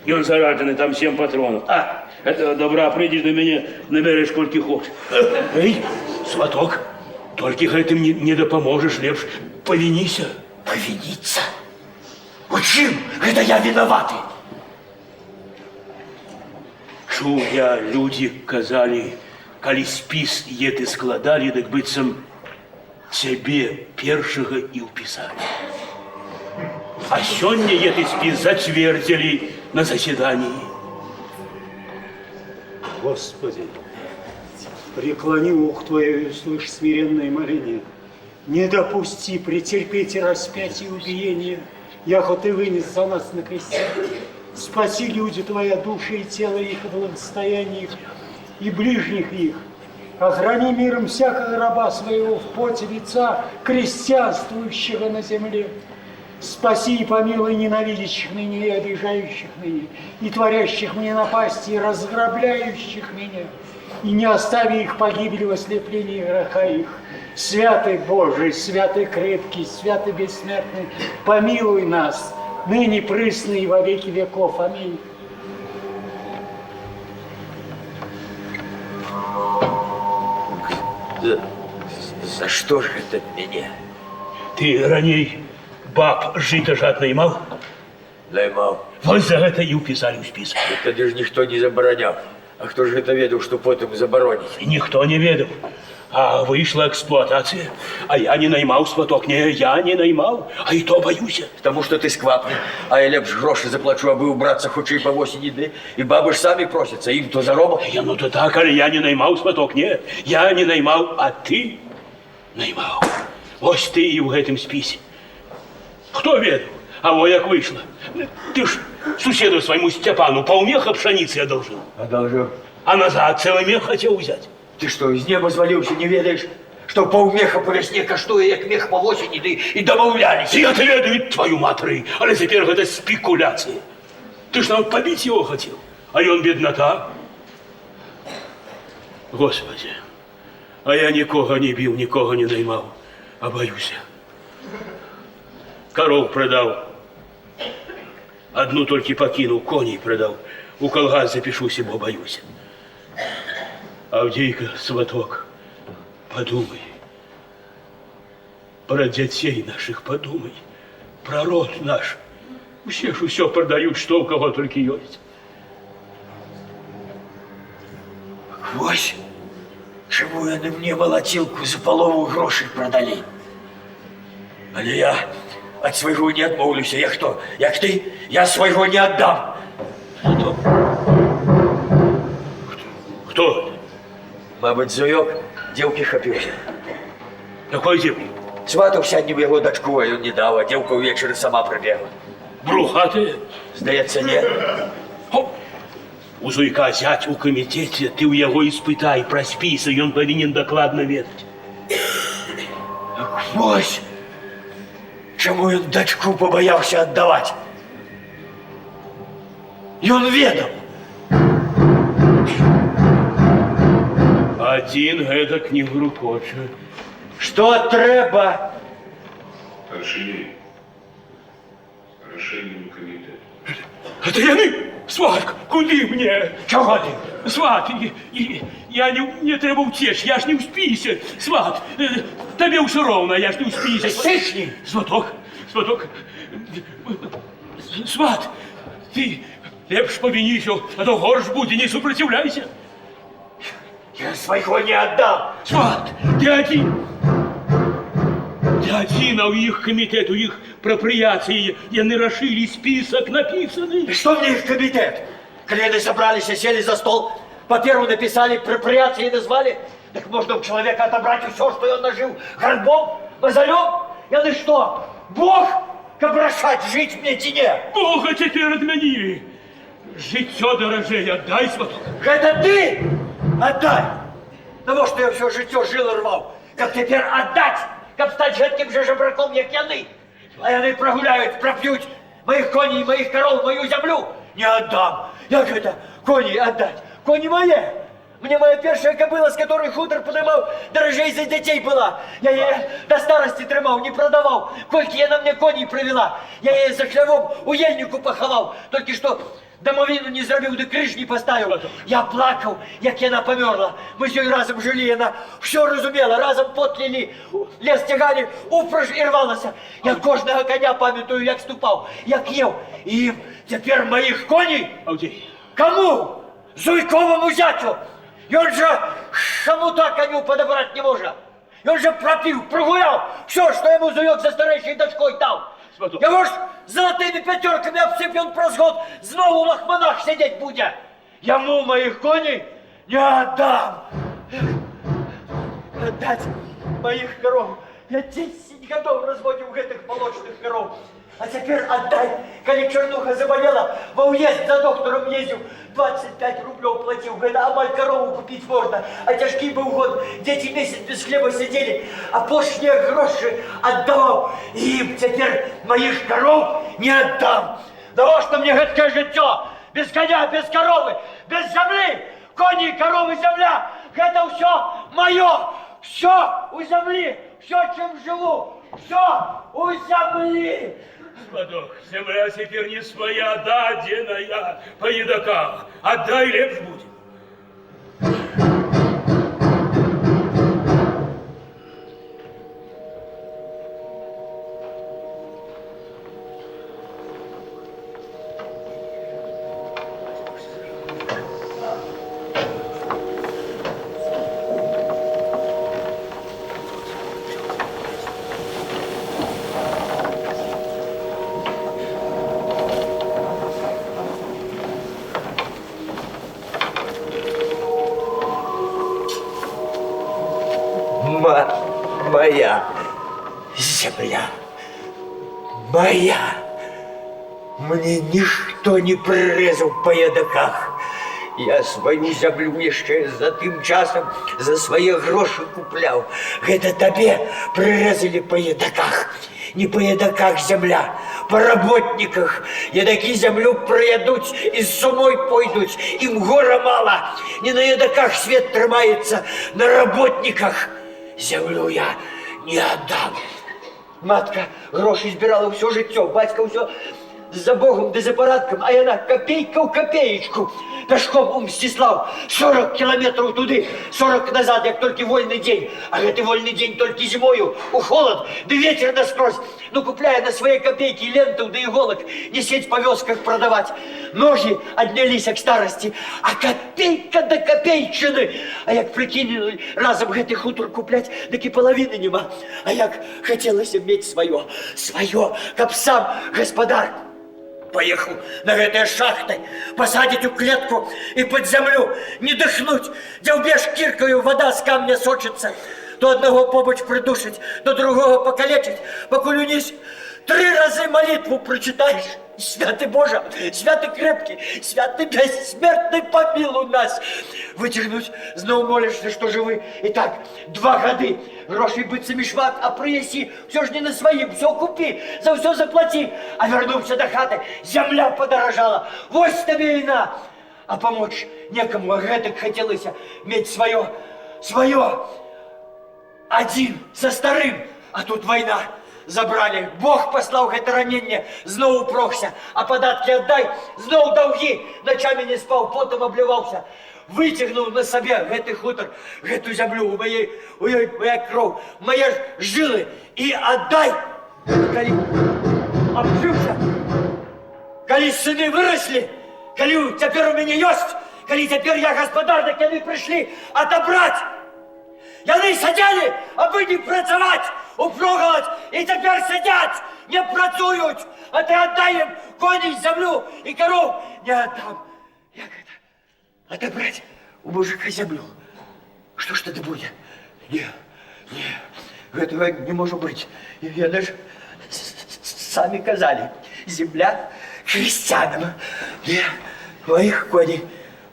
И он зараженный, там 7 патронов. А, это добра, придешь до меня, наберешь сколько хочешь. Эй, сваток, только хай ты мне не допоможешь, лепш, повинися. Повиниться? У чим? Это я виноватый. Чуў я, людзі казалі, калі спіс еты складалі, дык быццам цябе першага і ўпісалі. А сёння еты спіс зацвердзілі на заседании. Господи, преклони ухо Твое и услышь смиренное моление. Не допусти претерпеть распятие и убиение, яко Ты вынес за нас на кресте. Спаси, люди Твоя, души и тело их, и благосостояние их, и ближних их. Охрани миром всякого раба своего в поте лица, крестьянствующего на земле. Спаси и помилуй ненавидящих ныне и обижающих ныне, и творящих мне напасти, и разграбляющих меня, и не остави их погибели в ослеплении греха их. Святый Божий, святый крепкий, святый бессмертный, помилуй нас, ныне прысный и во веки веков. Аминь. За что же это меня? Ты раней баб жыта жад наймаў? Наймаў. Вось за гэта і ўпісалі ў спіс. Тады ж ніхто не забараняў. А хто ж гэта ведаў, што потым забароніць? Ніхто не ведаў. А выйшла эксплуатацыя. А я не наймаў, сваток. Не, я не наймаў. А і то баюся. Таму што ты сквапны. А я лепш грошы заплачу, абы убрацца хутчэй па восені, ды. І бабы ж самі просяцца, ім то заробак. Ну то так, але я не наймаў, сваток. Не, я не наймаў, а ты наймаў. Вось ты і ў гэтым спісе. Хто ведаў? А во як выйшла. Ты ж суседу свайму Степану паўмеха пшаніцы адолжыў. Адолжыў. А назад цэлы мех хацеў узяць. Ты што, з неба зваліўся, не ведаеш, што паўмеха па вясне каштуе, як мех па восені, ды і дамаўляліся. Я-то ведаю твою матры, але цяпер гэта спекуляцыя. Ты ж нават пабіць яго хацеў, а ён бедната. Господи, а я нікога не біў, нікога не наймаў, а баюся. Коров прадаў. Одну толькі пакінуў, коней прадаў. У калгас запішуся, бо баюся. Авдейка, сваток, подумай. Про дзяцей наших подумай. Про род наш. Усе ж усё прадаюць, што ў каго толькі ёсць. Вось, чаму яны мне малацілку за палову грошай прадалі. Але я ад свайго не адмоўлюся. Я хто? Як ты? Я свайго не аддам. Хто? Мабыць, зоёк дзеўкі хапіўся. Какой дзеўкі? Сватаў сядне ў яго дачку, а ён не даў, а дзеўка ўвечары сама прыбегла. Брухатая? Здаецца, не. У зуйка зять у камітэце, ты ў яго і спытай пра спісы, ён павінен дакладна ведаць. Вось, чаму ён дачку пабаяўся аддаваць? Ён ведаў. Адзін гэтак не грукоча. Што трэба? Рашэнне. Рашэнне камітэт. Это яны? Сватка, куды мне? Чого ты? Сват, я не трэба ўцеч, я ж не ў спісе. Сват, табе ўсё роўна, я ж не ў спісе. Сышні! Сваток, сват, ты лепш павініся, а то горш будзе, не супраціўляйся. Я свайго не аддам. Сват, ты адзін. Ты адзін, а ў іх камітэт, у іх прапрыяцыі, яны рашылі спісак напісаны. Што мне іх камітэт? Калі яны сабраліся, сели за стол, паперу напісалі, прапрыяцыі назвалі, так можна ў чалавека адабраць усё, што ён нажыў гарбом, мазалём. Яны што, Бог? Каб рашаць, жыць мне ці не? Бога цяпер адмянілі. Жыццё даражэй, аддай, сваток. Гэта ты? Отдай! Навошта я все жыццё жыл и рваў? Каб цяпер аддаць, каб стаць гэткім жа жабраком, як яны. А яны прагуляюць, прап'юць маіх коней, маіх кароў, маю зямлю. Не аддам. Як гэта? Коні аддаць? Коні мае. Мне моя першая кобыла, с которой хутор подымаў, даражэй за дзяцей была. Я яе до старости трымаў, не прадаваў. Колькі яна мне коней прывела. Я яе за хлявом у ельніку пахаваў. Толькі што дамовіну не зрабіў, ды крыж не паставіў. Я плакаў, як яна памёрла. Мы з ёй разам жылі, яна ўсё разумела, разам пот лілі, лес цягалі, упраж і рвалася. Я кожнага коня памятаю, як ступаў, як еў. І ім цяпер маіх коней? Аўдзей. Каму? Зуйковому зятю. И он же шамута коню подобрать не может. И он же пропил, прогулял все, что ему Зуёк за старейшей дочкой дал. Его ж золотыми пятерками обсыпен праз год, знову в лахманах сидеть будет. Ему моих коней не отдам. Отдать моих коров. Я 10 годов разводил этих молочных коров. А теперь отдай, коли чернуха заболела, во уезд за доктором ездил, 25 рублев платил, говорит, а мать корову купить можно, а тяжкий был год, дети месяц без хлеба сидели, а пошлые гроши отдавал, и им теперь моих коров не отдам. Да вот что мне это житё, без коня, без коровы, без земли, кони, коровы, земля, это все мое, все у земли, все, чем живу, все у земли. Господок, земля теперь не своя, даденая по едоках. Отдай, лепш будет. Моя земля, моя. Мне ничто не прирезал по едоках. Я свою землю еще за тым часом за свои гроши куплял. Это тебе прирезали по едоках. Не по едоках земля, по работниках. Едаки землю проедут и с умой пойдут. Им гора мало. Не на едоках свет трымается, на работниках. Землю я не отдам. Матка гроши збирала все життя, батька все за Богом да за порядком, а яна копейка в копеечку. Пешком у Мстислав 40 километров туды, 40 назад, як только вольный день. А это вольный день только зимою, у холод, да ветер насквозь. Ну, купляя на свои копейки ленту да иголок, не сеть по вёсках продавать. Ножи отнялись к старости, а копейка до копейчины. А як прикинули разом гэты хутор куплять, так и половины нема. А як хотелось иметь свое, каб сам господар поехал на этой шахты, посадить у клетку и под землю не дыхнуть, где убежь киркою вода с камня сочится, то одного побочь придушить, то другого покалечить, покуль унись, 3 раза молитву прочитаешь. Святый Боже, святый крепкий, святый бессмертный, помилуй нас. Вытягнуть, знов молишься, что живы. Итак, 2 года. Грошей быть самишват, а принеси. Все ж не на своим, все купи, за все заплати. А вернувся до хаты, земля подорожала. Вось тебе и на. А помочь некому, а гэтак хотелось иметь свое. Один со старым, а тут война. Забрали. Бог послал это ранение, знову прохся, а податки отдай, знову долги, ночами не спал, потом обливался. Вытягнул на себе гэты хутор, гэту землю, моя кровь, мои жилы, и отдай, коли обжился, коли сыны выросли, коли теперь у меня есть, коли теперь я господар, да коли пришли отобрать. Яны сидели, аби не працевать, упрогалать, и теперь сидят, не працуют, а ты отдай им коней, землю и коров. Не отдам. Як это? Отобрать у мужика землю. Что ж это будет? Не, этого не может быть. Я даже сами казали, земля христианам. Я моих коней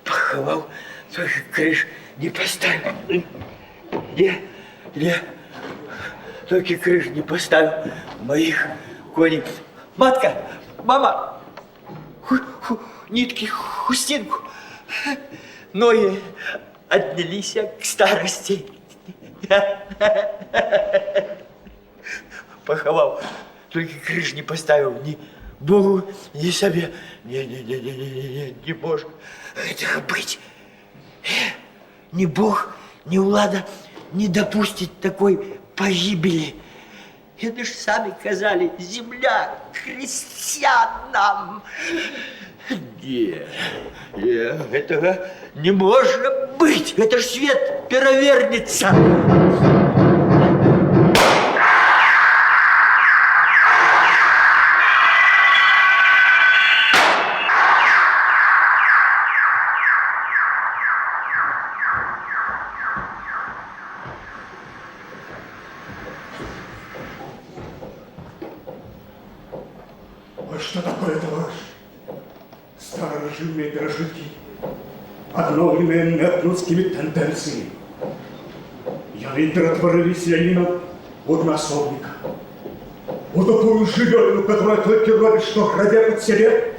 поховал, только крыш не поставил. Не, только крыш не поставил моих коней. Матка, мама, нитки, хустинку. Ноги отнялись к старости. Поховал, только крыш не поставил ни Богу, ни себе. Не может этого быть. Ни Бог, ни влада не допустит такой погибели. Это ж сами казали, земля христианам. Этого не может быть. Это ж свет перевернется. А что такое, товарищ? Старорежимные дрожжики, обновленные неотнудскими тенденциями. Яны перетворили селянина в одноособника. В такую живёлину, которая только робит, что грабя под себе,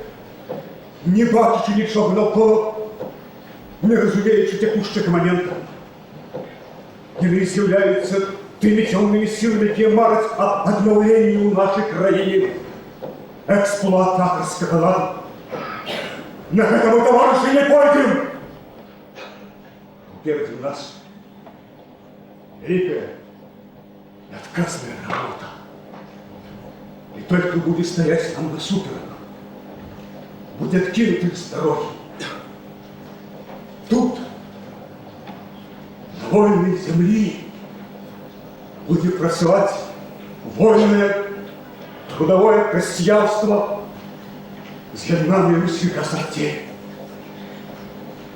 не бачачи ничего навколо, не разумеючи текущих моментов. Яны з'являються тими темными силами, які марять об обновлении у нашей краине эксплуататорского лада. На это мы, товарищи, не пойдем! Впереди у нас великая и отказная работа. И тот, кто будет стоять нам на суперах, будет кинут с дороги. Тут, на вольной земле, будет працевать вольное трудовое крестьянство з яднами сельгасартель.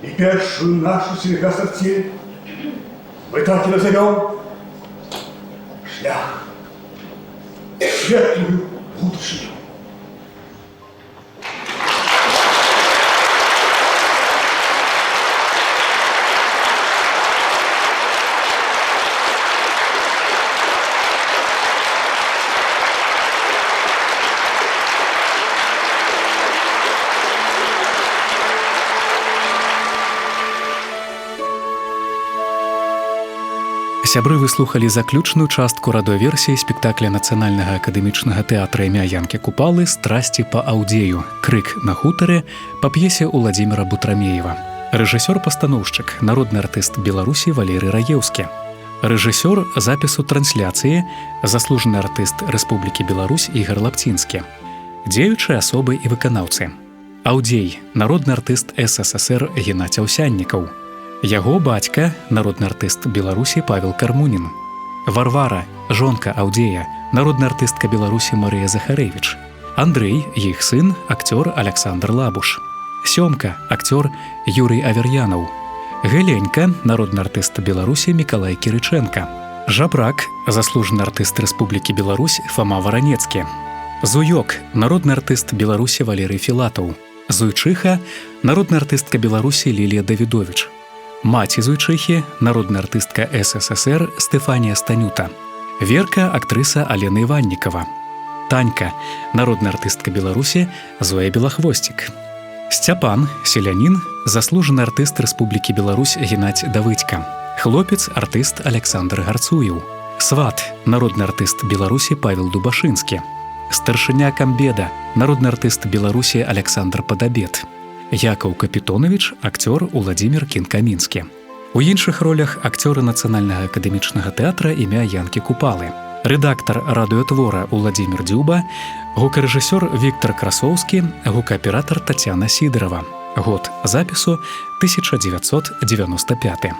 И первую нашу сельгасартель мы так и назовем шлях, светлую будущую. Сябры выслухалі заключную частку радыёверсіі спектакля нацыянальнага акадэмічнага тэатра імя Янкі Купалы «Страсці па аўдзею. Крык на хутары» па п'есе Уладзіміра Бутрамеева. Рэжысёр-пастаноўшчык, народны артыст Беларусі Валерый Раеўскі. Рэжысёр запісу трансляцыі, заслужаны артыст Рэспублікі Беларусь Ігар Лапцінскі. Дзеючыя асобы і выканаўцы. Аўдзей, народны артыст СССР Геннадзь Аўсяннікаў. Яго бацька, народны артыст Беларусі Павел Кармунін. Варвара, жонка Аўдзея, народная артыстка Беларусі Марыя Захарэвіч. Андрэй, іх сын, акцёр Александр Лабуш. Сёмка, акцёр Юрый Аверьянаў. Галенька, народны артыст Беларусі Мікалай Кірычэнка. Жабрак, заслужаны артыст Рэспублікі Беларусь Фама Варанецкі. Зуёк, народны артыст Беларусі Валерый Філатаў. Зуйчыха, народная артыстка Беларусі Лілія Давідовіч. Маці Зуйчыхі, народная артыстка СССР Стефанія Станюта. Верка, актрыса Алена Іваннікава. Танька, народная артыстка Беларусі Зоя Белахвосцік. Сцяпан, селянін, заслужаны артыст Рэспублікі Беларусь Геннадзь Давыдзька. Хлопец, артыст Александр Гарцуеў. Сват, народны артыст Беларусі Павел Дубашынскі. Старшыня Камбеда, народны артыст Беларусі Александр Падабет. Якаў Капітонавіч, акцёр Уладзімір Кінкамінскі. У іншых ролях акцёры нацыянальнага акадэмічнага тэатра імя Янкі Купалы. Рэдактар радыётвора Уладзімір Дзюба, гукарэжысёр Віктар Красоўскі, гукааператар Тацяна Сідарова. Год запісу 1995.